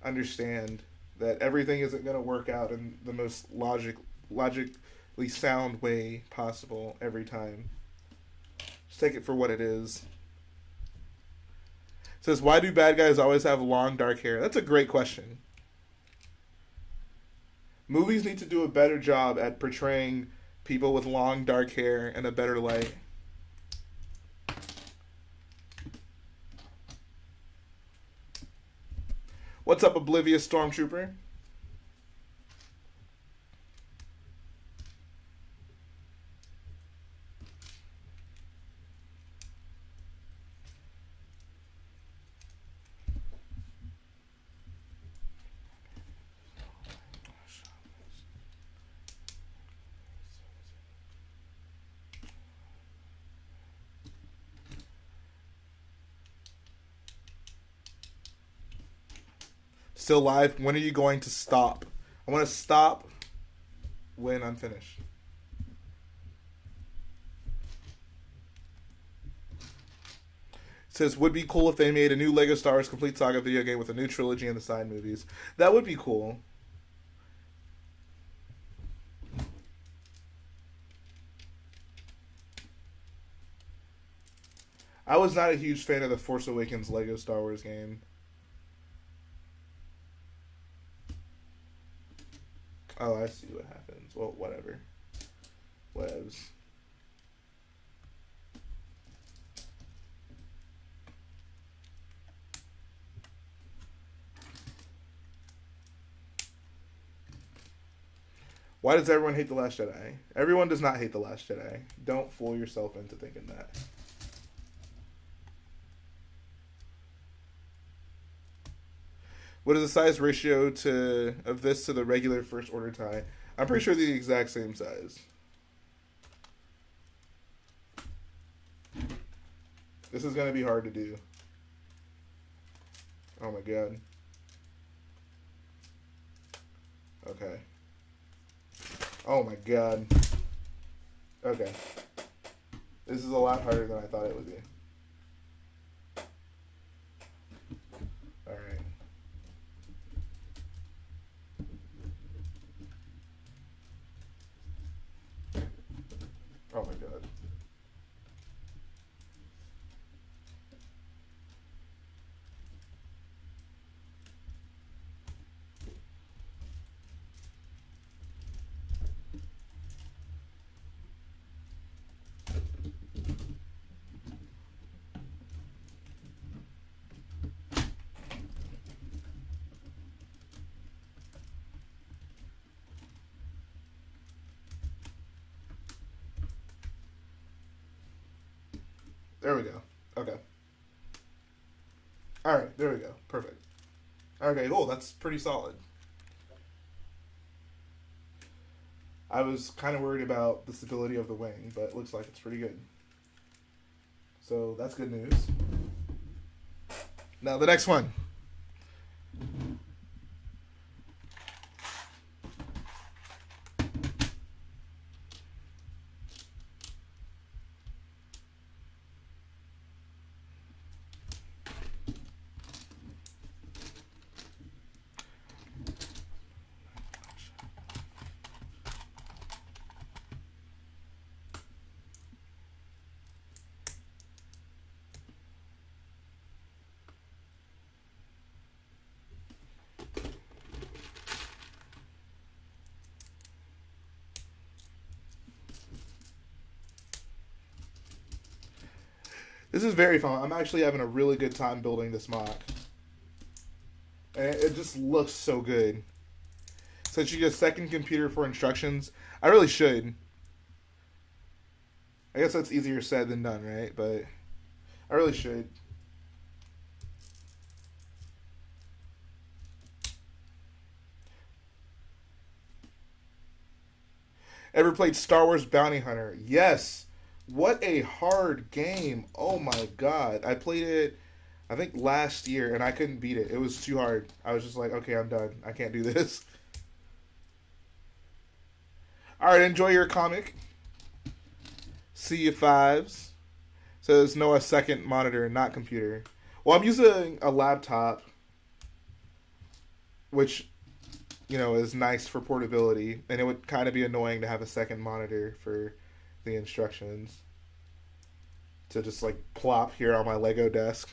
understand that everything isn't gonna work out in the most logically sound way possible every time. Just take it for what it is. It says, why do bad guys always have long dark hair? That's a great question. Movies need to do a better job at portraying people with long dark hair in a better light. What's up, Oblivious Stormtrooper? Still live. When are you going to stop? I want to stop when I'm finished. It says, would be cool if they made a new Lego Star Wars Complete Saga video game with a new trilogy and the side movies. That would be cool. I was not a huge fan of the Force Awakens Lego Star Wars game. Oh, I see what happens. Well, whatever. Whatevs. Why does everyone hate The Last Jedi? Everyone does not hate The Last Jedi. Don't fool yourself into thinking that. What is the size ratio of this to the regular First Order tie? I'm pretty sure they're the exact same size. This is going to be hard to do. Oh my god. Okay. Oh my god. Okay. This is a lot harder than I thought it would be. Alright. There we go. Okay. All right, there we go. Perfect. Okay, cool. That's pretty solid. I was kind of worried about the stability of the wing, but it looks like it's pretty good. So that's good news. Now the next one. This is very fun. I'm actually having a really good time building this mock. And it just looks so good. Since you get a second computer for instructions, I really should. I guess that's easier said than done, right? But I really should. Ever played Star Wars Bounty Hunter? Yes. What a hard game. Oh my god. I played it, I think, last year, and I couldn't beat it. It was too hard. I was just like, okay, I'm done. I can't do this. Alright, enjoy your comic. See you fives. Says no, a second monitor, not computer. Well, I'm using a laptop, which, you know, is nice for portability, and it would kind of be annoying to have a second monitor for the instructions to just like plop here on my Lego desk.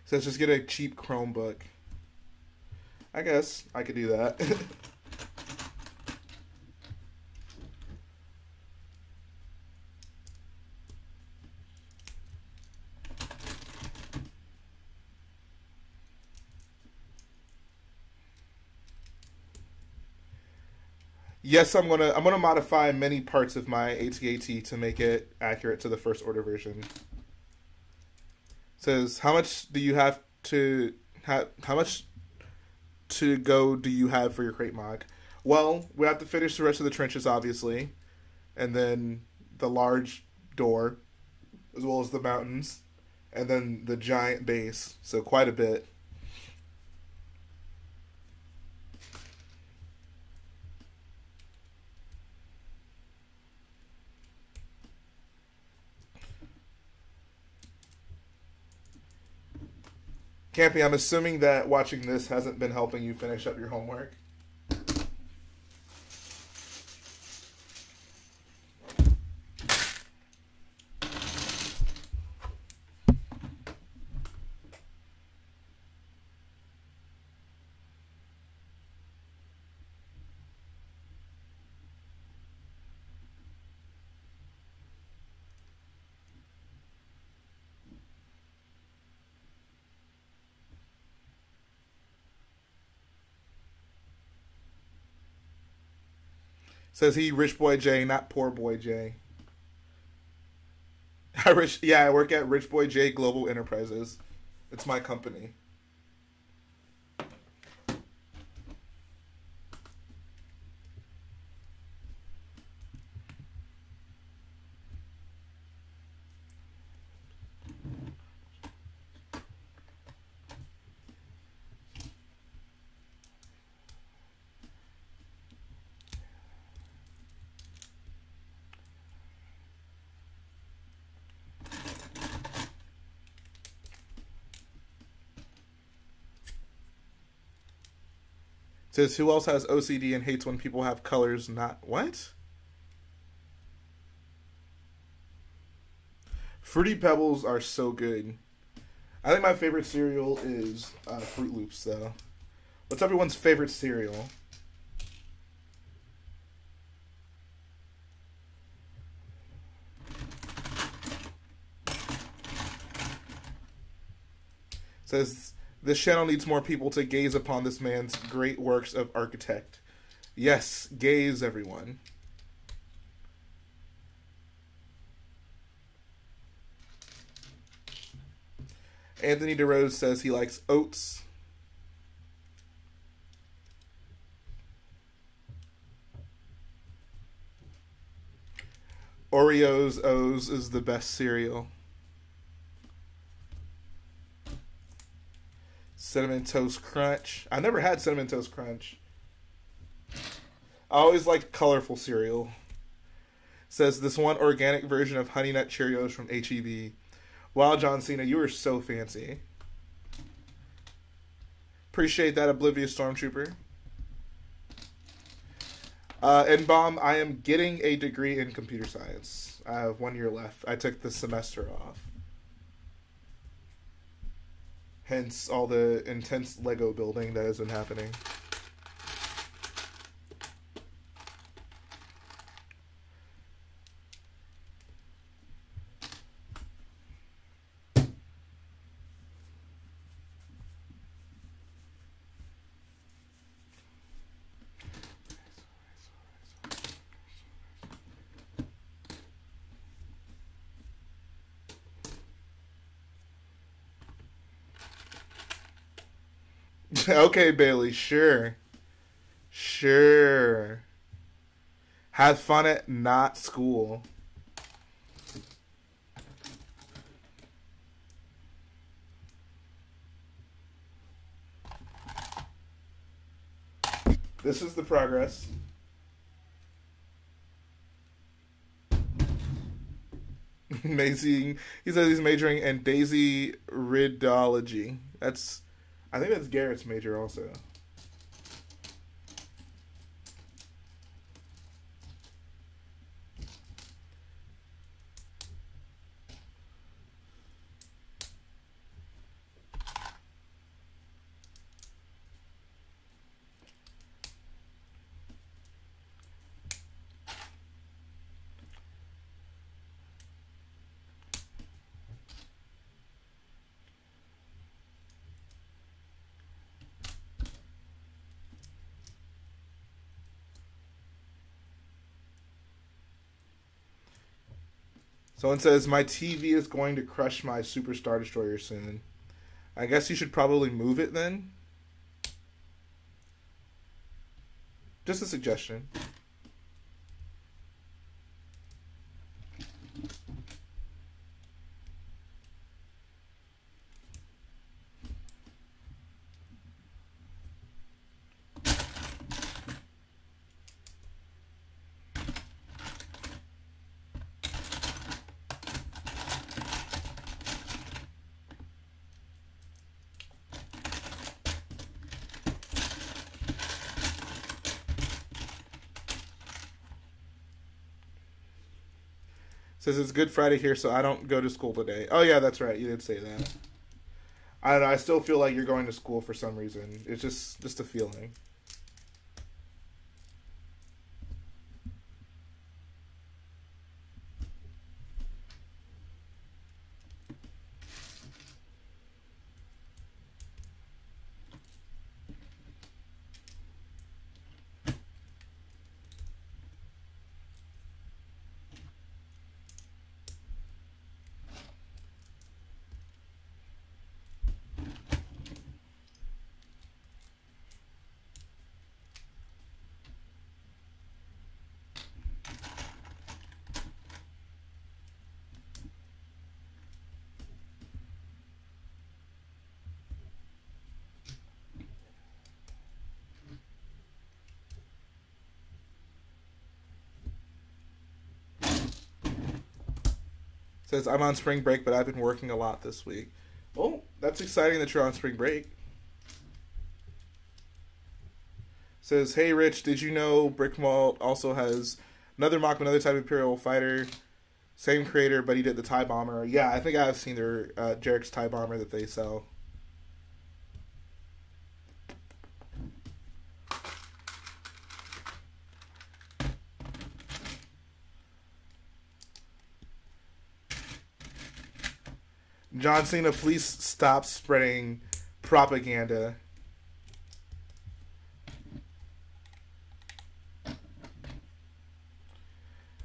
So let's just get a cheap Chromebook. I guess I could do that. Yes, I'm gonna modify many parts of my AT-AT to make it accurate to the first order version. It says, how much do you have to how much to go do you have for your crate mock? Well, we have to finish the rest of the trenches, obviously, and then the large door, as well as the mountains, and then the giant base. So quite a bit. Campy, I'm assuming that watching this hasn't been helping you finish up your homework. Says he, Rich Boy J, not Poor Boy J. I work at Rich Boy J Global Enterprises. It's my company. Says, who else has OCD and hates when people have colors not... What? Fruity Pebbles are so good. I think my favorite cereal is Fruit Loops, though. What's everyone's favorite cereal? Says this channel needs more people to gaze upon this man's great works of architect. Yes, gaze, everyone. Anthony DeRose says he likes oats. Oreos O's is the best cereal. Cinnamon Toast Crunch. I never had Cinnamon Toast Crunch. I always liked colorful cereal. Says this one organic version of Honey Nut Cheerios from H-E-B. Wow, John Cena, you are so fancy. Appreciate that, Oblivious Stormtrooper. And Bomb, I am getting a degree in computer science. I have 1 year left. I took the semester off. Hence all the intense Lego building that has been happening. Okay, Bailey, sure. Sure. Have fun at not school. This is the progress. Amazing. He says he's majoring in Daisy Ridology. I think that's Garrett's major also. Someone says, my TV is going to crush my Super Star Destroyer soon. I guess you should probably move it then. Just a suggestion. Says it's Good Friday here, so I don't go to school today. Oh, yeah, that's right. You did say that. I don't know. I still feel like you're going to school for some reason. It's just a feeling. Says, I'm on spring break, but I've been working a lot this week. Oh, that's exciting that you're on spring break. Says, hey, Rich, did you know Brickvault also has another mock of another type of Imperial fighter? Same creator, but he did the TIE Bomber. Yeah, I think I've seen their Jerac's TIE Bomber that they sell. John Cena, please stop spreading propaganda.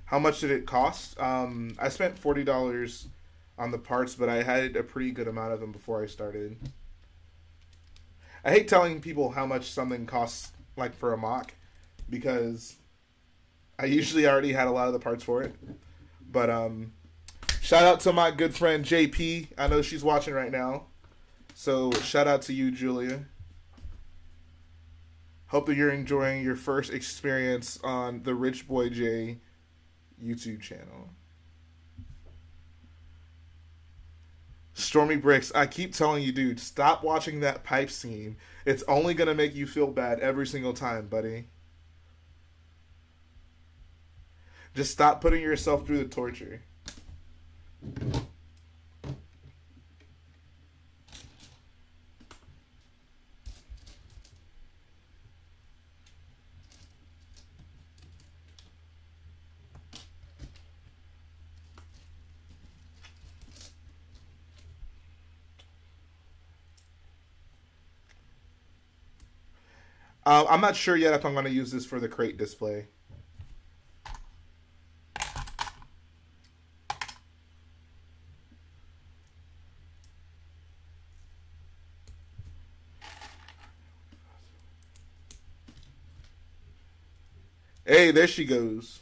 How much did it cost? I spent $40 on the parts, but I had a pretty good amount of them before I started. I hate telling people how much something costs, like for a mock, because I usually already had a lot of the parts for it. But shout out to my good friend JP. I know she's watching right now, so shout out to you, Julia. Hope that you're enjoying your first experience on the Rich Boy J YouTube channel. Stormy Bricks, I keep telling you, dude, stop watching that pipe scene. It's only going to make you feel bad every single time, buddy. Just stop putting yourself through the torture. I'm not sure yet if I'm going to use this for the crate display. Hey, there she goes.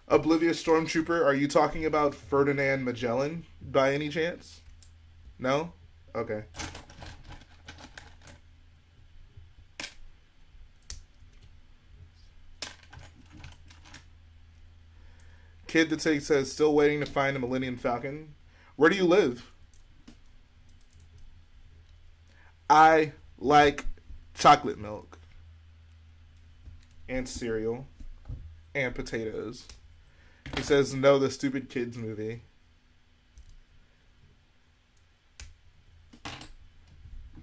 Oblivious Stormtrooper, are you talking about Ferdinand Magellan by any chance? No? Okay. Kid the Take says, still waiting to find a Millennium Falcon. Where do you live? I like chocolate milk. And cereal. And potatoes. He says, no, the stupid kids movie.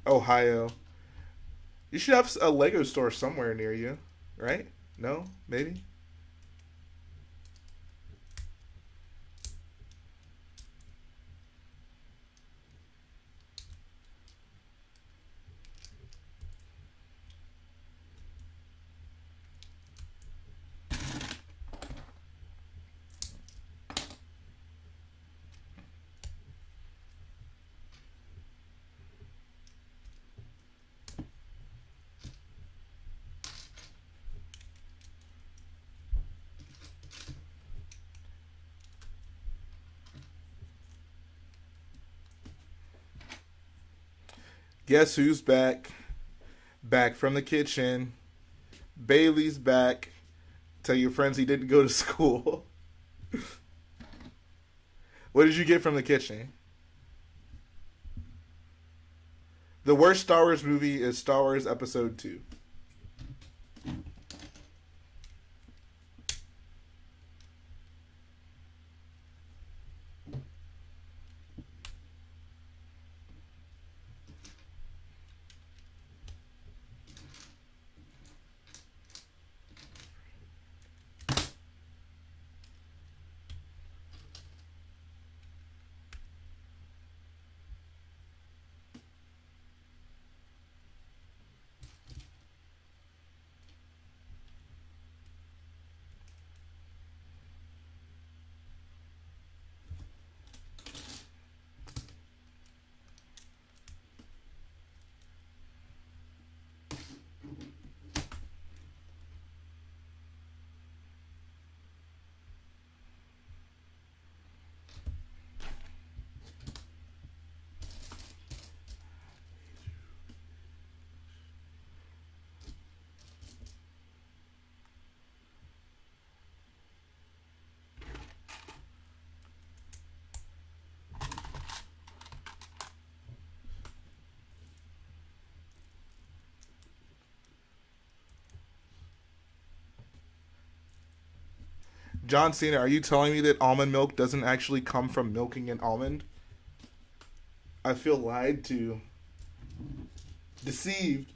Ohio. You should have a Lego store somewhere near you, right? No? Maybe? Guess who's back? Back from the kitchen. Bailey's back. Tell your friends he didn't go to school. What did you get from the kitchen? The worst Star Wars movie is Star Wars Episode 2. John Cena, are you telling me that almond milk doesn't actually come from milking an almond? I feel lied to. Deceived.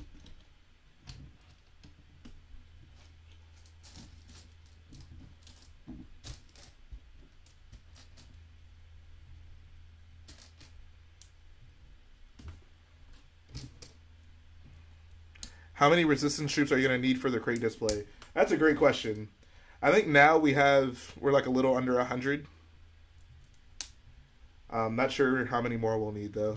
How many resistance troops are you going to need for the crate display? That's a great question. I think now we're like a little under 100. Not sure how many more we'll need though.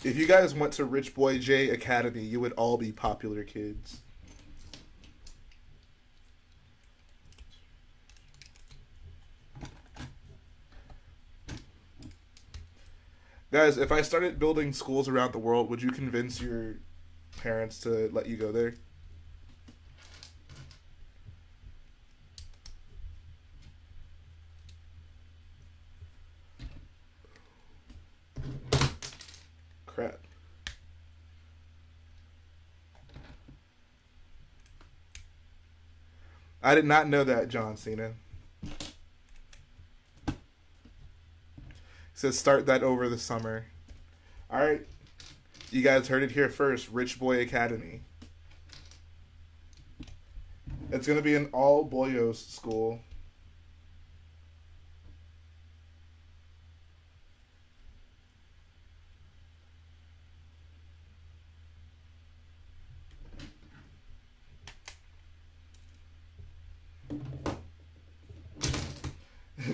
If you guys went to Rich Boy J Academy, you would all be popular kids. Guys, if I started building schools around the world, would you convince your parents to let you go there? Crap. I did not know that, John Cena. He says start that over the summer. Alright. You guys heard it here first. Rich Boy Academy. It's going to be an all boyos school.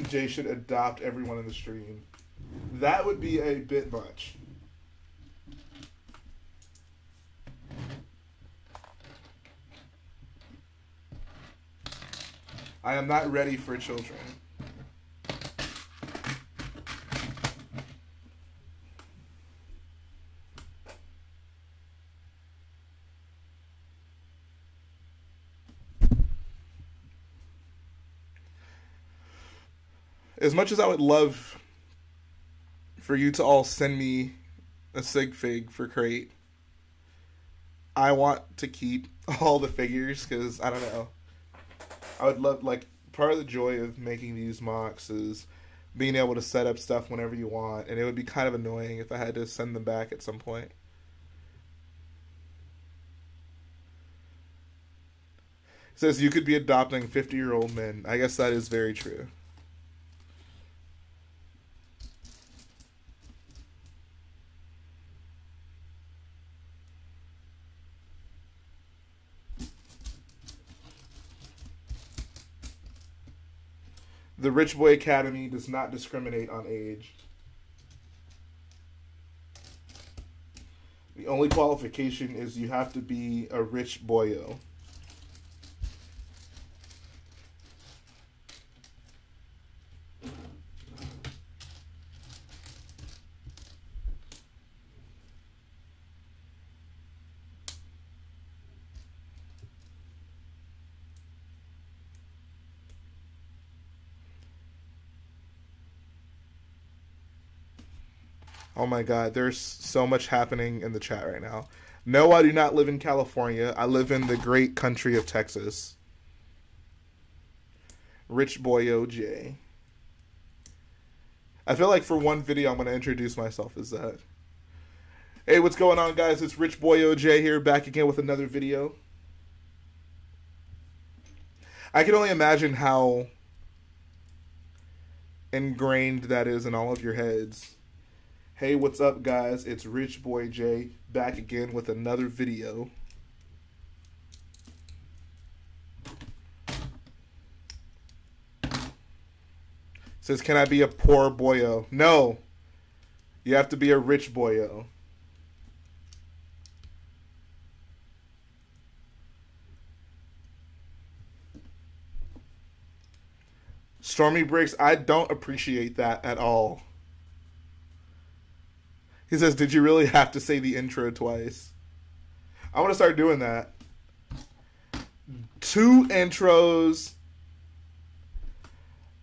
Jay should adopt everyone in the stream. That would be a bit much. I am not ready for children. As much as I would love for you to all send me a sig fig for crate, I want to keep all the figures because, I don't know, I would love, like, part of the joy of making these mocks is being able to set up stuff whenever you want, and it would be kind of annoying if I had to send them back at some point. It says you could be adopting 50-year-old men. I guess that is very true. The Rich Boy Academy does not discriminate on age. The only qualification is you have to be a rich boyo. Oh my god, there's so much happening in the chat right now. No, I do not live in California. I live in the great country of Texas. Rich Boy OJ. I feel like for one video I'm going to introduce myself as that. Hey, what's going on, guys? It's Rich Boy OJ here, back again with another video. I can only imagine how ingrained that is in all of your heads. Hey, what's up, guys? It's Rich Boy J, back again with another video. Says, can I be a poor boyo? No. You have to be a rich boyo. Stormy Bricks, I don't appreciate that at all. He says, did you really have to say the intro twice? I want to start doing that. 2 intros.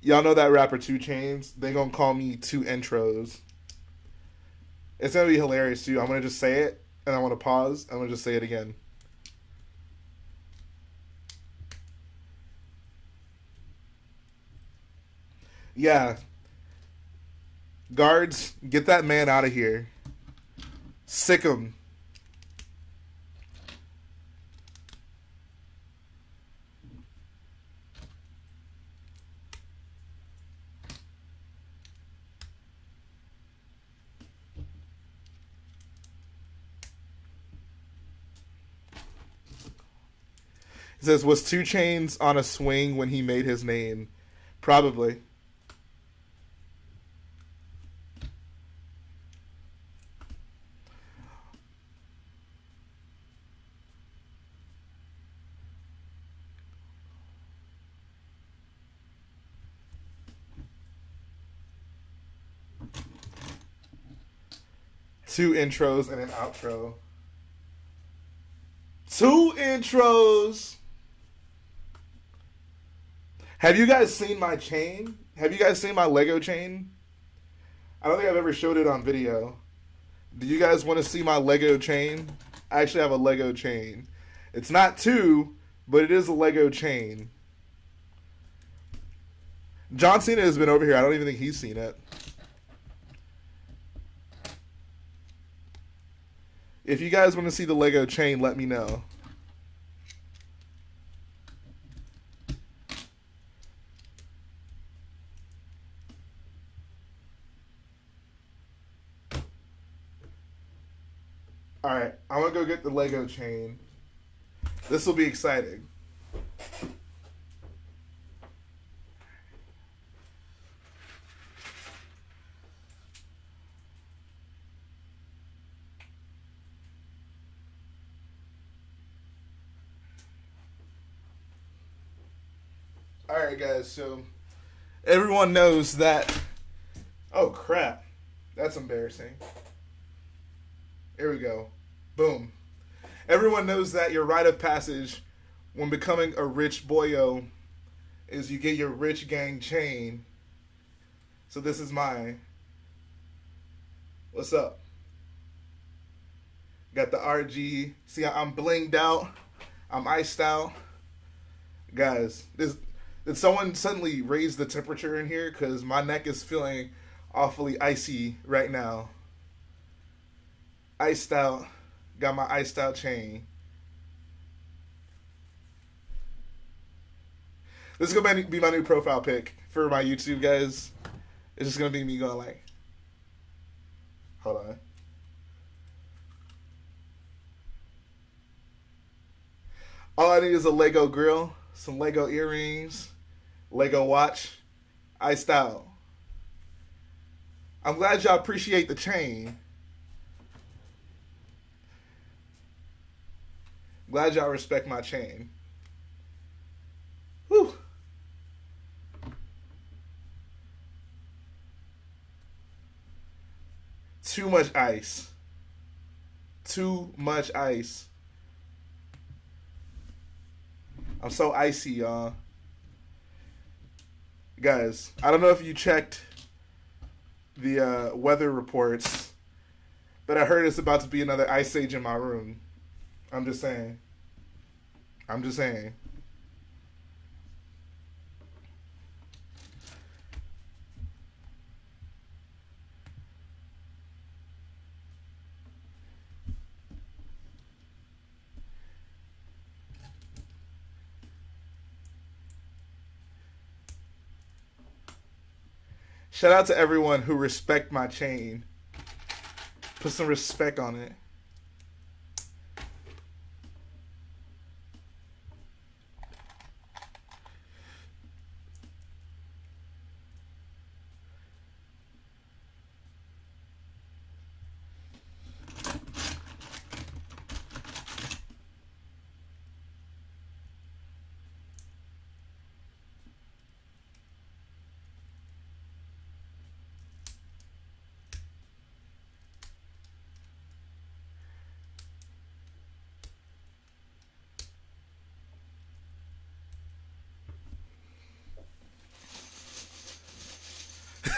Y'all know that rapper 2 Chainz? They gonna call me 2 intros. It's gonna be hilarious too. I'm gonna just say it, and I want to pause. I'm gonna just say it again. Yeah. Guards, get that man out of here. Sick him. It says, was 2 Chainz on a swing when he made his name? Probably. Two intros and an outro. 2 intros. Have you guys seen my chain? Have you guys seen my Lego chain? I don't think I've ever showed it on video. Do you guys want to see my Lego chain? I actually have a Lego chain. It's not 2, but it is a Lego chain. John Cena has been over here. I don't even think he's seen it. If you guys want to see the Lego chain, let me know. Alright, I'm going to go get the Lego chain. This will be exciting. Alright guys, so everyone knows that... Oh crap, that's embarrassing. Here we go. Boom. Everyone knows that your rite of passage when becoming a rich boyo is you get your rich gang chain. So this is mine. What's up? Got the RG. See how I'm blinged out? I'm iced out. Guys, did someone suddenly raise the temperature in here? Because my neck is feeling awfully icy right now. Iced out. Got my iced out chain. This is going to be my new profile pic for my YouTube, guys. It's just going to be me going like... Hold on. All I need is a Lego grill, some Lego earrings, Lego watch, iced out. I'm glad y'all appreciate the chain. Glad y'all respect my chain. Whew. Too much ice. Too much ice. I'm so icy, y'all. Guys, I don't know if you checked the weather reports, but I heard it's about to be another ice age in my room. I'm just saying. I'm just saying. Shout out to everyone who respect my chain. Put some respect on it.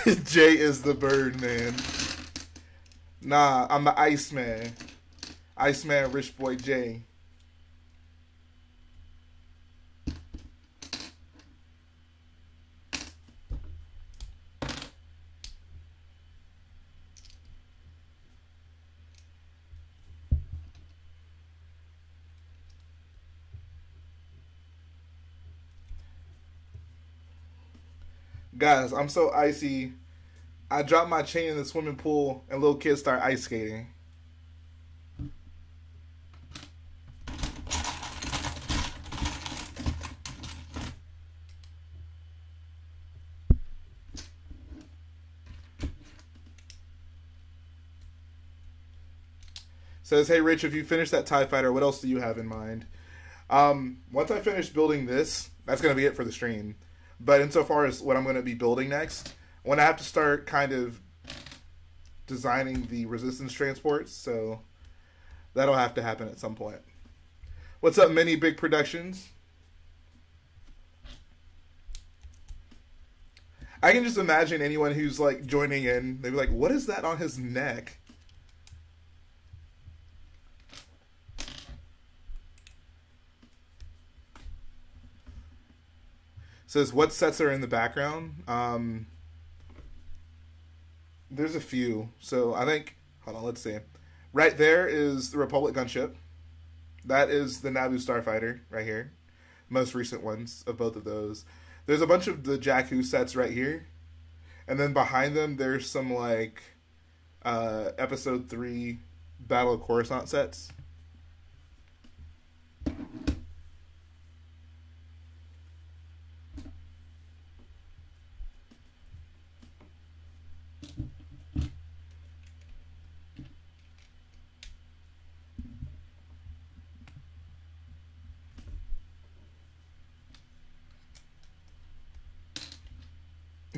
Jay is the bird, man. Nah, I'm the Iceman. Iceman, Rich Boy Jay. Guys, I'm so icy. I dropped my chain in the swimming pool and little kids start ice skating. Says, hey Rich, if you finish that TIE fighter, what else do you have in mind? Once I finish building this, that's going to be it for the stream. But insofar as what I'm going to be building next, when I have to start kind of designing the resistance transports, so that'll have to happen at some point. What's up, Mini Big Productions? I can just imagine anyone who's like joining in, they'd be like, what is that on his neck? Says, what sets are in the background? There's a few. So I think, hold on, let's see. Right there is the Republic gunship. That is the Naboo Starfighter right here. Most recent ones of both of those. There's a bunch of the Jakku sets right here. And then behind them, there's some like Episode 3 Battle of Coruscant sets.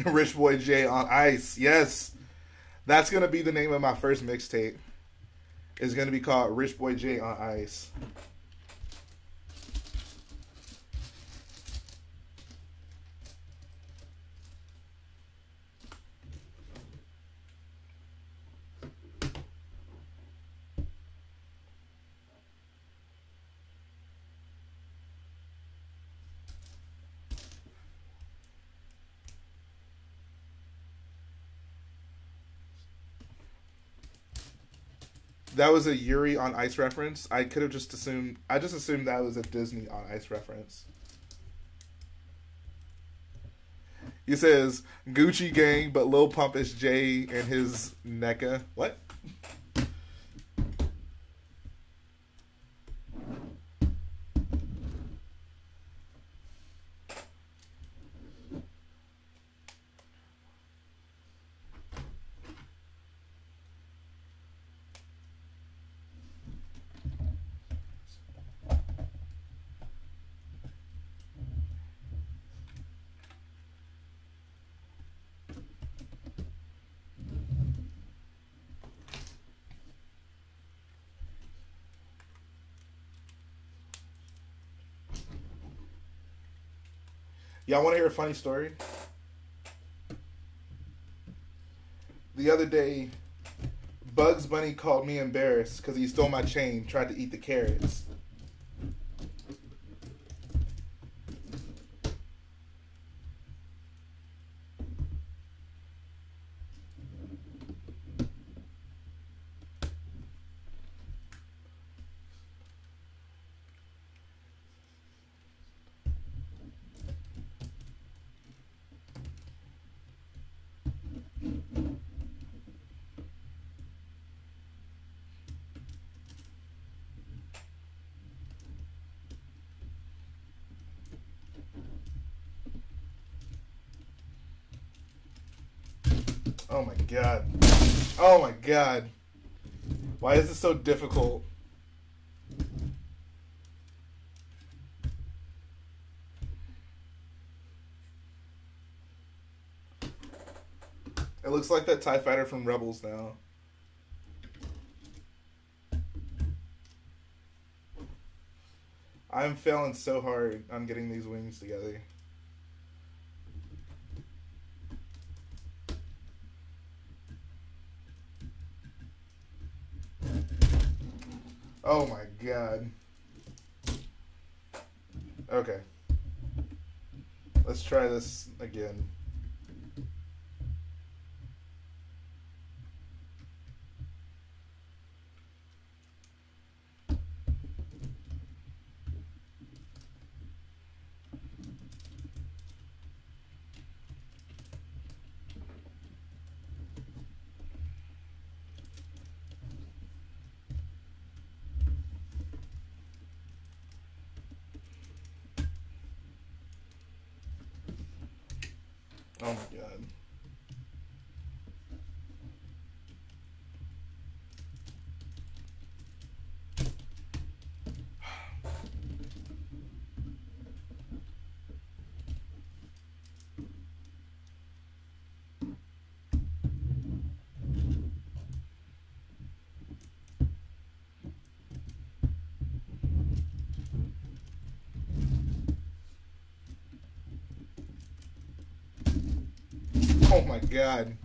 Rich Boy J on Ice. Yes. That's going to be the name of my first mixtape. It's going to be called Rich Boy J on Ice. That was a Yuri on Ice reference. I could have just assumed... I just assumed that was a Disney on Ice reference. He says, Gucci gang, but Lil Pump is Jay and his NECA. What? Y'all want to hear a funny story? The other day, Bugs Bunny called me embarrassed because he stole my chain, tried to eat the carrots. Oh my god. Oh my god. Why is this so difficult? It looks like that TIE fighter from Rebels now. I'm failing so hard on getting these wings together. Oh my god. Okay. Let's try this again. Oh my god. Oh my god.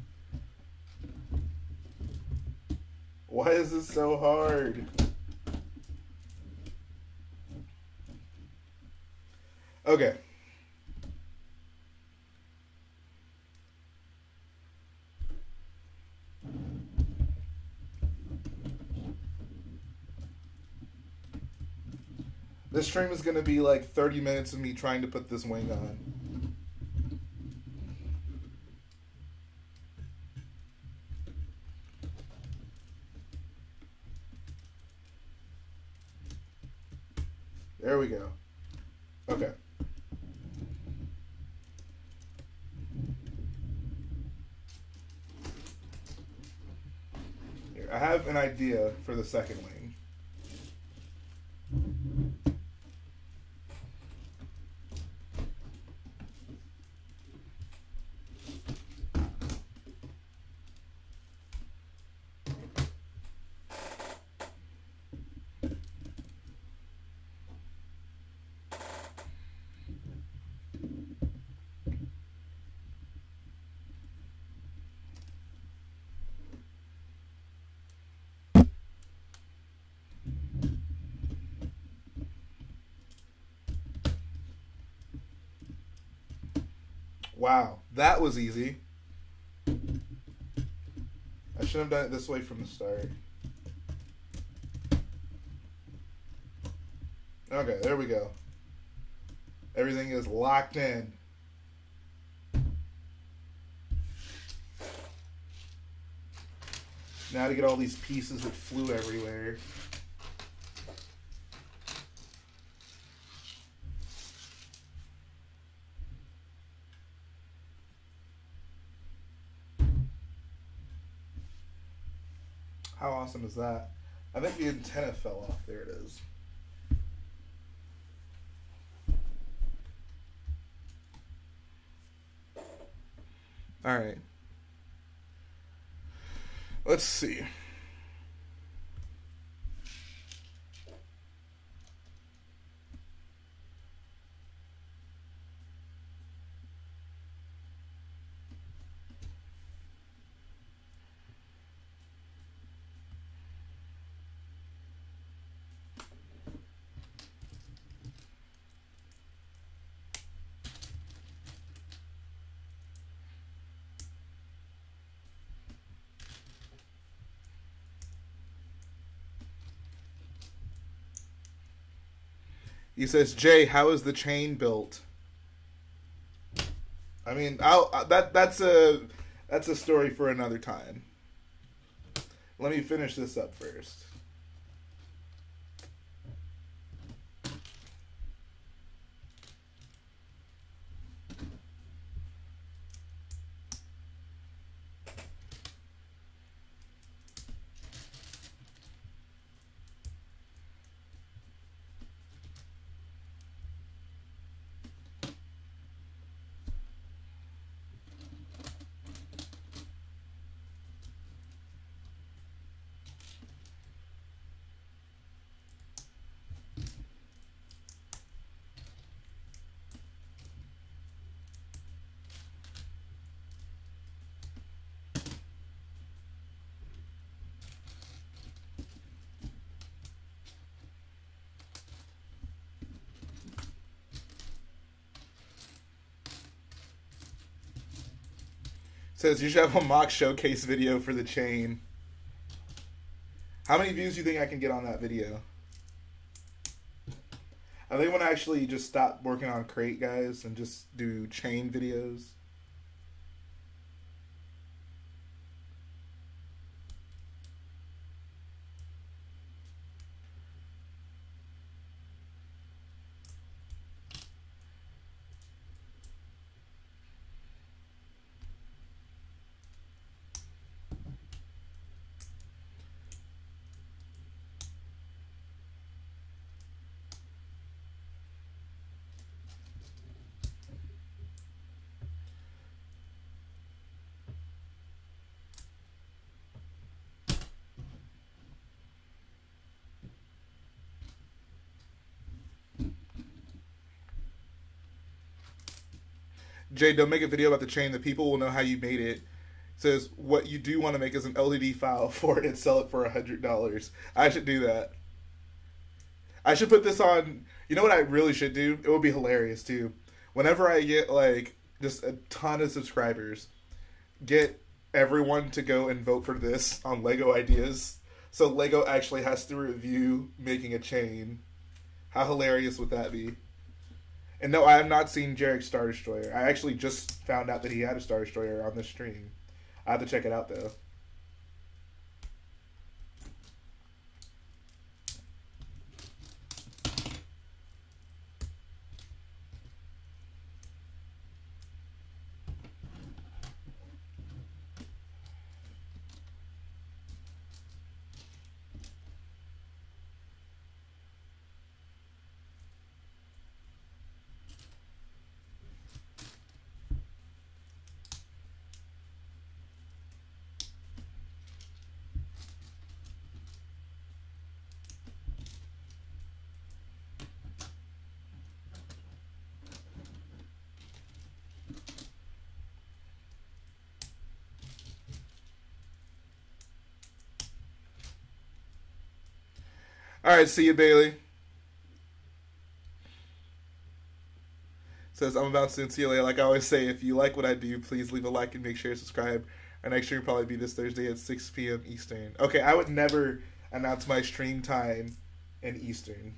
Why is this so hard? Okay. This stream is going to be like 30 minutes of me trying to put this wing on. There we go. Okay. Here, I have an idea for the second wing. Wow, that was easy. I should have done it this way from the start. Okay, there we go. Everything is locked in. Now to get all these pieces that flew everywhere. How awesome is that? I think the antenna fell off. There it is. All right. Let's see. He says, "Jay, how is the chain built?" I mean, that's a story for another time. Let me finish this up first. Says you should have a mock showcase video for the chain. How many views do you think I can get on that video? I think I'm gonna actually just stop working on crate, guys, and just do chain videos. Jay, don't make a video about the chain. The people will know how you made it. It says, what you do want to make is an LDD file for it and sell it for $100. I should do that. I should put this on... You know what I really should do? It would be hilarious, too. Whenever I get, like, just a ton of subscribers, get everyone to go and vote for this on Lego Ideas. So Lego actually has to review making a chain. How hilarious would that be? And no, I have not seen Jerac's Star Destroyer. I actually just found out that he had a Star Destroyer on this stream. I have to check it out, though. All right, see you, Bailey. Says, I'm about to see you later. Like I always say, if you like what I do, please leave a like and make sure you subscribe. Our next stream will probably be this Thursday at 6 p.m. Eastern. Okay, I would never announce my stream time in Eastern.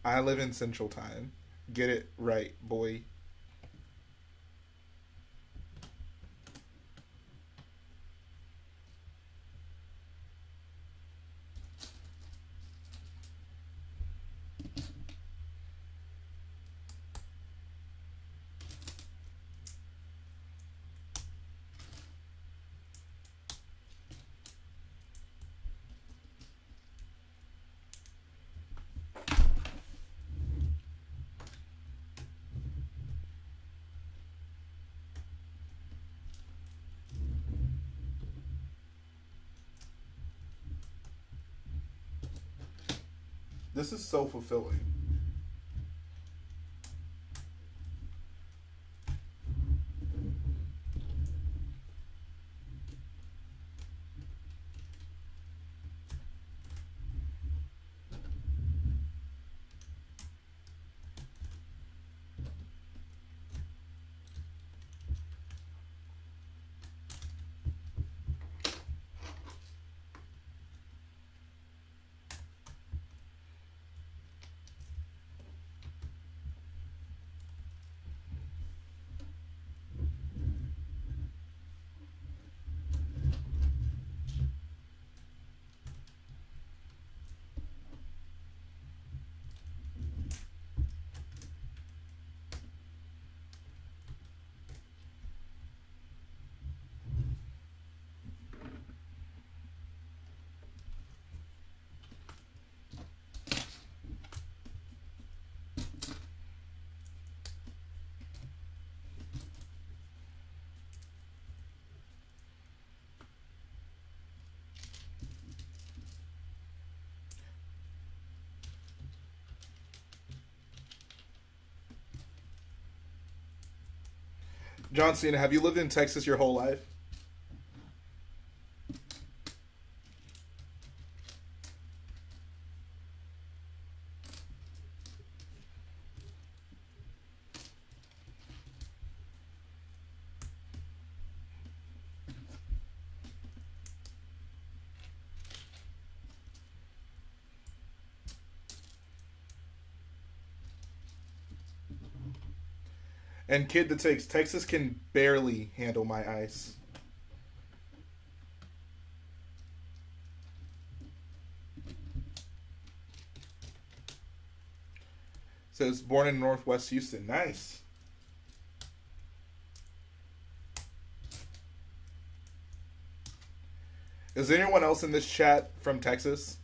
I live in Central Time. Get it right, boy. This is so fulfilling. John Cena, have you lived in Texas your whole life? And Kid that takes Texas can barely handle my ice. Says born in Northwest Houston. Nice. Is there anyone else in this chat from Texas?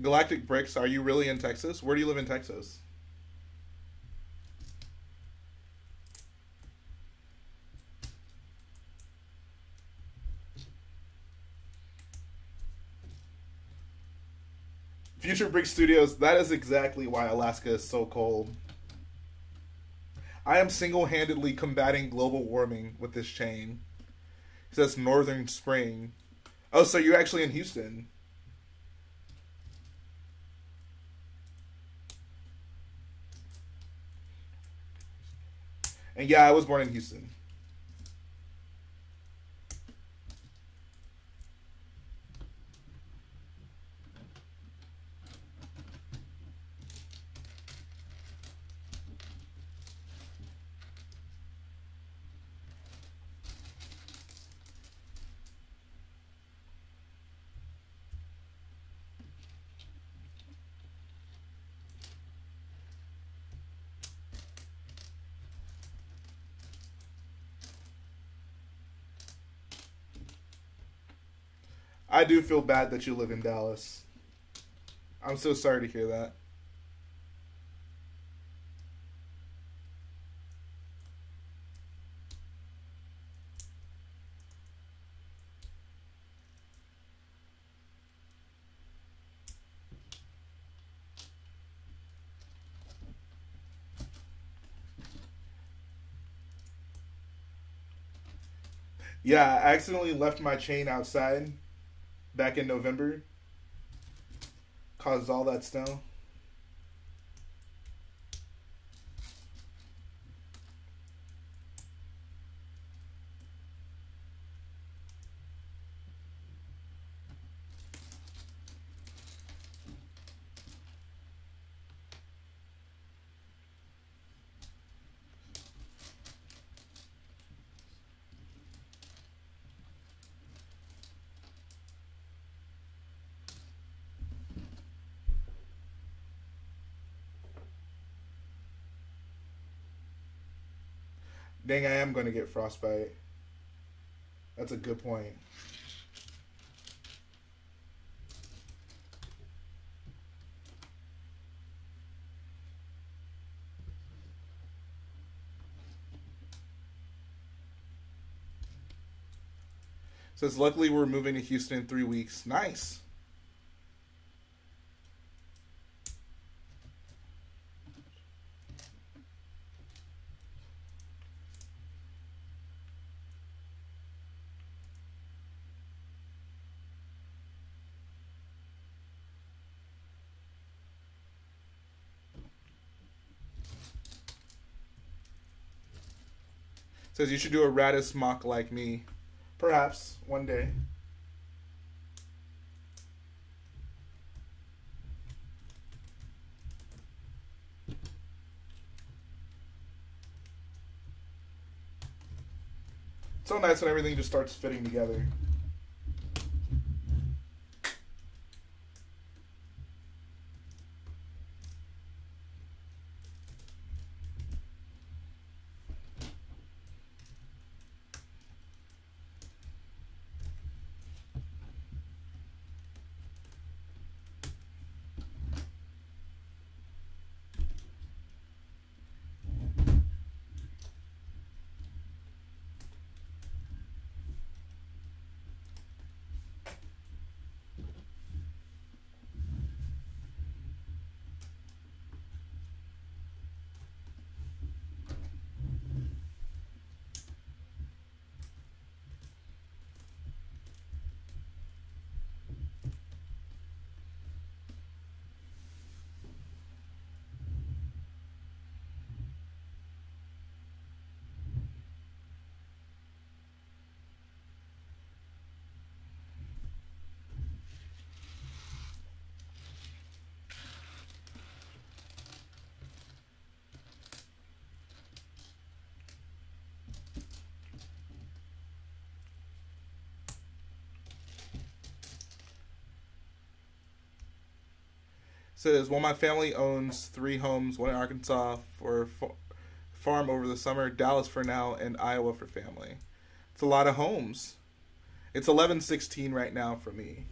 Galactic Bricks, are you really in Texas? Where do you live in Texas? Future Brick Studios, that is exactly why Alaska is so cold. I am single-handedly combating global warming with this chain. It says Northern Spring. Oh, so you're actually in Houston. And yeah, I was born in Houston. I do feel bad that you live in Dallas. I'm so sorry to hear that. Yeah, I accidentally left my chain outside back in November. Caused all that snow. Dang, I am going to get frostbite. That's a good point. Says, luckily we're moving to Houston in 3 weeks. Nice. Says you should do a Radis mock like me. Perhaps, one day. It's so nice when everything just starts fitting together. says, well, my family owns 3 homes, one in Arkansas for farm over the summer, Dallas for now, and Iowa for family. It's a lot of homes. It's 11:16 right now for me.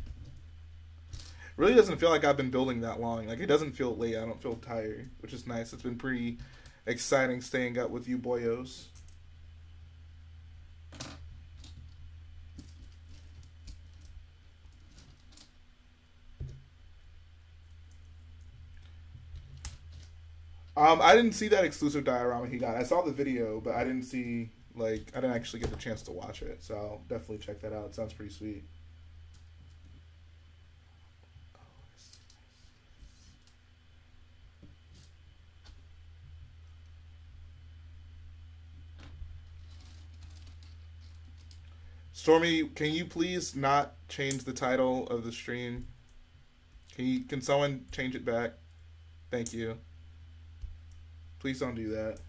Really doesn't feel like I've been building that long. Like, it doesn't feel late. I don't feel tired, which is nice. It's been pretty exciting staying up with you boyos. I didn't see that exclusive diorama he got. I saw the video, but I didn't see, like, I didn't actually get the chance to watch it. So I'll definitely check that out. It sounds pretty sweet. Stormy, can you please not change the title of the stream? Can someone change it back? Thank you. Please don't do that.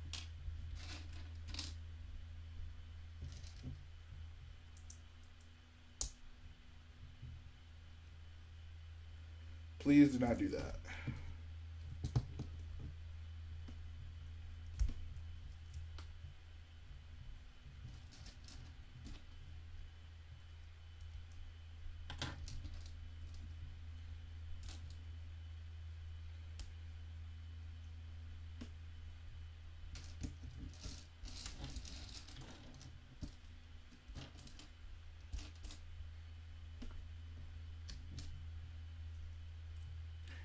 Please do not do that.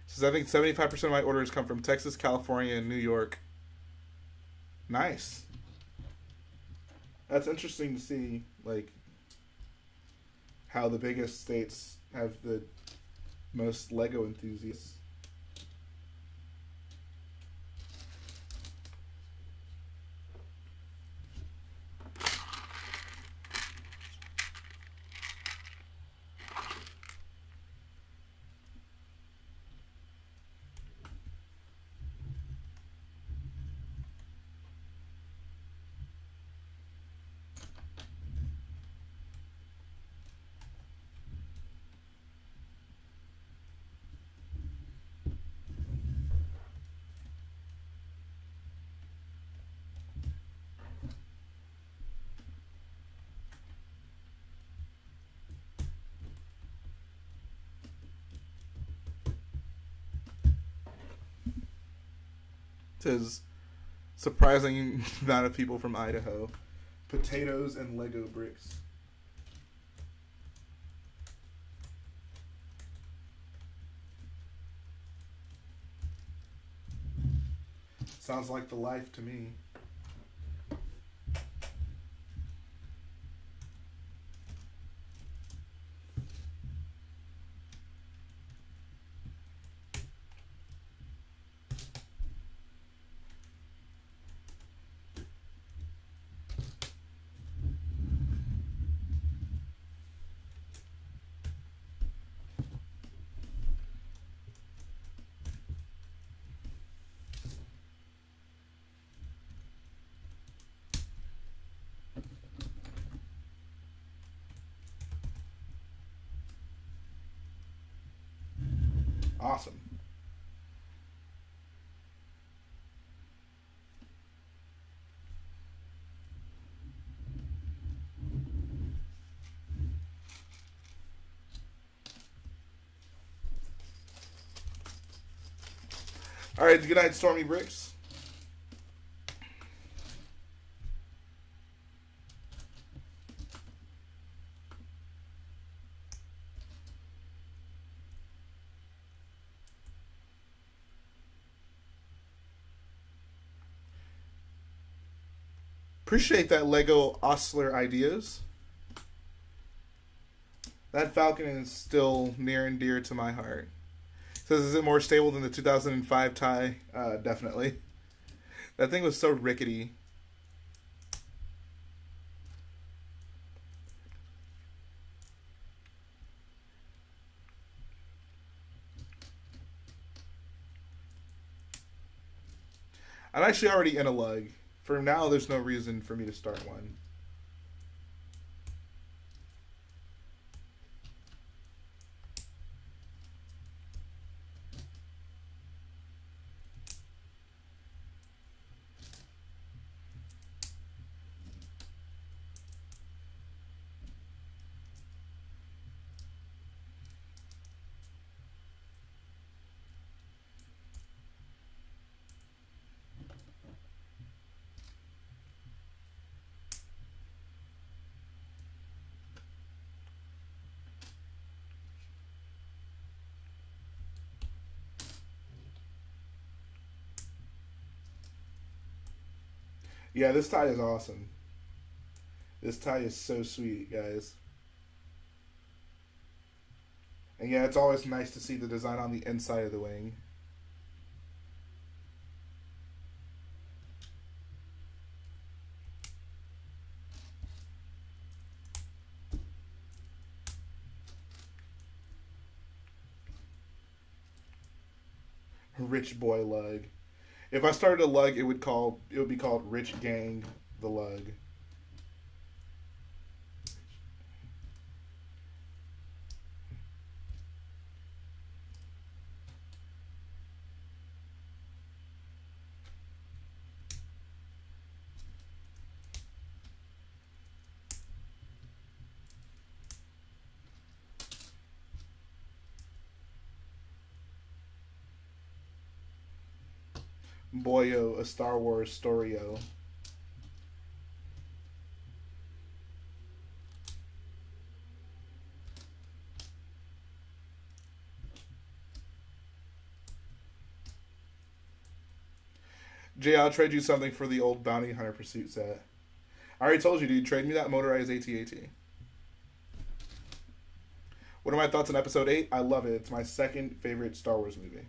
Says, I think 75% of my orders come from Texas, California, and New York. Nice. That's interesting to see, like, how the biggest states have the most Lego enthusiasts. Says, surprising amount of people from Idaho. Potatoes and Lego bricks. Sounds like the life to me. Awesome. All right, good night, Stormy Bricks. Appreciate that, Lego Ostler Ideas. That Falcon is still near and dear to my heart. Says, is it more stable than the 2005 tie? Definitely. That thing was so rickety. I'm actually already in a lug. For now, there's no reason for me to start one. Yeah, this tie is awesome. This tie is so sweet, guys. And yeah, it's always nice to see the design on the inside of the wing. Rich Boy Lug. If I started a lug, it would be called Rich Gang the Lug. Boyo, a Star Wars Storyo. Jay, I'll trade you something for the old Bounty Hunter Pursuit set. I already told you, dude. Trade me that motorized AT-AT. What are my thoughts on Episode 8? I love it. It's my second favorite Star Wars movie.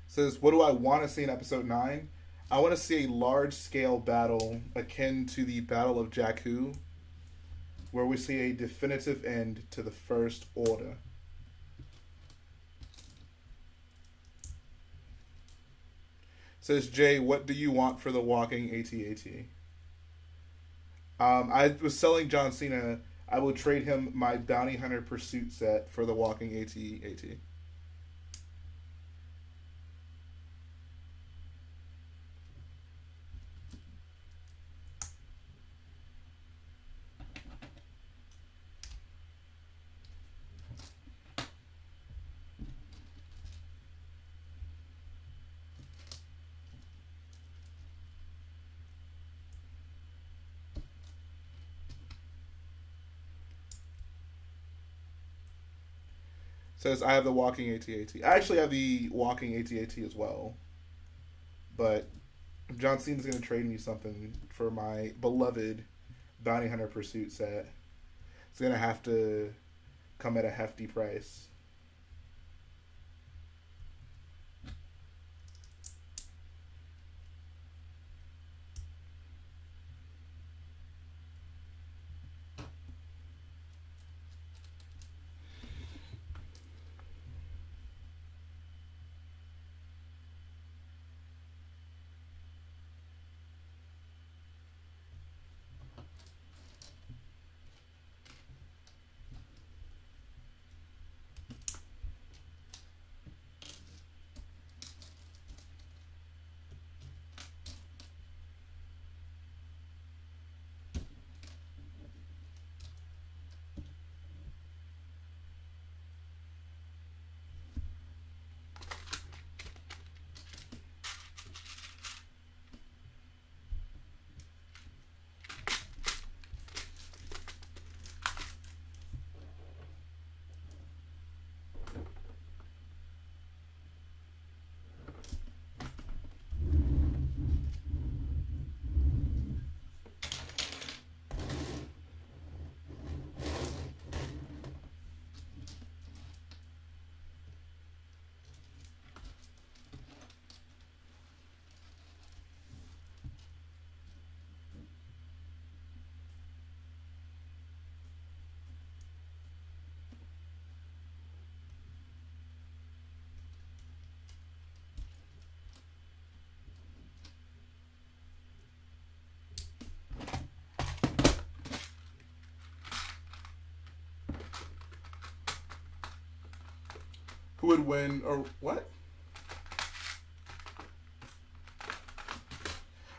Says, what do I want to see in Episode 9? I want to see a large-scale battle akin to the Battle of Jakku, where we see a definitive end to the First Order. Says, Jay, what do you want for the walking AT-AT? I was selling John Cena. I will trade him my Bounty Hunter Pursuit set for the walking AT-AT. Says, I have the walking AT-AT. I actually have the walking AT-AT as well. But if John Cena's going to trade me something for my beloved Bounty Hunter Pursuit set, it's going to have to come at a hefty price. Who would win, or what?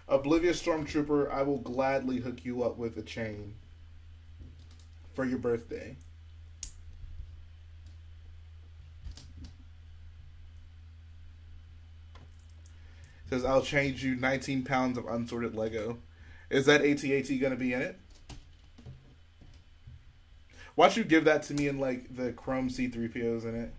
Oblivious Stormtrooper, I will gladly hook you up with a chain for your birthday. Says, I'll change you 19 pounds of unsorted Lego. Is that AT-AT going to be in it? Why don't you give that to me in, like, the Chrome C-3POs in it?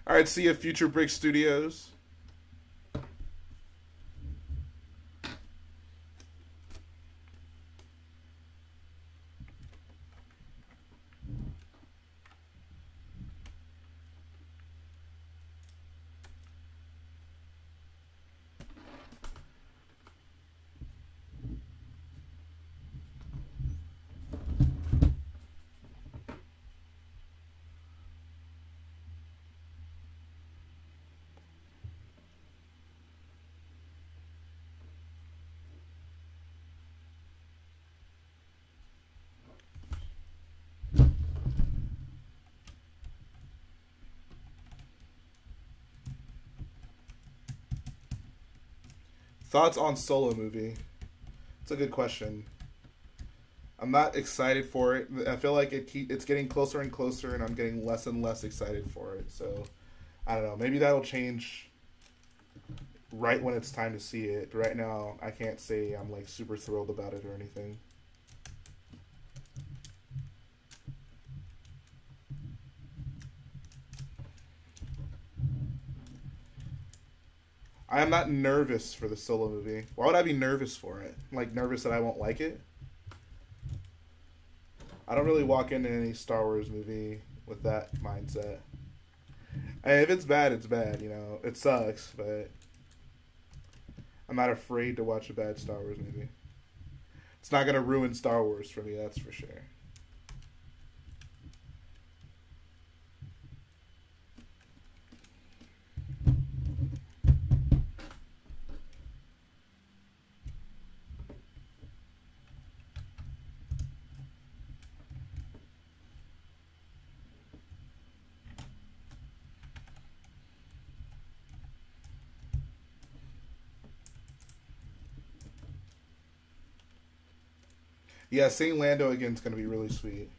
Alright, see you, Future Brick Studios. Thoughts on Solo movie? It's a good question. I'm not excited for it. I feel like it's getting closer and closer, and I'm getting less and less excited for it. So, I don't know. Maybe that'll change right when it's time to see it. Right now, I can't say I'm like super thrilled about it or anything. I am not nervous for the Solo movie. Why would I be nervous for it? Like, nervous that I won't like it? I don't really walk into any Star Wars movie with that mindset. And if it's bad, it's bad, you know. It sucks, but I'm not afraid to watch a bad Star Wars movie. It's not going to ruin Star Wars for me, that's for sure. Yeah, seeing Lando again is going to be really sweet.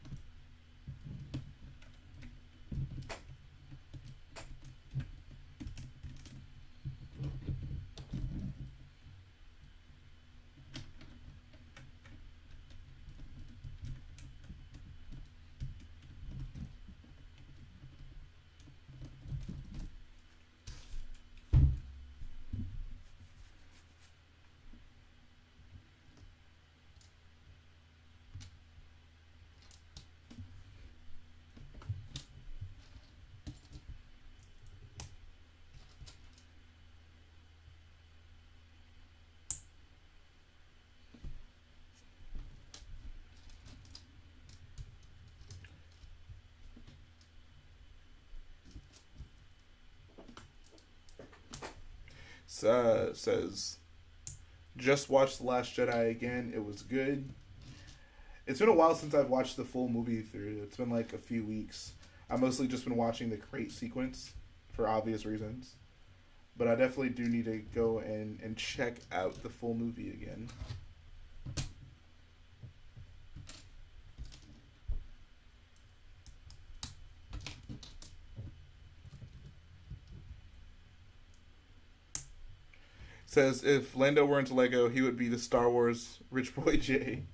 Says, just watched The Last Jedi again. It was good. It's been a while since I've watched the full movie through. It's been like a few weeks. I've mostly just been watching the crate sequence for obvious reasons. But I definitely do need to go and check out the full movie again. Says, if Lando were into Lego, he would be the Star Wars Rich Boy J.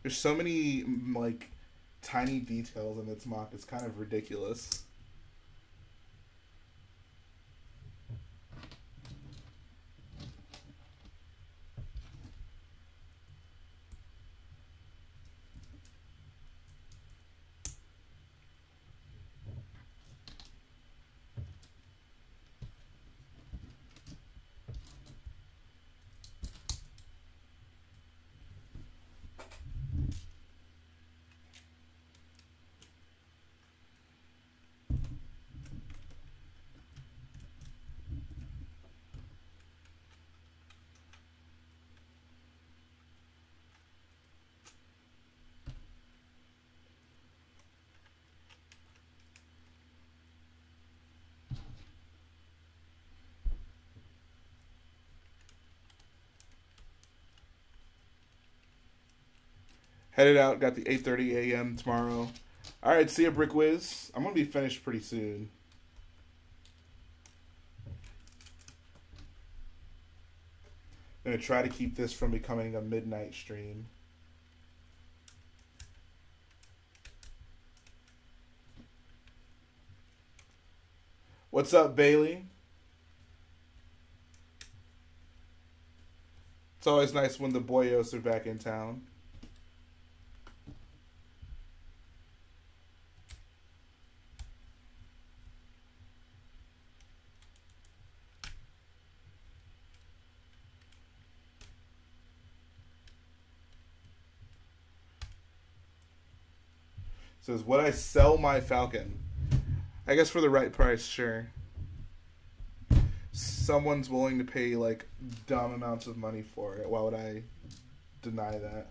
There's so many, like, tiny details in its mock. It's kind of ridiculous. Headed out. Got the 8:30 a.m. tomorrow. All right, see ya, Brick Wiz. I'm gonna be finished pretty soon. I'm gonna try to keep this from becoming a midnight stream. What's up, Bailey? It's always nice when the boyos are back in town. Says, would I sell my Falcon? I guess for the right price, sure. Someone's willing to pay like dumb amounts of money for it. Why would I deny that?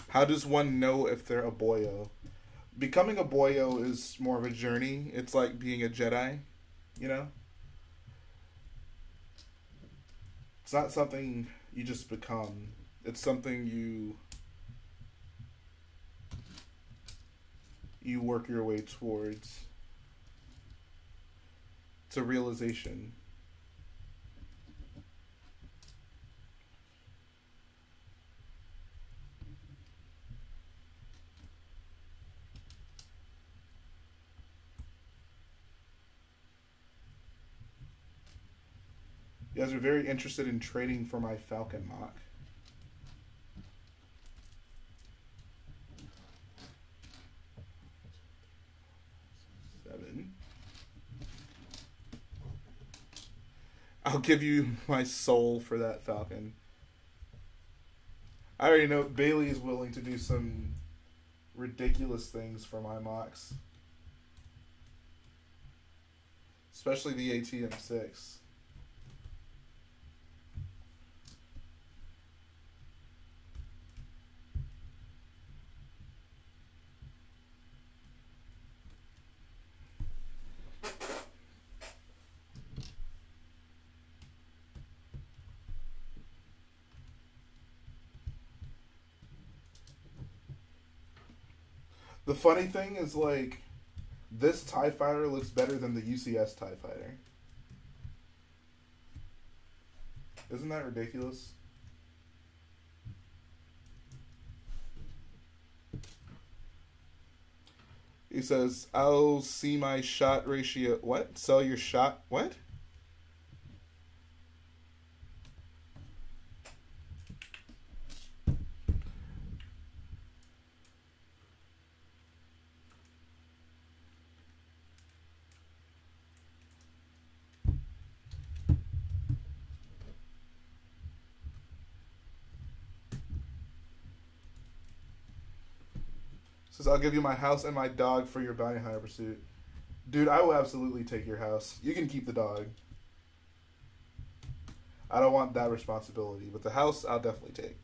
How does one know if they're a boyo? Becoming a boyo is more of a journey. It's like being a Jedi, you know? It's not something you just become. It's something you work your way towards. It's a realization. You guys are very interested in trading for my Falcon mock. I'll give you my soul for that Falcon. I already know Bailey is willing to do some ridiculous things for my mocks. Especially the ATM6. The funny thing is, like, this TIE Fighter looks better than the UCS TIE Fighter. Isn't that ridiculous? He says, I'll see my shot ratio. What? Sell your shot? What? Says, I'll give you my house and my dog for your bounty hunter pursuit. Dude, I will absolutely take your house. You can keep the dog. I don't want that responsibility, but the house I'll definitely take.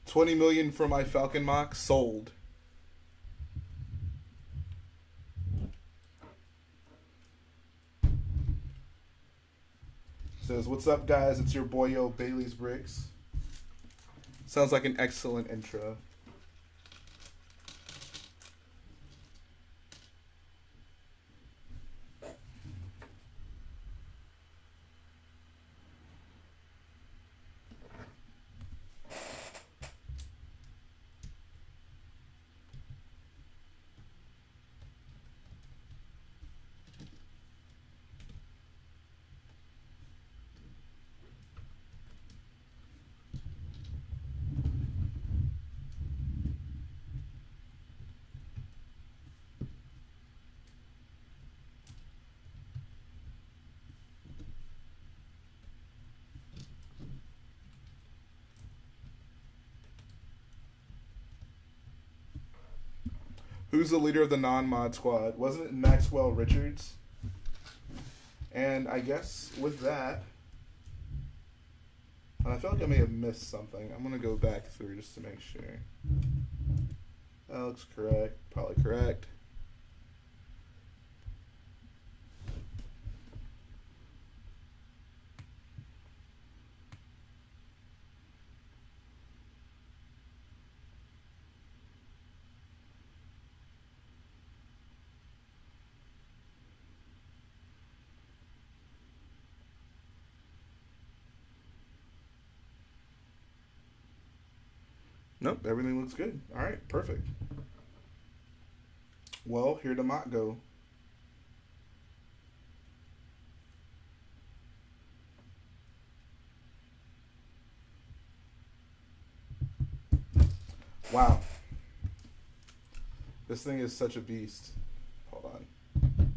$20 million for my Falcon mock sold. Says, what's up, guys? It's your boyo Bailey's Bricks. Sounds like an excellent intro. Who's the leader of the non-mod squad? Wasn't it Maxwell Richards? And I guess with that, I feel like I may have missed something. I'm going to go back through just to make sure. That looks correct. Probably correct. Nope, everything looks good. All right, perfect. Well, here the mock go. Wow. This thing is such a beast. Hold on.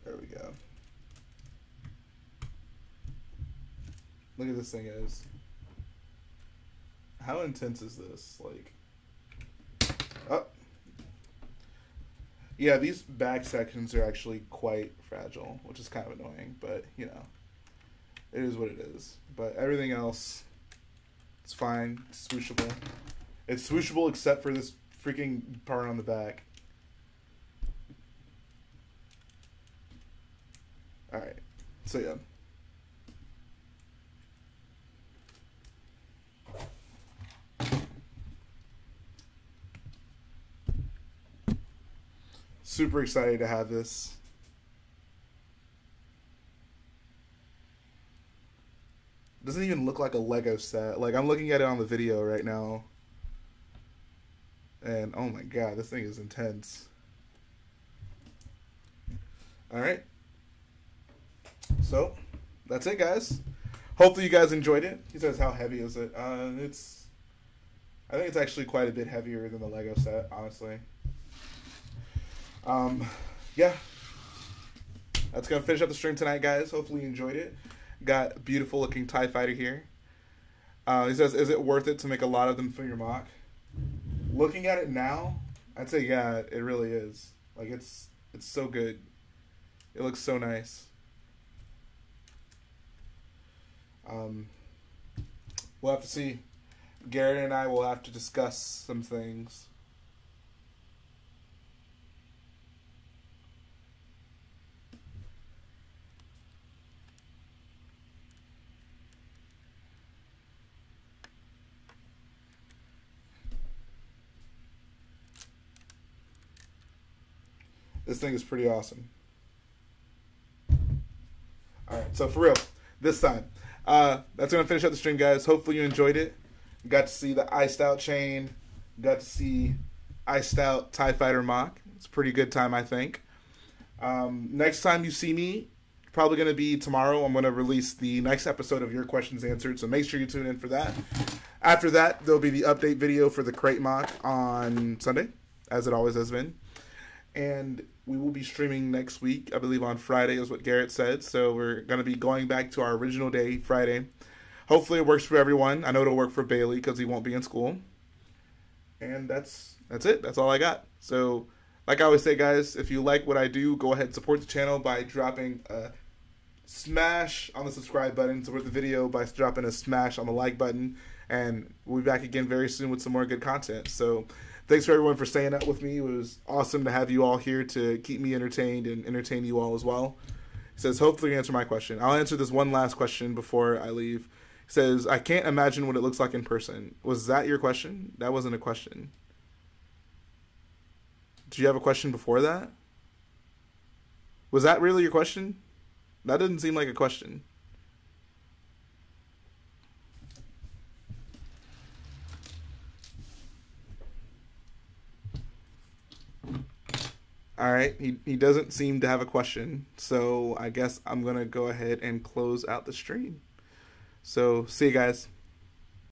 There we go. Look at this thing is. How intense is this? Like, oh. Yeah, these back sections are actually quite fragile, which is kind of annoying, but, you know, it is what it is. But everything else, it's fine. It's swooshable. It's swooshable except for this freaking part on the back. Alright, so yeah. Super excited to have this. Doesn't even look like a Lego set. Like, I'm looking at it on the video right now. And, oh my god, this thing is intense. Alright. So, that's it, guys. Hopefully you guys enjoyed it. He says, how heavy is it? I think it's actually quite a bit heavier than the Lego set, honestly. Yeah, that's gonna finish up the stream tonight, guys. Hopefully you enjoyed it. Got a beautiful looking TIE fighter here. He says, is it worth it to make a lot of them for your mock? Looking at it now, I'd say yeah, it really is. Like, it's so good. It looks so nice. We'll have to see. Garrett and I will have to discuss some things. This thing is pretty awesome. Alright, so for real, this time. That's going to finish up the stream, guys. Hopefully you enjoyed it. Got to see the iced out chain. Got to see iced out TIE Fighter mock. It's a pretty good time, I think. Next time you see me, probably going to be tomorrow. I'm going to release the next episode of Your Questions Answered, so make sure you tune in for that. After that, there'll be the update video for the crate mock on Sunday, as it always has been. And we will be streaming next week, I believe on Friday is what Garrett said. So we're going to be going back to our original day, Friday. Hopefully it works for everyone. I know it'll work for Bailey because he won't be in school. And that's it. That's all I got. So like I always say, guys, if you like what I do, go ahead and support the channel by dropping a smash on the subscribe button. Support the video by dropping a smash on the like button. And we'll be back again very soon with some more good content. So thanks for everyone for staying up with me. It was awesome to have you all here to keep me entertained and entertain you all as well. He says, hopefully you answer my question. I'll answer this one last question before I leave. He says, I can't imagine what it looks like in person. Was that your question? That wasn't a question. Did you have a question before that? Was that really your question? That didn't seem like a question. All right, he doesn't seem to have a question, so I guess I'm going to go ahead and close out the stream. So, see you guys.